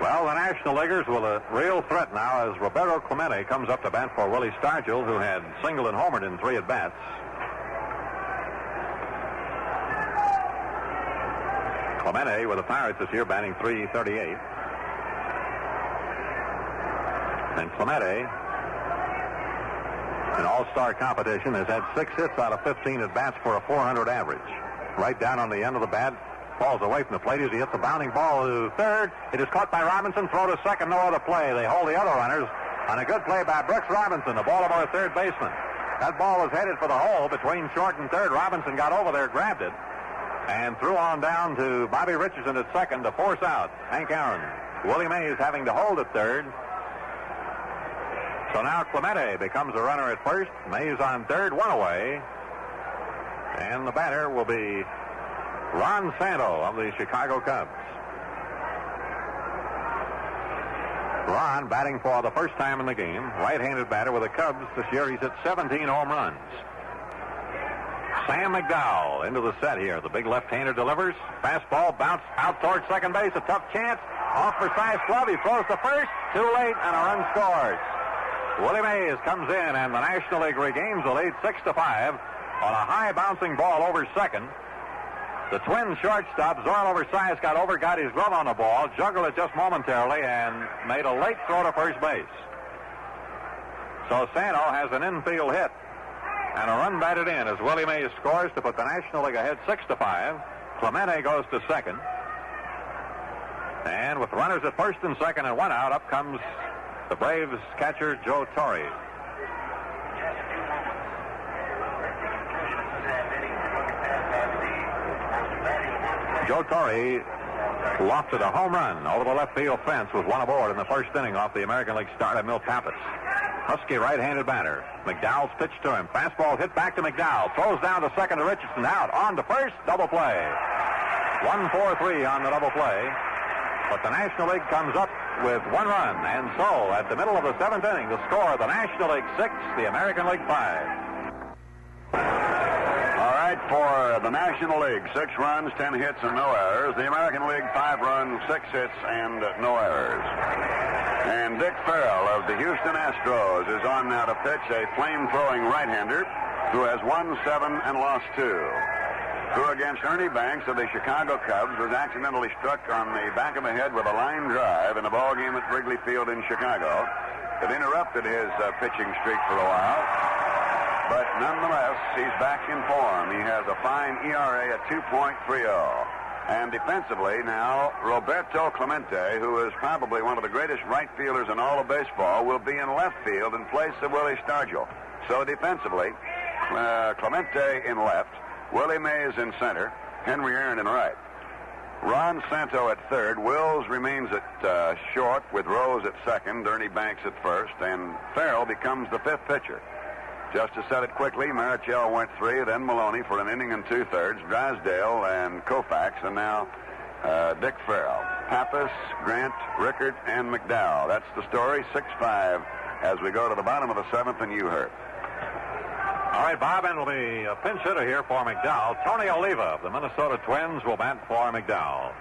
Well, the National Leaguers with a real threat now as Roberto Clemente comes up to bat for Willie Stargell, who had singled and homered in 3 at-bats. Clemente with the Pirates this year, batting .338. And Clemente, in all-star competition, has had 6 hits out of 15 at-bats for a .400 average. Right down on the end of the bat, falls away from the plate as he hits the bounding ball to third. It is caught by Robinson, throw to second, no other play. They hold the other runners on a good play by Brooks Robinson, the Baltimore third baseman. That ball was headed for the hole between short and third. Robinson got over there, grabbed it, and threw on down to Bobby Richardson at second to force out Hank Aaron. Willie Mays having to hold at third. So now Clemente becomes a runner at first. Mays on third, 1 away. And the batter will be Ron Santo of the Chicago Cubs. Ron batting for the first time in the game. Right-handed batter with the Cubs. This year he's hit 17 home runs. Sam McDowell into the set here. The big left-hander delivers. Fastball bounced out towards second base. A tough chance. Off for Cy's glove. He throws to first. Too late, and a run scores. Willie Mays comes in, and the National League regains the lead 6-5 on a high bouncing ball over second. The Twins shortstop, Zorlo Versailles, got over, got his glove on the ball, juggled it just momentarily, and made a late throw to first base. So Santo has an infield hit and a run batted in as Willie Mays scores to put the National League ahead 6-5. Clemente goes to second. And with runners at first and second and 1 out, up comes the Braves catcher, Joe Torre. Joe Torre lofted a home run over the left field fence with 1 aboard in the first inning off the American League starter, Milt Pappas. Husky right-handed batter. McDowell's pitch to him. Fastball hit back to McDowell. Throws down to second to Richardson. Out. On to first. Double play. 1-4-3 on the double play. But the National League comes up with 1 run. And so, at the middle of the 7th inning, the score, the National League 6, the American League 5. All right, for the National League, 6 runs, 10 hits, and no errors. The American League, 5 runs, 6 hits, and no errors. And Dick Farrell of the Houston Astros is on now to pitch, a flame-throwing right-hander who has won 7 and lost 2. Who against Ernie Banks of the Chicago Cubs was accidentally struck on the back of the head with a line drive in a ball game at Wrigley Field in Chicago. It interrupted his pitching streak for a while. But nonetheless, he's back in form. He has a fine ERA at 2.30. And defensively now, Roberto Clemente, who is probably one of the greatest right fielders in all of baseball, will be in left field in place of Willie Stargell. So defensively, Clemente in left, Willie Mays in center, Henry Aaron in right. Ron Santo at third. Wills remains at short with Rose at second, Ernie Banks at first, and Farrell becomes the 5th pitcher. Just to set it quickly, Marichal went 3, then Maloney for an inning and 2/3, Drysdale and Koufax, and now Dick Farrell. Pappas, Grant, Rickert, and McDowell. That's the story, 6-5 as we go to the bottom of the 7th, and you heard. All right, Bob, and will be a pinch hitter here for McDowell. Tony Oliva of the Minnesota Twins will bat for McDowell.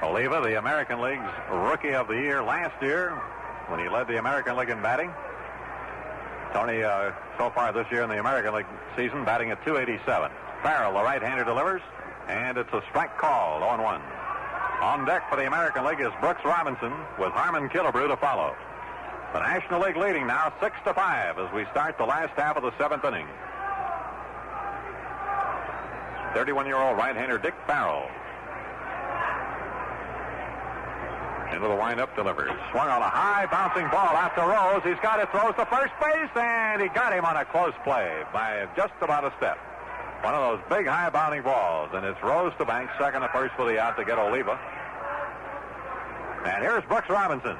Oliva, the American League's Rookie of the Year last year when he led the American League in batting. Tony, so far this year in the American League season, batting at .287. Farrell, the right-hander, delivers, and it's a strike call, 0-1. On deck for the American League is Brooks Robinson with Harmon Killebrew to follow. The National League leading now 6-5 as we start the last half of the 7th inning. 31-year-old right-hander Dick Farrell. Into the windup, delivers. Swung on a high bouncing ball out to Rose. He's got it, throws to first base, and he got him on a close play by just about a step. One of those big high bounding balls, and it's Rose to Banks, second to first for the out to get Oliva. And here's Brooks Robinson,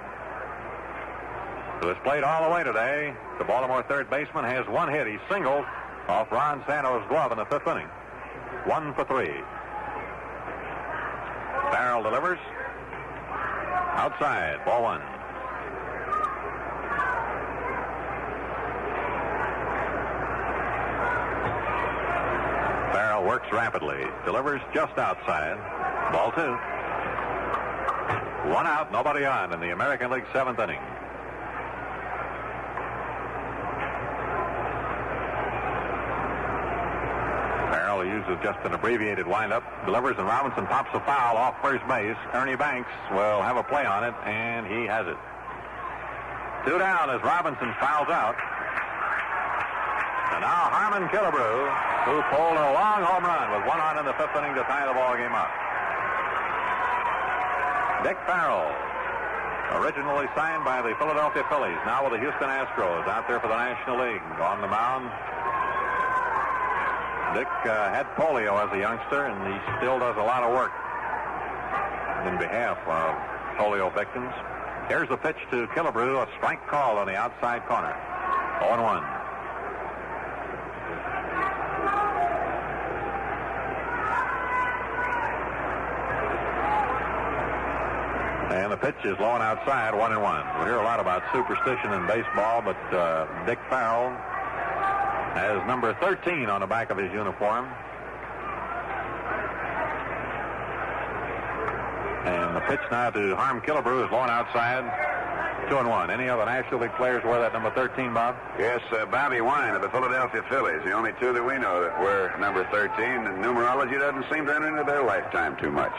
who has played all the way today. The Baltimore third baseman has 1 hit. He singled off Ron Santo's glove in the 5th inning. 1 for 3. Farrell delivers. Outside, ball 1. Farrell works rapidly. Delivers just outside. Ball 2. 1 out, nobody on in the American League 7th inning. Farrell used is just an abbreviated windup. Delivers, and Robinson pops a foul off first base. Ernie Banks will have a play on it, and he has it. 2 down as Robinson fouls out. And now Harmon Killebrew, who pulled a long home run with 1 on in the 5th inning to tie the ball game up. Dick Farrell, originally signed by the Philadelphia Phillies, now with the Houston Astros, out there for the National League. On the mound, Dick had polio as a youngster, and he still does a lot of work in behalf of polio victims. Here's the pitch to Killebrew, a strike call on the outside corner. 0-1. And the pitch is low and outside, 1-1. We hear a lot about superstition in baseball, but Dick Farrell has number 13 on the back of his uniform. And the pitch now to Harm Killebrew is low and outside, 2-1. Any other National League players wear that number 13, Bob? Yes, Bobby Wine of the Philadelphia Phillies. The only two that we know that wear number 13, and numerology doesn't seem to enter into their lifetime too much.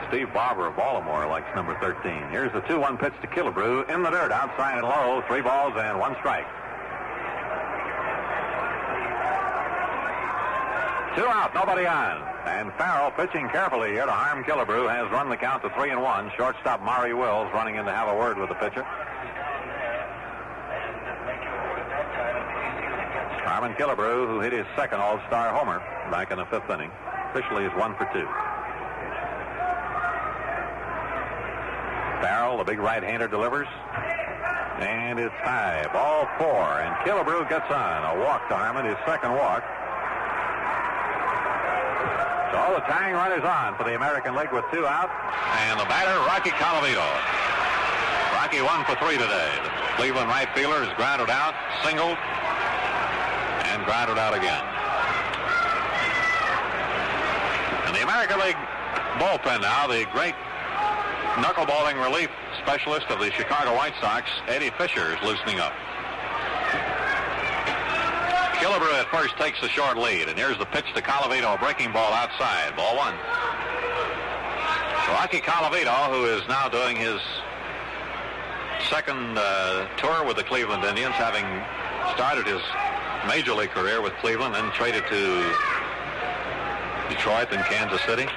Steve Barber of Baltimore likes number 13. Here's the 2-1 pitch to Killebrew in the dirt, outside and low, 3 balls and 1 strike. 2 out, nobody on. And Farrell, pitching carefully here to Harm Killebrew, has run the count to 3-1. Shortstop Maury Wills running in to have a word with the pitcher. Harmon Killebrew, who hit his second All-Star homer back in the 5th inning, officially is 1 for 2. Farrell, the big right-hander, delivers. And it's high. Ball 4. And Killebrew gets on. A walk to Harmon, his second walk. So the tying run is on for the American League with 2 out. And the batter, Rocky Colavito. Rocky 1 for 3 today. The Cleveland right fielder is grounded out, singled, and grounded out again. And the American League bullpen now, the great knuckleballing relief specialist of the Chicago White Sox, Eddie Fisher, is loosening up. Killebrew at first takes the short lead, and here's the pitch to Colavito, a breaking ball outside, ball 1. Rocky Colavito, who is now doing his second tour with the Cleveland Indians, having started his major league career with Cleveland and traded to Detroit and Kansas City.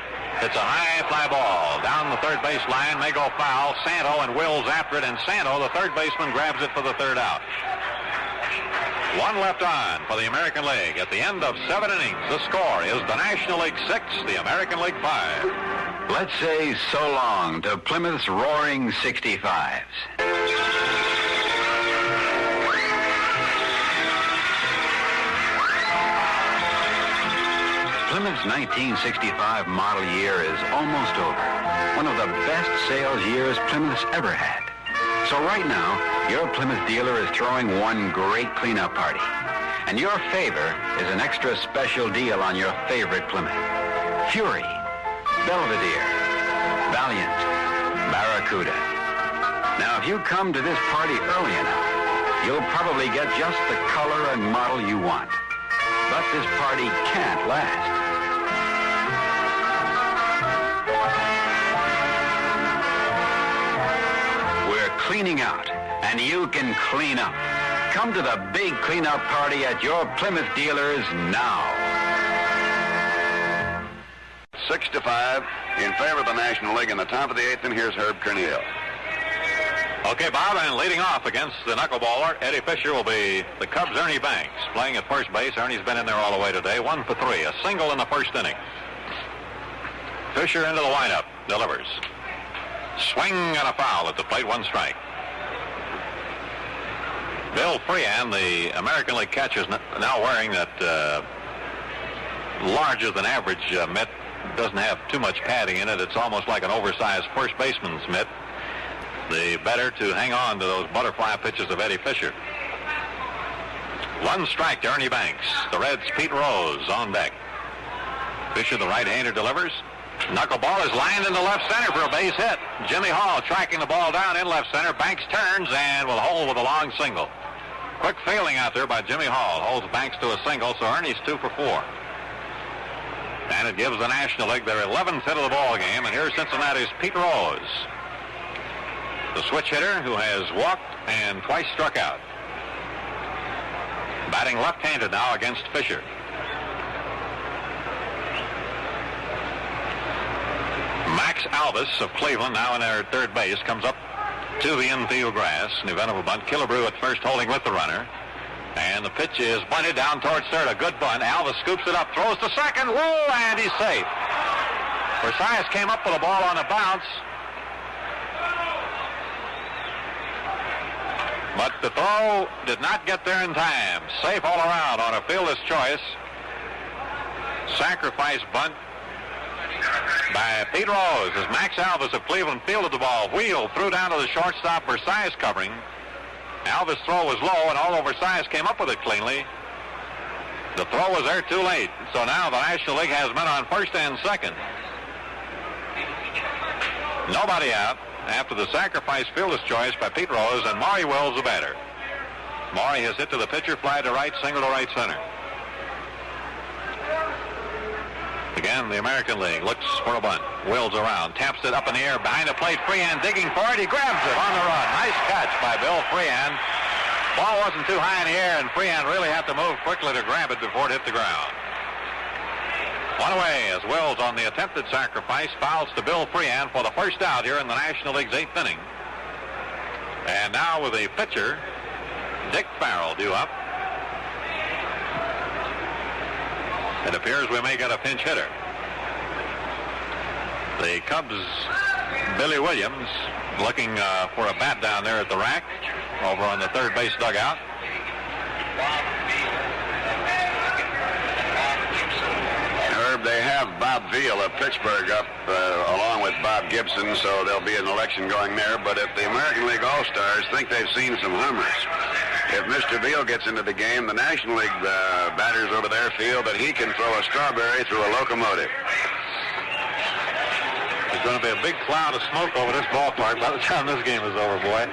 It's a high fly ball down the third base line, may go foul. Santo and Wills after it, and Santo, the third baseman, grabs it for the 3rd out. 1 left on for the American League. At the end of 7 innings, the score is the National League 6, the American League 5. Let's say so long to Plymouth's roaring 65s. Plymouth's 1965 model year is almost over. One of the best sales years Plymouth's ever had. So right now, your Plymouth dealer is throwing one great cleanup party. And your favor is an extra special deal on your favorite Plymouth. Fury, Belvedere, Valiant, Barracuda. Now, if you come to this party early enough, you'll probably get just the color and model you want. But this party can't last. Cleaning out, and you can clean up. Come to the big cleanup party at your Plymouth dealers now. 6-5 in favor of the National League in the top of the 8th, and here's Herb Kerniel. Okay, Bob, and leading off against the knuckleballer, Eddie Fisher, will be the Cubs' Ernie Banks, playing at first base. Ernie's been in there all the way today, 1 for 3, a single in the 1st inning. Fisher into the windup, delivers. Swing and a foul at the plate, 1 strike. Bill Freehan, the American League catcher, is now wearing that larger than average mitt. Doesn't have too much padding in it. It's almost like an oversized first baseman's mitt. The better to hang on to those butterfly pitches of Eddie Fisher. 1 strike to Ernie Banks. The Reds' Pete Rose on deck. Fisher, the right-hander, delivers. Knuckleball is lined into left center for a base hit. Jimmy Hall tracking the ball down in left center. Banks turns and will hold with a long single. Quick fielding out there by Jimmy Hall. Holds Banks to a single, so Ernie's 2 for 4. And it gives the National League their 11th hit of the ball game. And here's Cincinnati's Pete Rose, the switch hitter who has walked and twice struck out. Batting left-handed now against Fisher. Max Alvis of Cleveland, now in there at third base, comes up to the infield grass in the event of a bunt. Killebrew at first holding with the runner. And the pitch is bunted down towards third. A good bunt. Alvis scoops it up, throws to second. Whoa, and he's safe. Versailles came up with a ball on a bounce. But the throw did not get there in time. Safe all around on a fielder's choice. Sacrifice bunt by Pete Rose as Max Alvis of Cleveland fielded the ball. Wheeled, threw down to the shortstop. Versailles covering. Alvis' throw was low, and although Versailles came up with it cleanly, the throw was there too late. So now the National League has men on first and second. Nobody out after the sacrifice fielder's choice by Pete Rose, and Maury Wills the batter. Maury has hit to the pitcher, fly to right, single to right center. Again, the American League looks for a bunt. Wills around, taps it up in the air behind the plate. Freehan digging for it. He grabs it on the run. Nice catch by Bill Freehan. Ball wasn't too high in the air, and Freehan really had to move quickly to grab it before it hit the ground. One away as Wills on the attempted sacrifice fouls to Bill Freehan for the first out here in the National League's 8th inning. And now with the pitcher, Dick Farrell due up. It appears we may get a pinch hitter. The Cubs' Billy Williams looking for a bat down there at the rack over on the third base dugout. Herb, they have Bob Veal of Pittsburgh up along with Bob Gibson, so there'll be an election going there. But if the American League All-Stars think they've seen some hummers, if Mr. Veal gets into the game, the National League batters over there feel that he can throw a strawberry through a locomotive. There's going to be a big cloud of smoke over this ballpark by the time this game is over, boy.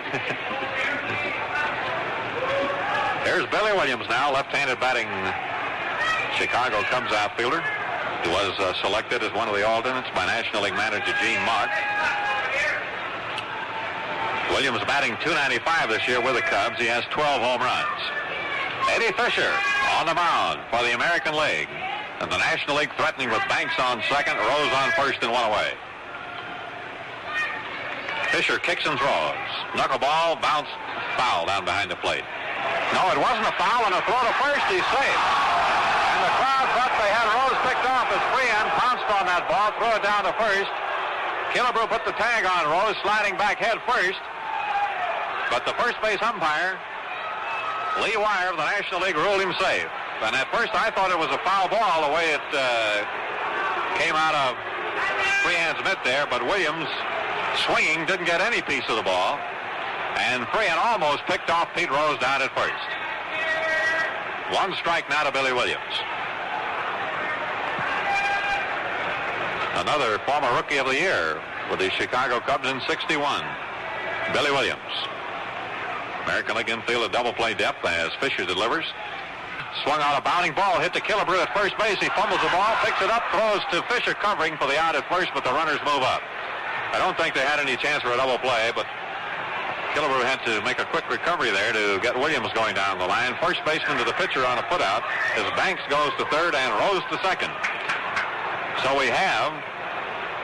Here's Billy Williams now, left-handed batting Chicago Cubs outfielder. He was selected as one of the alternates by National League manager Gene Mauch. Williams batting .295 this year with the Cubs. He has 12 home runs. Eddie Fisher on the mound for the American League. And the National League threatening with Banks on second, Rose on first, and one away. Fisher kicks and throws. Knuckleball, bounce, foul down behind the plate. No, it wasn't a foul, and a throw to first. He's safe. And the crowd thought they had Rose picked off as Freehan pounced on that ball, threw it down to first. Killebrew put the tag on Rose, sliding back head first. But the first base umpire, Lee Wire of the National League, ruled him safe. And at first I thought it was a foul ball the way it came out of Freehan's mitt there, but Williams, swinging, didn't get any piece of the ball. And Freehan almost picked off Pete Rose down at first. One strike now to Billy Williams. Another former Rookie of the Year with the Chicago Cubs in '61, Billy Williams. American League infield a double play depth as Fisher delivers. Swung on a bounding ball, hit to Killebrew at first base. He fumbles the ball, picks it up, throws to Fisher covering for the out at first, but the runners move up. I don't think they had any chance for a double play, but Killebrew had to make a quick recovery there to get Williams going down the line. First baseman to the pitcher on a putout as Banks goes to third and Rose to second. So we have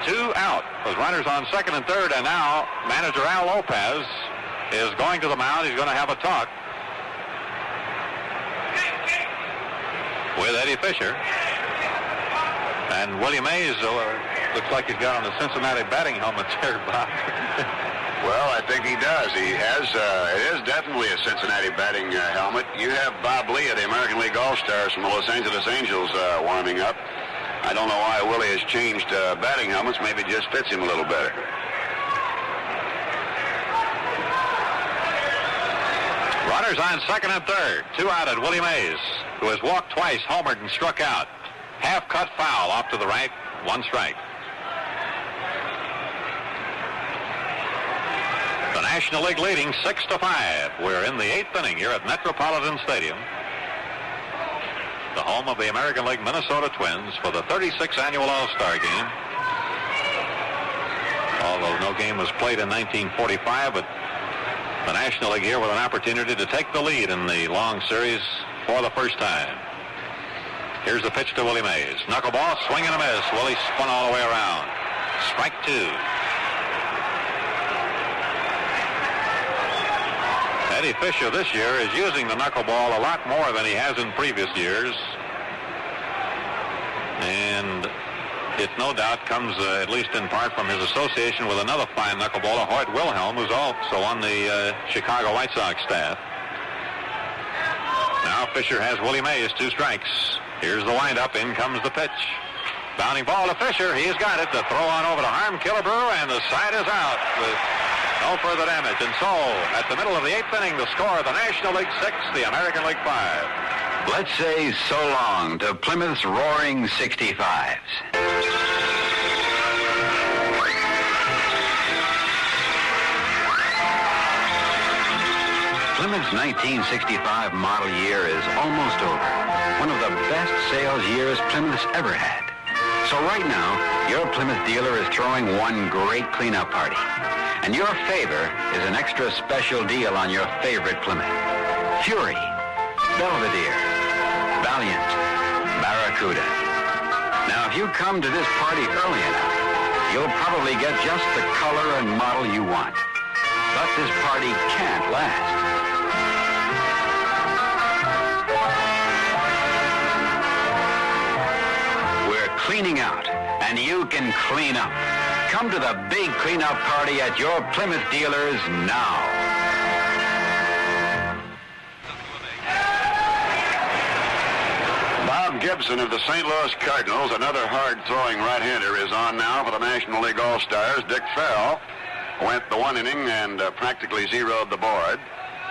two out with runners on second and third, and now manager Al López is going to the mound. He's going to have a talk with Eddie Fisher. And Willie Mays looks like he's got on the Cincinnati batting helmet there, Bob. Well, I think he does. He has. It is definitely a Cincinnati batting helmet. You have Bob Lee of the American League All-Stars from the Los Angeles Angels warming up. I don't know why Willie has changed batting helmets. Maybe it just fits him a little better. Runners on second and third. Two out at Willie Mays, who has walked twice, homered, and struck out. Half-cut foul off to the right. One strike. The National League leading 6-5. We're in the 8th inning here at Metropolitan Stadium, the home of the American League Minnesota Twins, for the 36th annual All-Star Game. Although no game was played in 1945, but the National League here with an opportunity to take the lead in the long series for the first time. Here's the pitch to Willie Mays. Knuckleball, swing and a miss. Willie spun all the way around. Strike 2. Eddie Fisher this year is using the knuckleball a lot more than he has in previous years. And it no doubt comes, at least in part, from his association with another fine knuckleballer, Hoyt Wilhelm, who's also on the Chicago White Sox staff. Now Fisher has Willie Mays, 2 strikes. Here's the windup. In comes the pitch. Bounding ball to Fisher. He's got it. The throw on over to Harmon, Killebrew, and the side is out with no further damage. And so, at the middle of the 8th inning, the score of the National League 6, the American League 5. Let's say so long to Plymouth's roaring 65s. Plymouth's 1965 model year is almost over. One of the best sales years Plymouth's ever had. So right now, your Plymouth dealer is throwing one great cleanup party. And your favor is an extra special deal on your favorite Plymouth. Fury, Belvedere, Valiant, Barracuda. Now, if you come to this party early enough, you'll probably get just the color and model you want. But this party can't last. We're cleaning out, and you can clean up. Come to the big cleanup party at your Plymouth dealers now. Bob Gibson of the St. Louis Cardinals, another hard-throwing right-hander, is on now for the National League All-Stars. Dick Farrell went the 1 inning and practically zeroed the board.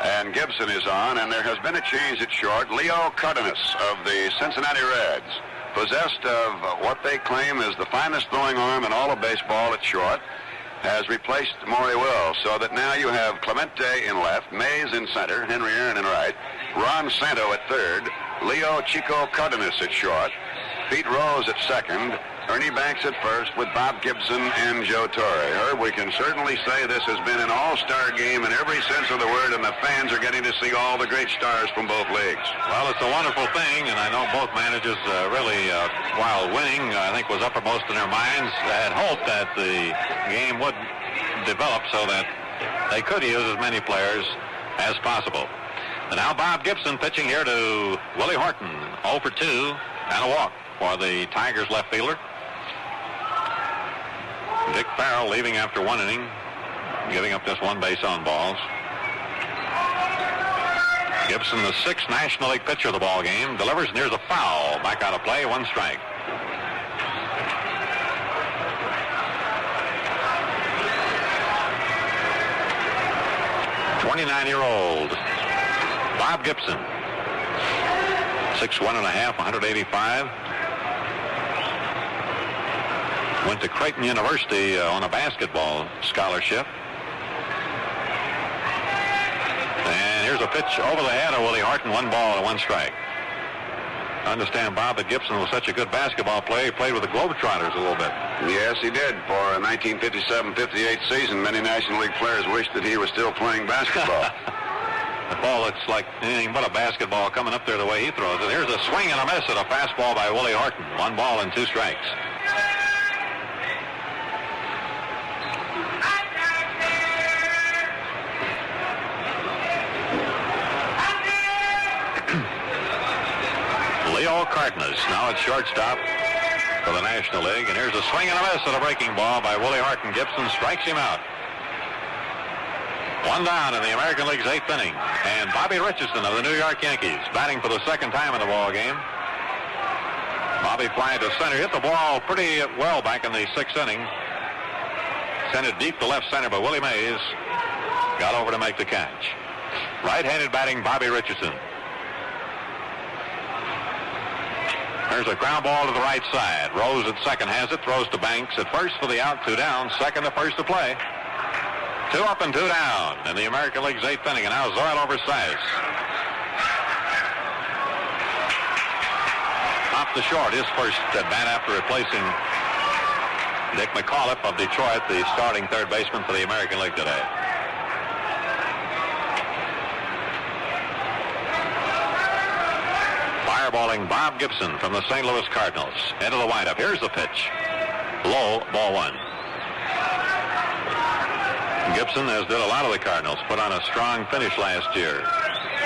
And Gibson is on, and there has been a change at short. Leo Cardenas of the Cincinnati Reds, possessed of what they claim is the finest throwing arm in all of baseball at short, has replaced Maury Wills, so that now you have Clemente in left, Mays in center, Henry Aaron in right, Ron Santo at third, Leo Chico Cardenas at short, Pete Rose at second, Ernie Banks at first, with Bob Gibson and Joe Torre. Herb, we can certainly say this has been an all-star game in every sense of the word, and the fans are getting to see all the great stars from both leagues. Well, it's a wonderful thing, and I know both managers really, while winning, I think was uppermost in their minds, had hoped that the game would develop so that they could use as many players as possible. And now Bob Gibson pitching here to Willie Horton, 0 for 2, and a walk for the Tigers left fielder. Dick Farrell leaving after 1 inning, giving up just 1 base on balls. Gibson, the 6th National League pitcher of the ball game, delivers and here's a foul. Back out of play, 1 strike. "29-year-old Bob Gibson, 6'1 and a half, 185. Went to Creighton University on a basketball scholarship. And here's a pitch over the head of Willie Horton, 1 ball and 1 strike. I understand, Bob, that Gibson was such a good basketball player. He played with the Globetrotters a little bit. Yes, he did. For a 1957-58 season, many National League players wished that he was still playing basketball. The ball looks like anything but a basketball coming up there the way he throws it. Here's a swing and a miss at a fastball by Willie Horton. 1 ball and 2 strikes. Leo Cardenas now at shortstop for the National League. And here's a swing and a miss at a breaking ball by Willie Horton. Gibson strikes him out. 1 down in the American League's 8th inning. And Bobby Richardson of the New York Yankees batting for the 2nd time in the ball game. Bobby flying to center. Hit the ball pretty well back in the 6th inning. Sent it deep to left center, but Willie Mays got over to make the catch. Right-handed batting Bobby Richardson. There's a ground ball to the right side. Rose at second has it. Throws to Banks at first for the out. 2 down. Second to first to play. 2 up and 2 down in the American League's 8th inning. And now Zoil over Sias. Off the short, his first at bat after replacing Dick McAuliffe of Detroit, the starting third baseman for the American League today. Fireballing Bob Gibson from the St. Louis Cardinals. Into the windup. Here's the pitch. Low, ball 1. Gibson, as did a lot of the Cardinals, put on a strong finish last year.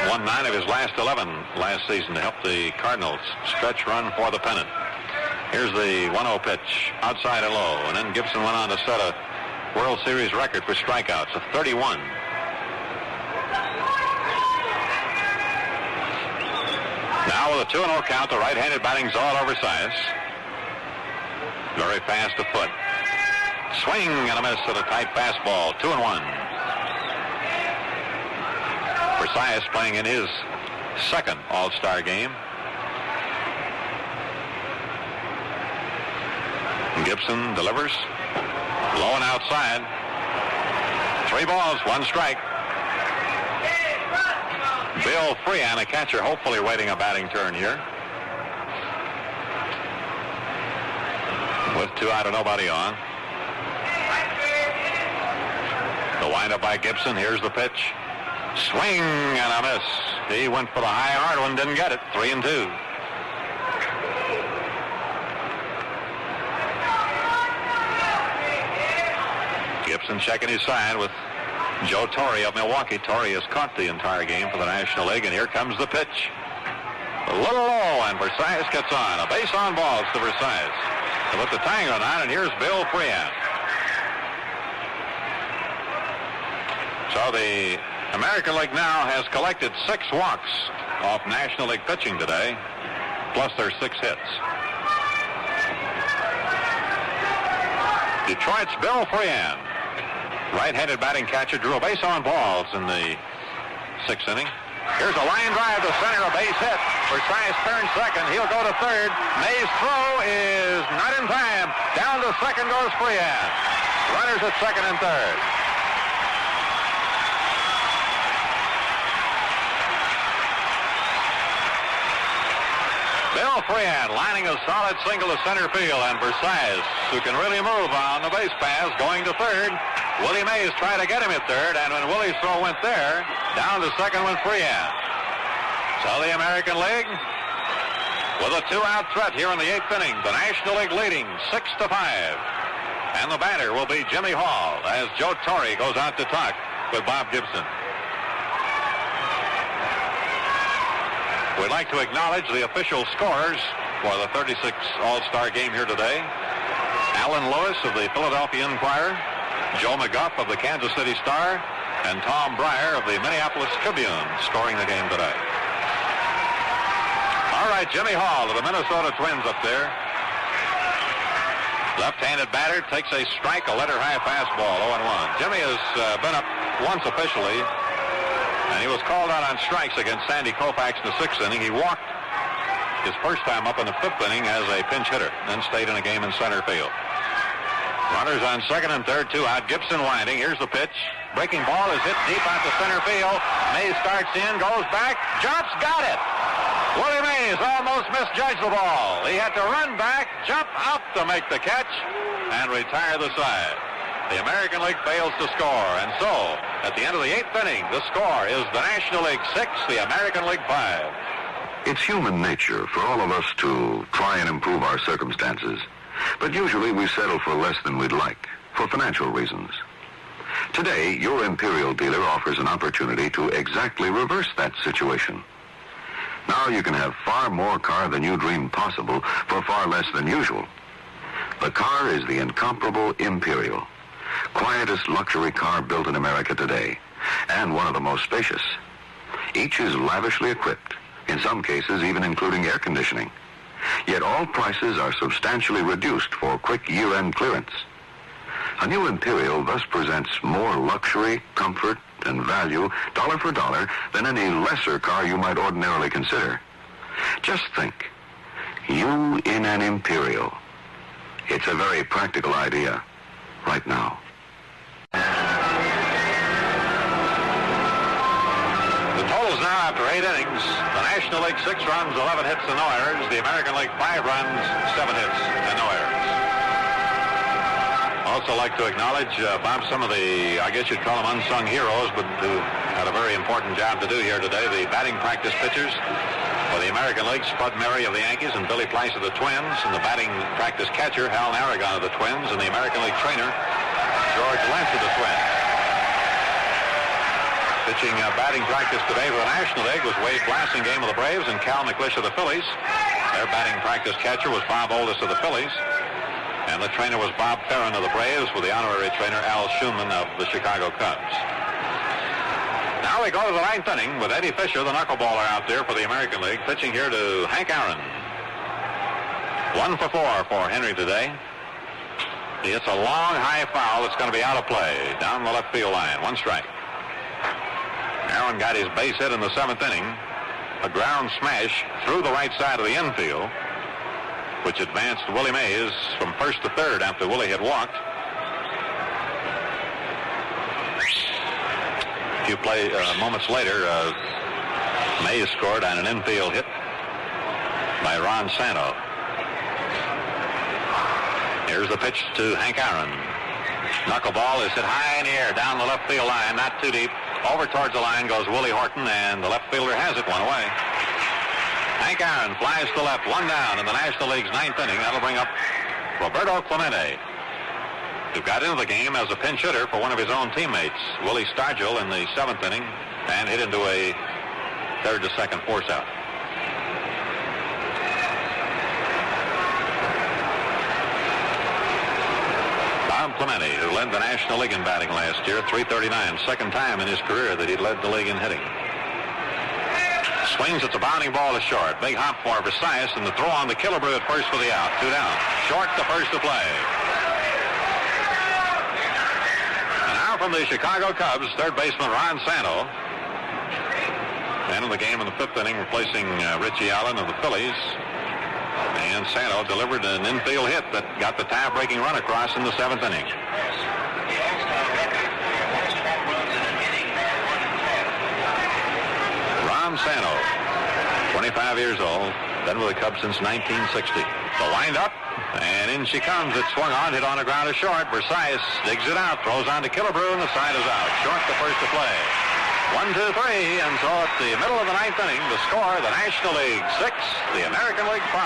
Won 9 of his last 11 last season to help the Cardinals stretch run for the pennant. Here's the 1-0 pitch, outside and low, and then Gibson went on to set a World Series record for strikeouts of 31. Now with a 2-0 count, the right-handed batting Zoil over Sias. Very fast to foot. Swing and a miss at a tight fastball. 2-1. For Sias, playing in his second All-Star game. Gibson delivers. Low and outside. 3 balls, 1 strike. Bill Freehan, a catcher, hopefully waiting a batting turn here. With 2 out and nobody on. The windup by Gibson. Here's the pitch. Swing and a miss. He went for the high hard one, didn't get it. 3-2. Gibson checking his side with Joe Torre of Milwaukee. Torre has caught the entire game for the National League, and here comes the pitch. A little low, and Versailles gets on. A base on balls to Versailles. To put the tango on, and here's Bill Freehan. So the American League now has collected 6 walks off National League pitching today, plus their 6 hits. Detroit's Bill Freehan, right-handed batting catcher, drew a base on balls in the 6th inning. Here's a line drive to center, a base hit. Versailles turns second. He'll go to third. Mays' throw is not in time. Down to second goes Freehan. Runners at second and third. Bill Freehan lining a solid single to center field, and Versailles, who can really move on the base paths, going to third. Willie Mays tried to get him at third, and when Willie's throw went there, down to second went Freehan. So the American League, with a 2-out threat here in the 8th inning, the National League leading 6-5. And the batter will be Jimmy Hall, as Joe Torre goes out to talk with Bob Gibson. We'd like to acknowledge the official scorers for the 36th All-Star game here today. Alan Lewis of the Philadelphia Inquirer, Joe McGuff of the Kansas City Star, and Tom Breyer of the Minneapolis Tribune scoring the game today. All right, Jimmy Hall of the Minnesota Twins up there. Left-handed batter takes a strike, a letter-high fastball, 0-1. Jimmy has been up once officially, and he was called out on strikes against Sandy Koufax in the 6th inning. He walked his first time up in the 5th inning as a pinch hitter, then stayed in a game in center field. Runners on second and third, 2 out. Gibson winding. Here's the pitch. Breaking ball is hit deep out to center field. Mays starts in, goes back, jumps, got it. Willie Mays almost misjudged the ball. He had to run back, jump up to make the catch, and retire the side. The American League fails to score, and so, at the end of the 8th inning, the score is the National League 6, the American League 5. It's human nature for all of us to try and improve our circumstances, but usually we settle for less than we'd like, for financial reasons. Today, your Imperial dealer offers an opportunity to exactly reverse that situation. Now you can have far more car than you dreamed possible for far less than usual. The car is the incomparable Imperial. Quietest luxury car built in America today, and one of the most spacious. Each is lavishly equipped, in some cases even including air conditioning. Yet all prices are substantially reduced for quick year-end clearance. A new Imperial thus presents more luxury, comfort, and value, dollar for dollar, than any lesser car you might ordinarily consider. Just think, you in an Imperial. It's a very practical idea, right now. now after 8 innings. The National League 6 runs, 11 hits, and no errors. The American League 5 runs, 7 hits, and no errors. Also like to acknowledge, Bob, some of the, I guess you'd call them unsung heroes, but who had a very important job to do here today. The batting practice pitchers for the American League, Spud Murray of the Yankees and Billy Price of the Twins, and the batting practice catcher, Hal Narragon of the Twins, and the American League trainer, George Lentz of the Twins. Pitching batting practice today for the National League was Wade Blassingame of the Braves and Cal McLish of the Phillies. Their batting practice catcher was Bob Oldus of the Phillies. And the trainer was Bob Ferrin of the Braves with the honorary trainer Al Schumann of the Chicago Cubs. Now we go to the 9th inning with Eddie Fisher, the knuckleballer, out there for the American League, pitching here to Hank Aaron. 1 for 4 for Henry today. He hits a long, high foul that's going to be out of play down the left field line. 1 strike. Aaron got his base hit in the 7th inning. A ground smash through the right side of the infield, which advanced Willie Mays from first to third after Willie had walked. A few moments later, Mays scored on an infield hit by Ron Santo. Here's the pitch to Hank Aaron. Knuckleball is hit high in the air down the left field line, not too deep. Over towards the line goes Willie Horton, and the left fielder has it 1 away. Hank Aaron flies to left, 1 down in the National League's 9th inning. That'll bring up Roberto Clemente, who got into the game as a pinch hitter for one of his own teammates, Willie Stargell, in the 7th inning, and hit into a 3rd to 2nd force out. Bob Clemente, who led the National League in batting last year, 339, second time in his career that he'd led the league in hitting. Swings, it's a bounding ball to short. Big hop for Versailles, and the throw on the Killebrew at first for the out. 2 down. Short, the first to play. And now from the Chicago Cubs, third baseman Ron Santo. Man of the game in the 5th inning, replacing Richie Allen of the Phillies. And Santo delivered an infield hit that got the tie-breaking run across in the 7th inning. Ron Santo, 25 years old, been with the Cubs since 1960. The wind-up, and in she comes. It swung on, hit on the ground to short. Versailles digs it out, throws on to Killebrew, and the side is out. Short, the first to play. 1, 2, 3, and so at the middle of the 9th inning, the score, the National League 6, the American League 5.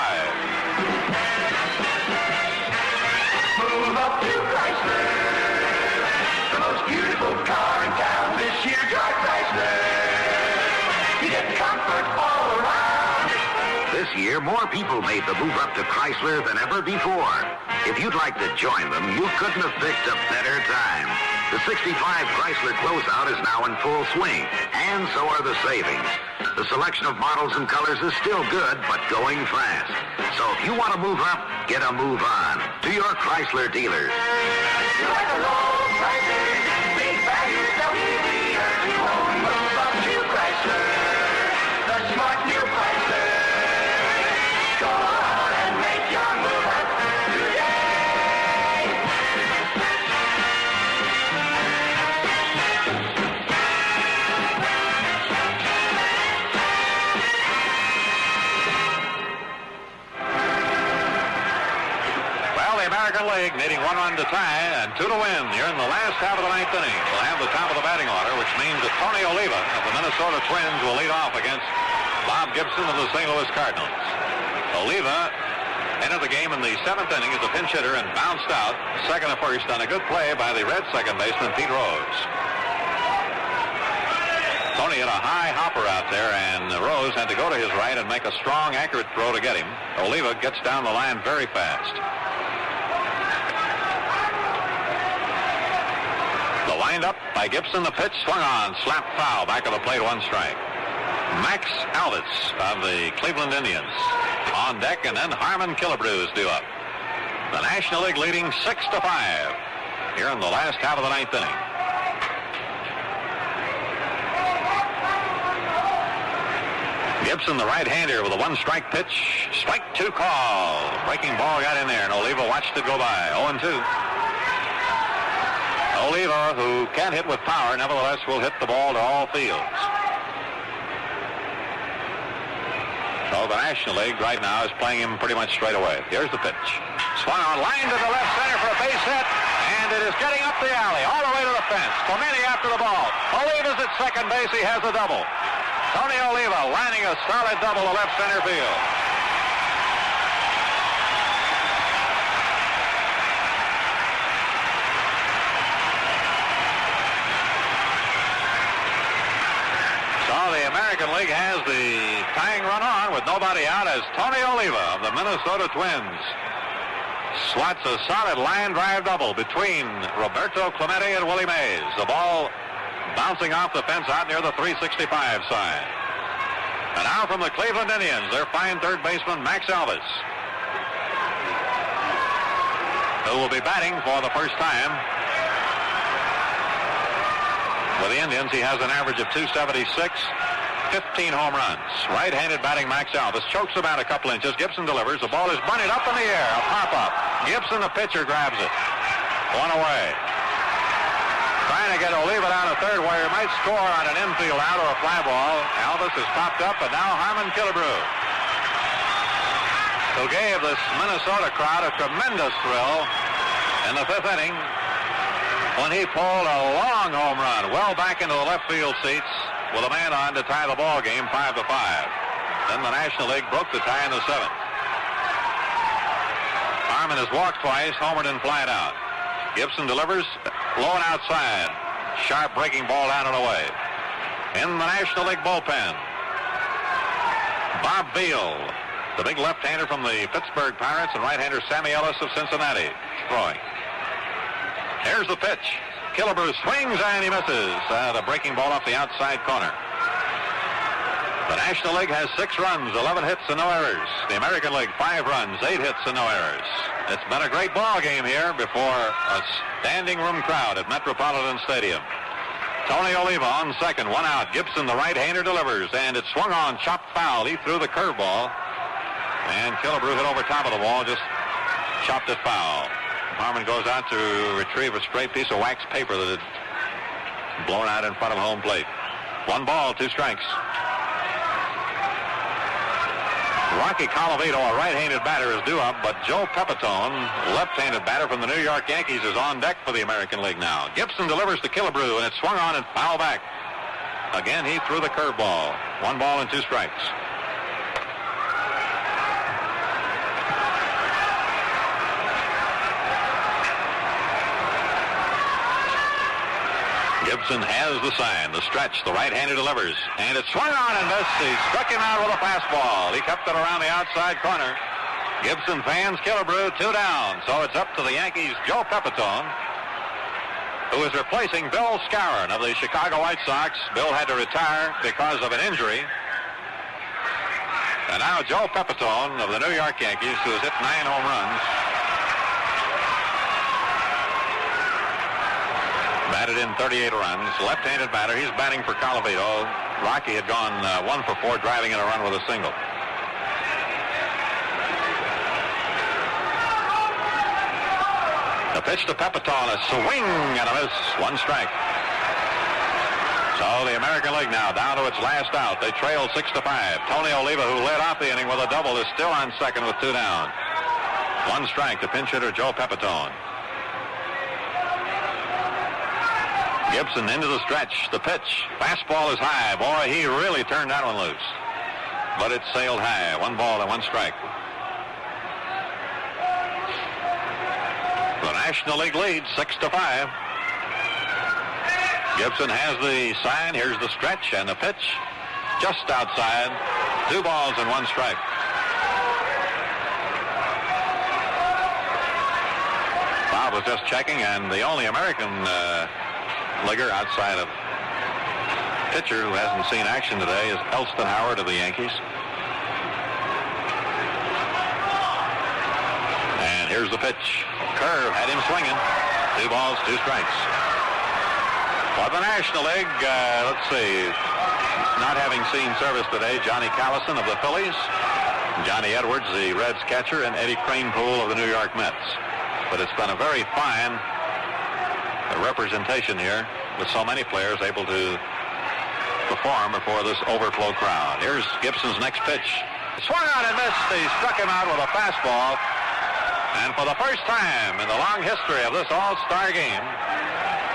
Move up to Chrysler, the most beautiful car in town this year. Drive Chrysler, you get comfort all around. This year, more people made the move up to Chrysler than ever before. If you'd like to join them, you couldn't have picked a better time. The 65 Chrysler closeout is now in full swing, and so are the savings. The selection of models and colors is still good, but going fast. So if you want to move up, get a move on to your Chrysler dealers. You like a low prices, big values that we earn. You won't move up to Chrysler, the smart new Chrysler. Go on and make your move up today. American League needing 1 run to tie and 2 to win. You're in the last half of the 9th inning. We'll have the top of the batting order, which means that Tony Oliva of the Minnesota Twins will lead off against Bob Gibson of the St. Louis Cardinals. Oliva entered the game in the 7th inning as a pinch hitter and bounced out second to first on a good play by the Red second baseman Pete Rose. Tony had a high hopper out there, and Rose had to go to his right and make a strong, accurate throw to get him. Oliva gets down the line very fast. The wind-up by Gibson. The pitch swung on, slapped foul, back of the plate, 1 strike. Max Alvis of the Cleveland Indians on deck, and then Harmon Killebrew is due up. The National League leading 6-5 here in the last half of the 9th inning. Gibson, the right-hander, with a 1-strike pitch. Strike 2 call. Breaking ball got in there, and Oliva watched it go by. 0-2. Oliva, who can't hit with power, nevertheless will hit the ball to all fields. So the National League right now is playing him pretty much straight away. Here's the pitch. Swung on, line to the left center for a base hit, and it is getting up the alley, all the way to the fence. Clemente after the ball. Oliva's at second base. He has a double. Tony Oliva lining a solid double to left center field. The American League has the tying run on with nobody out as Tony Oliva of the Minnesota Twins slots a solid line drive double between Roberto Clemente and Willie Mays. The ball bouncing off the fence out near the 365 side. And now from the Cleveland Indians, their fine third baseman Max Alvis, who will be batting for the first time. With the Indians, he has an average of 276, 15 home runs. Right-handed batting Max Alvis chokes him out a couple inches. Gibson delivers. The ball is bunted up in the air. A pop-up. Gibson, the pitcher, grabs it. One away. Trying to get Oliva down to third where he might score on an infield out or a fly ball. Alvis has popped up, and now Harmon Killebrew, who gave this Minnesota crowd a tremendous thrill in the fifth inning when he pulled a long home run well back into the left field seats with a man on to tie the ball game 5-5. Then the National League broke the tie in the seventh. Harmon has walked twice, homered and flied out. Gibson delivers low and outside. Sharp breaking ball down and away. In the National League bullpen, Bob Beal, the big left-hander from the Pittsburgh Pirates, and right-hander Sammy Ellis of Cincinnati throwing. Here's the pitch. Killebrew swings and he misses. The breaking ball off the outside corner. The National League has 6 runs, 11 hits, and no errors. The American League, 5 runs, 8 hits, and no errors. It's been a great ball game here before a standing room crowd at Metropolitan Stadium. Tony Oliva on second, 1 out. Gibson, the right-hander, delivers, and it swung on, chopped foul. He threw the curveball, and Killebrew hit over top of the ball, just chopped it foul. Harmon goes out to retrieve a straight piece of wax paper that had blown out in front of home plate. 1 ball, 2 strikes. Rocky Colavito, a right-handed batter, is due up, but Joe Pepitone, left-handed batter from the New York Yankees, is on deck for the American League now. Gibson delivers to Killebrew, and it swung on and foul back. Again, he threw the curveball. 1 ball and 2 strikes. Gibson has the sign, the stretch, the right-hander delivers, and it swung on and missed. He struck him out with a fastball. He kept it around the outside corner. Gibson fans Killebrew 2 down, so it's up to the Yankees' Joe Pepitone, who is replacing Bill Skowron of the Chicago White Sox. Bill had to retire because of an injury. And now Joe Pepitone of the New York Yankees, who has hit 9 home runs, batted in 38 runs. Left-handed batter. He's batting for Colavito. Rocky had gone 1 for 4, driving in a run with a single. The pitch to Pepitone, a swing and a miss. 1 strike. So the American League now down to its last out. They trail 6-5. Tony Oliva, who led off the inning with a double, is still on second with 2 down. 1 strike to pinch hitter Joe Pepitone. Gibson into the stretch. The pitch. Fastball is high. Boy, he really turned that one loose. But it sailed high. 1 ball and 1 strike. The National League leads 6-5. Gibson has the sign. Here's the stretch and the pitch. Just outside. 2 balls and 1 strike. Bob was just checking, and the only American leaguer outside of pitcher who hasn't seen action today is Elston Howard of the Yankees. And here's the pitch. Curve had him swinging. 2 balls, 2 strikes. For the National League, let's see, not having seen service today, Johnny Callison of the Phillies, Johnny Edwards, the Reds catcher, and Eddie Kranepool of the New York Mets. But it's been a very fine representation here with so many players able to perform before this overflow crowd. Here's Gibson's next pitch. Swung on and missed. He struck him out with a fastball. And for the first time in the long history of this All-Star game,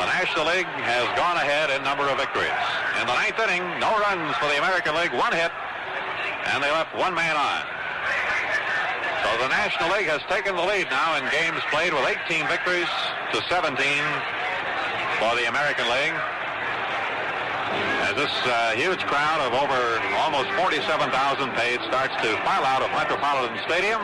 the National League has gone ahead in number of victories. In the ninth inning, no runs for the American League, 1 hit, and they left 1 man on. So the National League has taken the lead now in games played with 18 victories to 17 for the American League. As this huge crowd of over almost 47,000 paid starts to file out of Metropolitan Stadium.